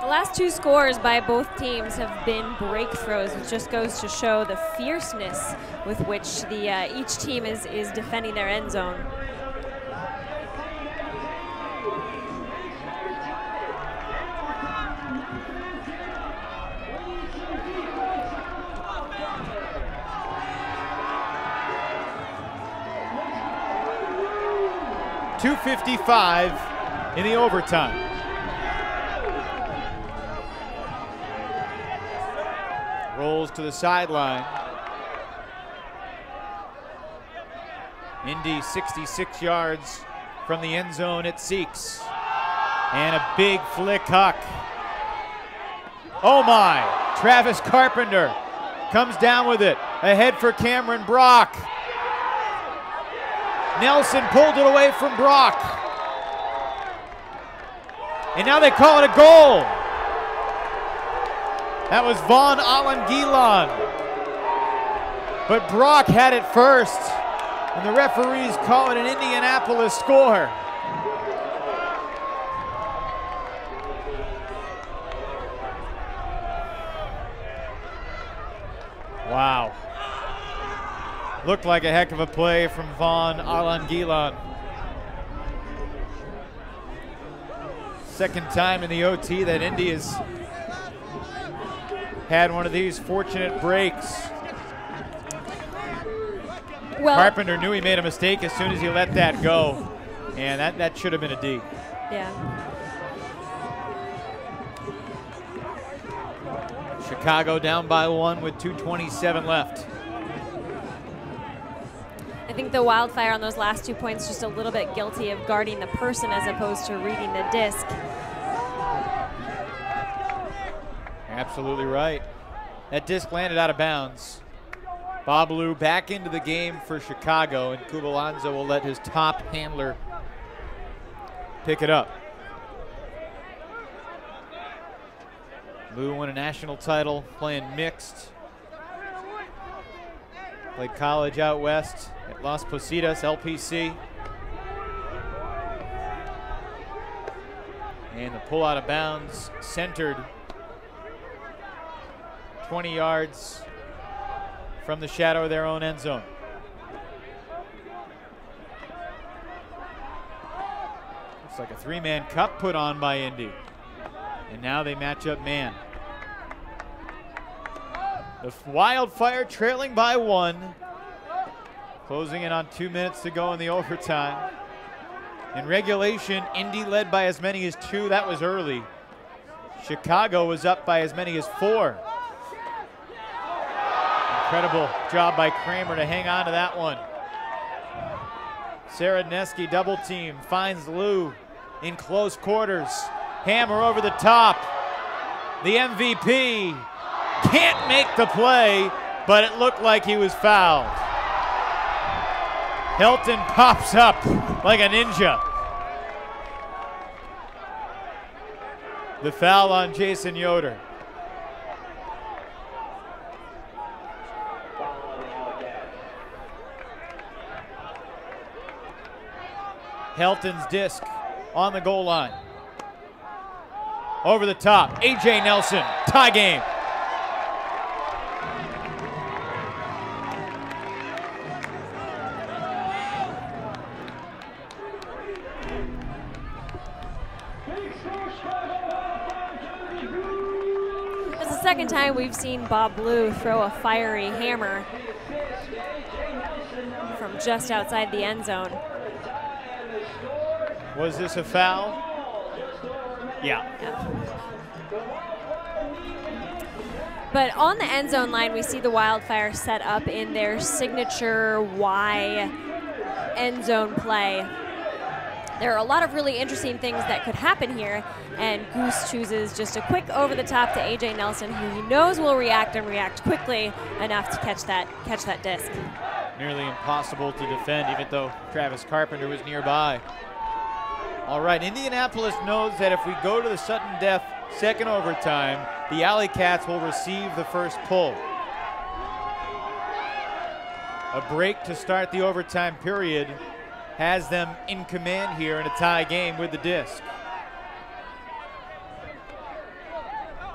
The last 2 scores by both teams have been break throws, which just goes to show the fierceness with which the each team is defending their end zone. .255 in the overtime. Rolls to the sideline. Indy 66 yards from the end zone it seeks. And a big flick huck. Oh my, Travis Carpenter comes down with it. Ahead for Cameron Brock. Nelson pulled it away from Brock. And now they call it a goal. That was Vaughn Allen-Gilon. But Brock had it first, and the referees call it an Indianapolis score. Wow. Looked like a heck of a play from Vaughn Allen-Gilon. Second time in the OT that Indy has had one of these fortunate breaks. Well, Carpenter knew he made a mistake as soon as he let that go, and that should have been a D. Yeah. Chicago down by 1 with 2:27 left. I think the Wildfire on those last 2 points just a little bit guilty of guarding the person as opposed to reading the disc. Absolutely right. That disc landed out of bounds. Bob Lou back into the game for Chicago, and Kubalanza will let his top handler pick it up. Lou won a national title playing mixed Played college out west at Las Positas, LPC. And the pull out of bounds, centered 20 yards from the shadow of their own end zone. Looks like a three-man cup put on by Indy. And now they match up man. The Wildfire trailing by 1. Closing in on 2 minutes to go in the overtime. In regulation, Indy led by as many as 2. That was early. Chicago was up by as many as 4. Incredible job by Kramer to hang on to that one. Saradneski double team, finds Lou in close quarters. Hammer over the top. The MVP can't make the play, but it looked like he was fouled. Helton pops up like a ninja. The foul on Jason Yoder. Helton's disc on the goal line. Over the top, A.J. Nelson, tie game. It's the second time we've seen Bob Blue throw a fiery hammer from just outside the end zone. Was this a foul? Yeah. But on the end zone line, we see the Wildfire set up in their signature Y end zone play. There are a lot of really interesting things that could happen here, and Goose chooses just a quick over the top to A.J. Nelson, who he knows will react and react quickly enough to catch that disc. Nearly impossible to defend, even though Travis Carpenter was nearby. All right, Indianapolis knows that if we go to the sudden death second overtime, the AlleyCats will receive the first pull. A break to start the overtime period has them in command here in a tie game with the disc.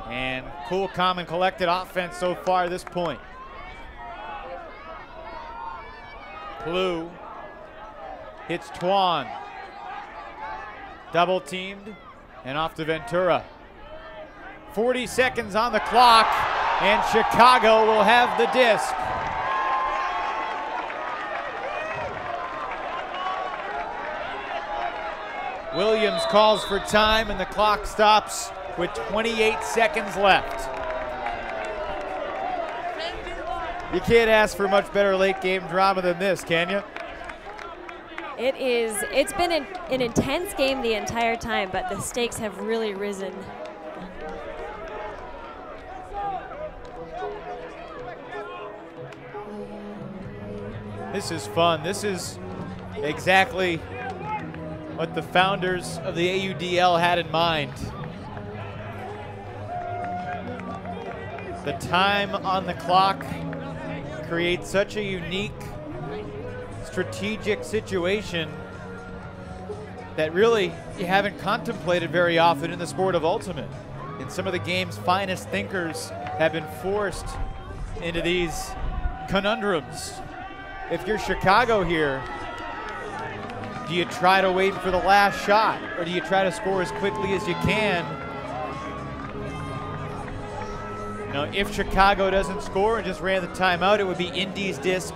And cool, calm, and collected offense so far at this point. Blue hits Twan. Double teamed and off to Ventura. 40 seconds on the clock, and Chicago will have the disc. Williams calls for time, and the clock stops with 28 seconds left. You can't ask for much better late game drama than this, can you? It's been an intense game the entire time, but the stakes have really risen. This is fun. This is exactly what the founders of the AUDL had in mind. The time on the clock creates such a unique strategic situation that really you haven't contemplated very often in the sport of ultimate. And some of the game's finest thinkers have been forced into these conundrums. If you're Chicago here, do you try to wait for the last shot, or do you try to score as quickly as you can? You know, if Chicago doesn't score and just ran the timeout, it would be Indy's disc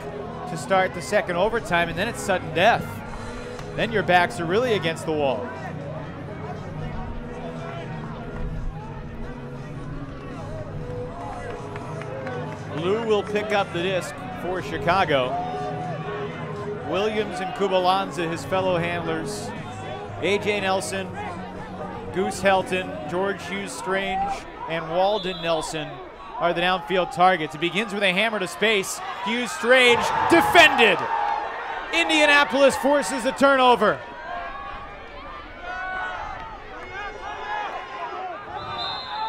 to start the second overtime, and then it's sudden death. Then your backs are really against the wall. Lou will pick up the disc for Chicago. Williams and Kubalanza, his fellow handlers. A.J. Nelson, Goose Helton, George Hughes Strange, and Walden Nelson are the downfield targets. It begins with a hammer to space. Hughes Strange defended. Indianapolis forces the turnover.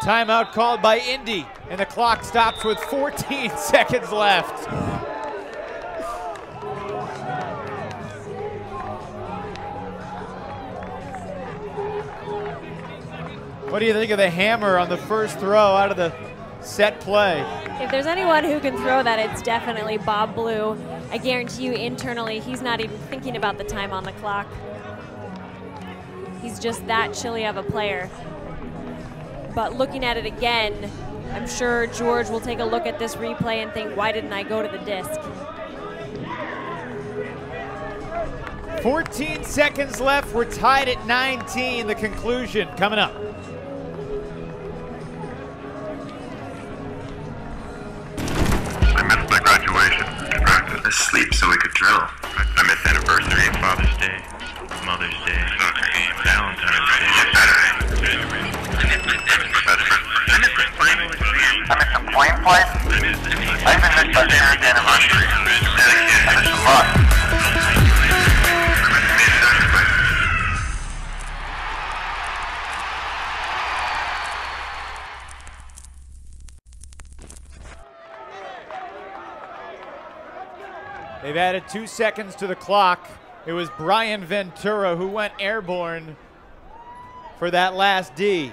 Timeout called by Indy, and the clock stops with 14 seconds left. What do you think of the hammer on the first throw out of the set play? If there's anyone who can throw that, it's definitely Bob Blue. I guarantee you internally, he's not even thinking about the time on the clock. He's just that chilly of a player. But looking at it again, I'm sure George will take a look at this replay and think, why didn't I go to the disc? 14 seconds left. We're tied at 19. The conclusion coming up. I missed my graduation. Asleep so we could drill. I missed anniversary, Father's Day, Mother's Day, Valentine's Day, Saturday. I missed my final exam. I missed some playing flights. I even missed my parents' anniversary. I missed a lot. They've added 2 seconds to the clock. It was Brian Ventura who went airborne for that last D.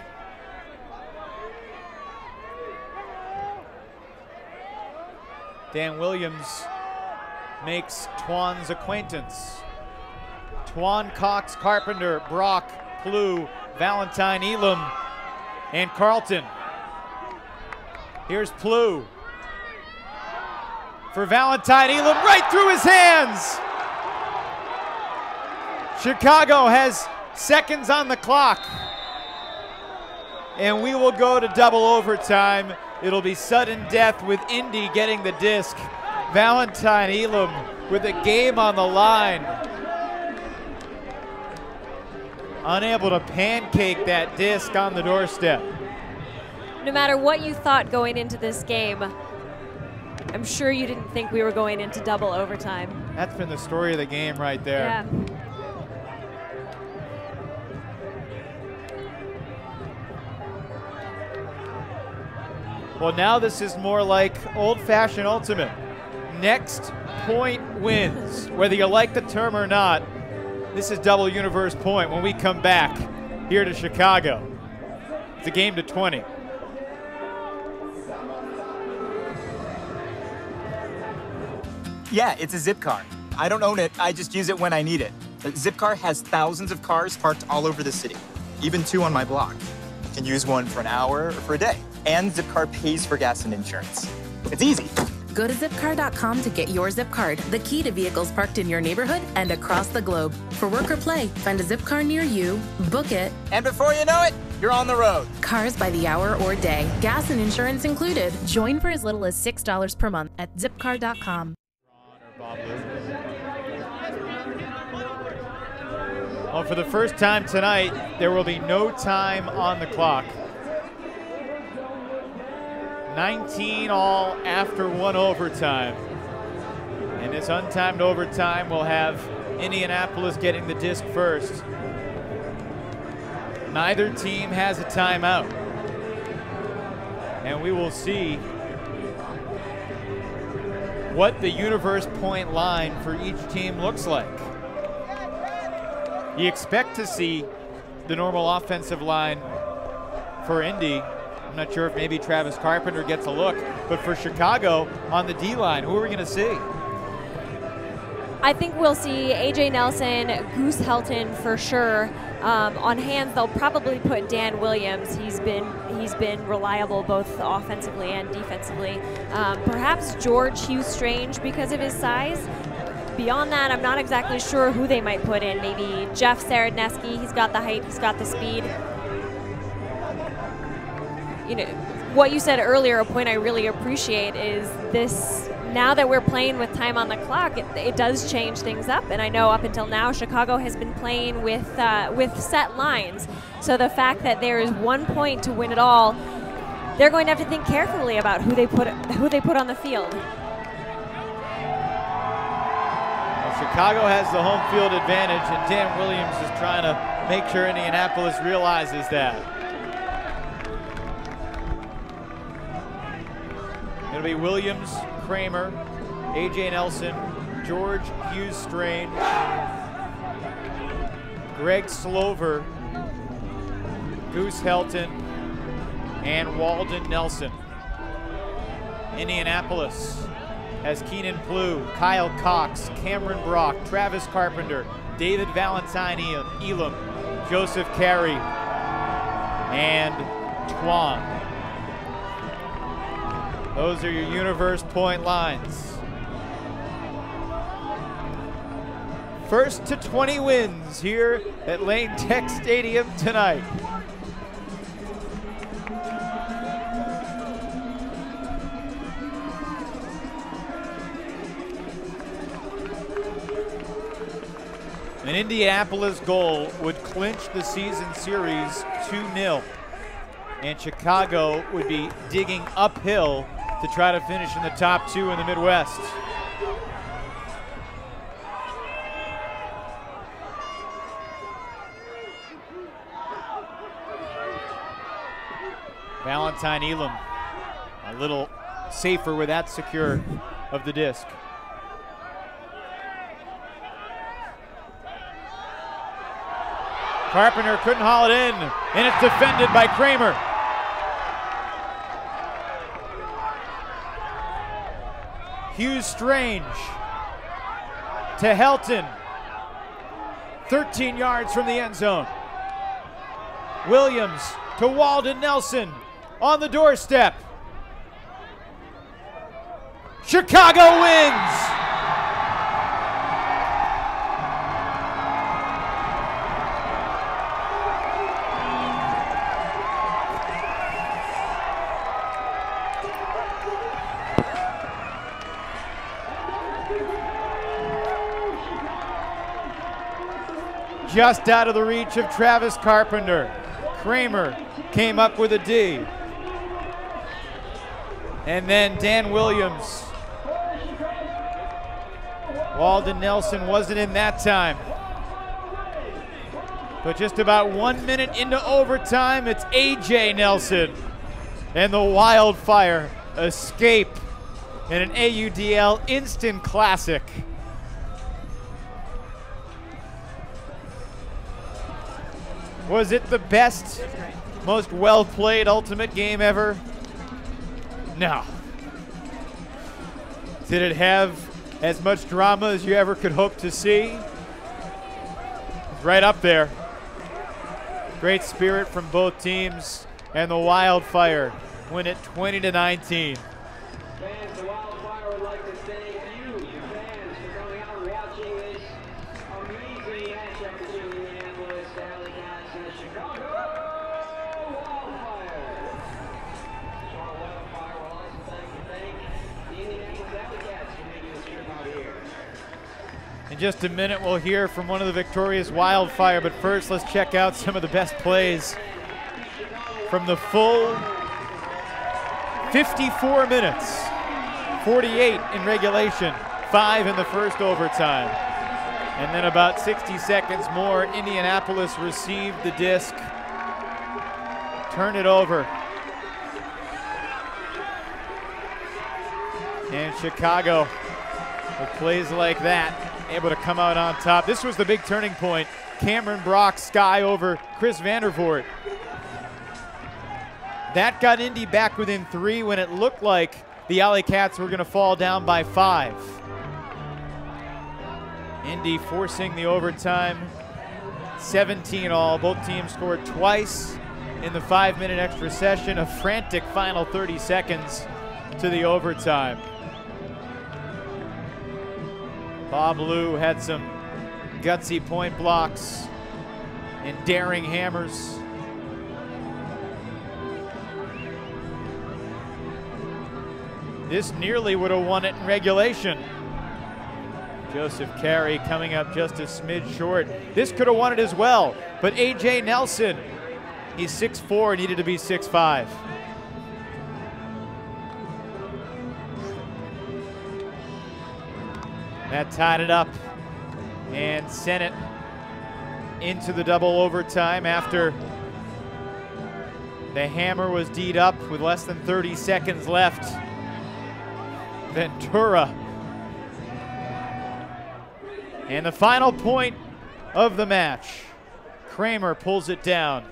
Dan Williams makes Twan's acquaintance. Twan, Cox, Carpenter, Brock, Plew, Valentine, Elam, and Carlton. Here's Plew. For Valentine, Elam right through his hands. Chicago has seconds on the clock. And we will go to double overtime. It'll be sudden death with Indy getting the disc. Valentine Elam with a game on the line. Unable to pancake that disc on the doorstep. No matter what you thought going into this game, I'm sure you didn't think we were going into double overtime. That's been the story of the game right there. Yeah. Well, now this is more like old-fashioned ultimate. Next point wins. Whether you like the term or not, this is double universe point when we come back here to Chicago. It's a game to 20. Yeah, it's a zip car. I don't own it, I just use it when I need it. Zipcar has thousands of cars parked all over the city, even 2 on my block. You can use one for an hour or for a day. And Zipcar pays for gas and insurance. It's easy. Go to zipcar.com to get your zip card, the key to vehicles parked in your neighborhood and across the globe. For work or play, find a zip car near you, book it, And before you know it, you're on the road. cars by the hour or day, gas and insurance included. Join for as little as $6 per month at zipcar.com. Well, for the first time tonight, there will be no time on the clock. 19 all after 1 overtime. And this untimed overtime will have Indianapolis getting the disc first. Neither team has a timeout. And we will see what the universe point line for each team looks like. You expect to see the normal offensive line for Indy. I'm not sure if maybe Travis Carpenter gets a look, but for Chicago on the D-line, who are we going to see? I think we'll see A.J. Nelson, Goose Helton for sure. On hands, they'll probably put Dan Williams. He's been reliable both offensively and defensively. Perhaps George Hughes Strange because of his size. Beyond that, I'm not exactly sure who they might put in. Maybe Jeff Saradneski. He's got the height. He's got the speed. You know, what you said earlier, a point I really appreciate is this. Now that we're playing with time on the clock, it does change things up. And I know up until now, Chicago has been playing with set lines. So the fact that there is 1 point to win it all, they're going to have to think carefully about who they put on the field. Well, Chicago has the home field advantage, and Dan Williams is trying to make sure Indianapolis realizes that. It'll be Williams, Kramer, A.J. Nelson, George Hughes Strange, Greg Slover, Goose Helton, and Walden Nelson. Indianapolis has Keenan Plew, Kyle Cox, Cameron Brock, Travis Carpenter, David Valentine Elam, Joseph Carey, and Twan. Those are your universe point lines. First to 20 wins here at Lane Tech Stadium tonight. An Indianapolis goal would clinch the season series 2-0, and Chicago would be digging uphill to try to finish in the top 2 in the Midwest. Valentine Elam a little safer with that secure of the disc. Carpenter couldn't haul it in, and it's defended by Kramer. Hughes Strange to Helton. 13 yards from the end zone. Williams to Walden Nelson on the doorstep. Chicago wins! Just out of the reach of Travis Carpenter. Kramer came up with a D. And then Dan Williams. Walden Nelson wasn't in that time. But just about 1 minute into overtime, it's AJ Nelson. And the Wildfire escape in an AUDL instant classic. Was it the best, most well-played Ultimate game ever? No. Did it have as much drama as you ever could hope to see? It's right up there. Great spirit from both teams, and the Wildfire win it 20-19. Fans, the Wildfire would like to thank you, fans, for coming out and watching this amazing matchup between the Indianapolis AlleyCats and the Chicago Wildfire. Chicago Wildfire will also thank the Indianapolis AlleyCats for making this trip out here. In just a minute, we'll hear from one of the victorious Wildfire, but first, let's check out some of the best plays from the full 54 minutes. 48 in regulation, 5 in the first overtime. And then about 60 seconds more, Indianapolis received the disc, turned it over. And Chicago, with plays like that, able to come out on top. This was the big turning point. Cameron Brock sky over Chris Vandervoort. That got Indy back within 3 when it looked like the AlleyCats were going to fall down by 5. Indy forcing the overtime, 17 all. Both teams scored twice in the 5-minute extra session. A frantic final 30 seconds to the overtime. Bob Lou had some gutsy point blocks and daring hammers. This nearly would have won it in regulation. Joseph Carey coming up just a smidge short. This could have won it as well, but AJ Nelson, he's 6'4", needed to be 6'5". That tied it up and sent it into the double overtime after the hammer was D'd up with less than 30 seconds left. Ventura. And the final point of the match. Kramer pulls it down.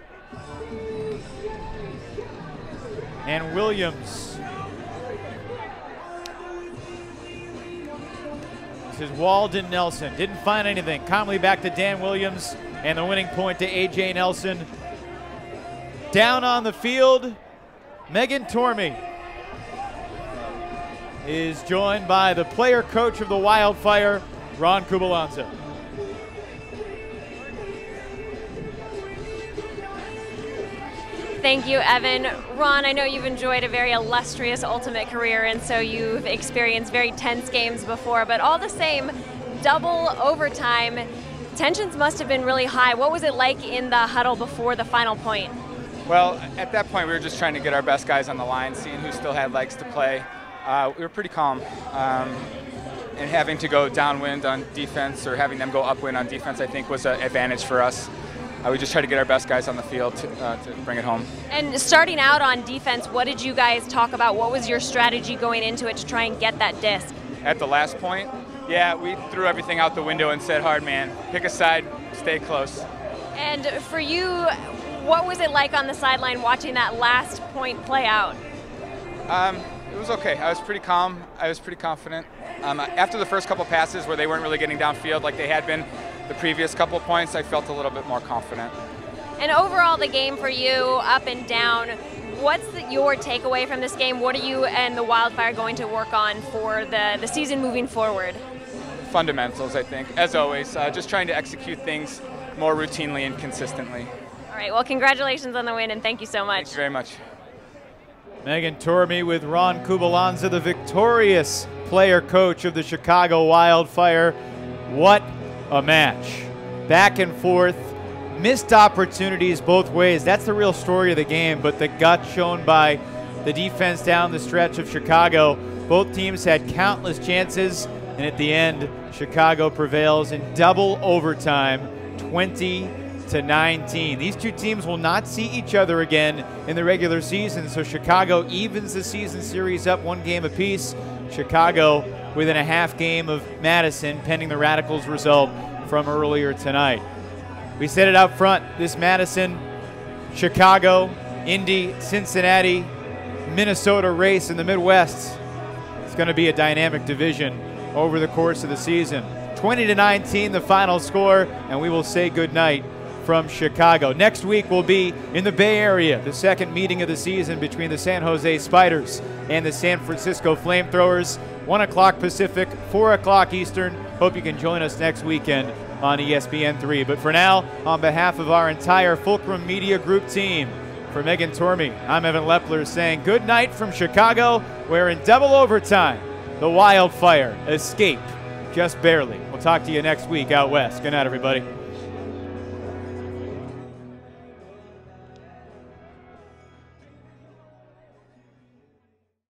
and Williams. This is Walden Nelson. Didn't find anything. Comley back to Dan Williams, and the winning point to A.J. Nelson. Down on the field, Megan Tormey is joined by the player coach of the Wildfire, Ron Kubalanza. Thank you, Evan. Ron, I know you've enjoyed a very illustrious Ultimate career, and so you've experienced very tense games before, but all the same, double overtime. Tensions must have been really high. What was it like in the huddle before the final point? Well, at that point, we were just trying to get our best guys on the line, seeing who still had legs to play. We were pretty calm. And having to go downwind on defense or having them go upwind on defense, I think, was an advantage for us. We just tried to get our best guys on the field to bring it home. And starting out on defense, what did you guys talk about? What was your strategy going into it to try and get that disc? At the last point, yeah, we threw everything out the window and said, hard man, pick a side, stay close. And for you, what was it like on the sideline watching that last point play out? It was okay. I was pretty calm. I was pretty confident. After the first couple passes where they weren't really getting downfield like they had been the previous couple of points, I felt a little bit more confident. And overall, the game for you, up and down, what's your takeaway from this game? What are you and the Wildfire going to work on for the season moving forward? Fundamentals, I think, as always. Just trying to execute things more routinely and consistently. All right, well, congratulations on the win, and thank you so much. Thank you very much. Megan Tormey with Ron Kubalanza, the victorious player coach of the Chicago Wildfire. What a match. Back and forth, missed opportunities both ways. That's the real story of the game, but the gut shown by the defense down the stretch of Chicago. Both teams had countless chances, and at the end, Chicago prevails in double overtime, 20-19. These two teams will not see each other again in the regular season, so Chicago evens the season series up one game apiece. Chicago within a half game of Madison, pending the Radicals result from earlier tonight. We said it out front, this Madison, Chicago, Indy, Cincinnati, Minnesota race in the Midwest. It's going to be a dynamic division over the course of the season. 20-19 the final score, and we will say goodnight from Chicago. Next week will be in the Bay Area, the second meeting of the season between the San Jose Spiders and the San Francisco Flamethrowers. 1 o'clock Pacific, 4 o'clock Eastern. Hope you can join us next weekend on ESPN3. But for now, on behalf of our entire Fulcrum Media Group team, for Megan Tormey, I'm Evan Lepler saying good night from Chicago, where in double overtime, the Wildfire escape just barely. We'll talk to you next week out west. Good night, everybody.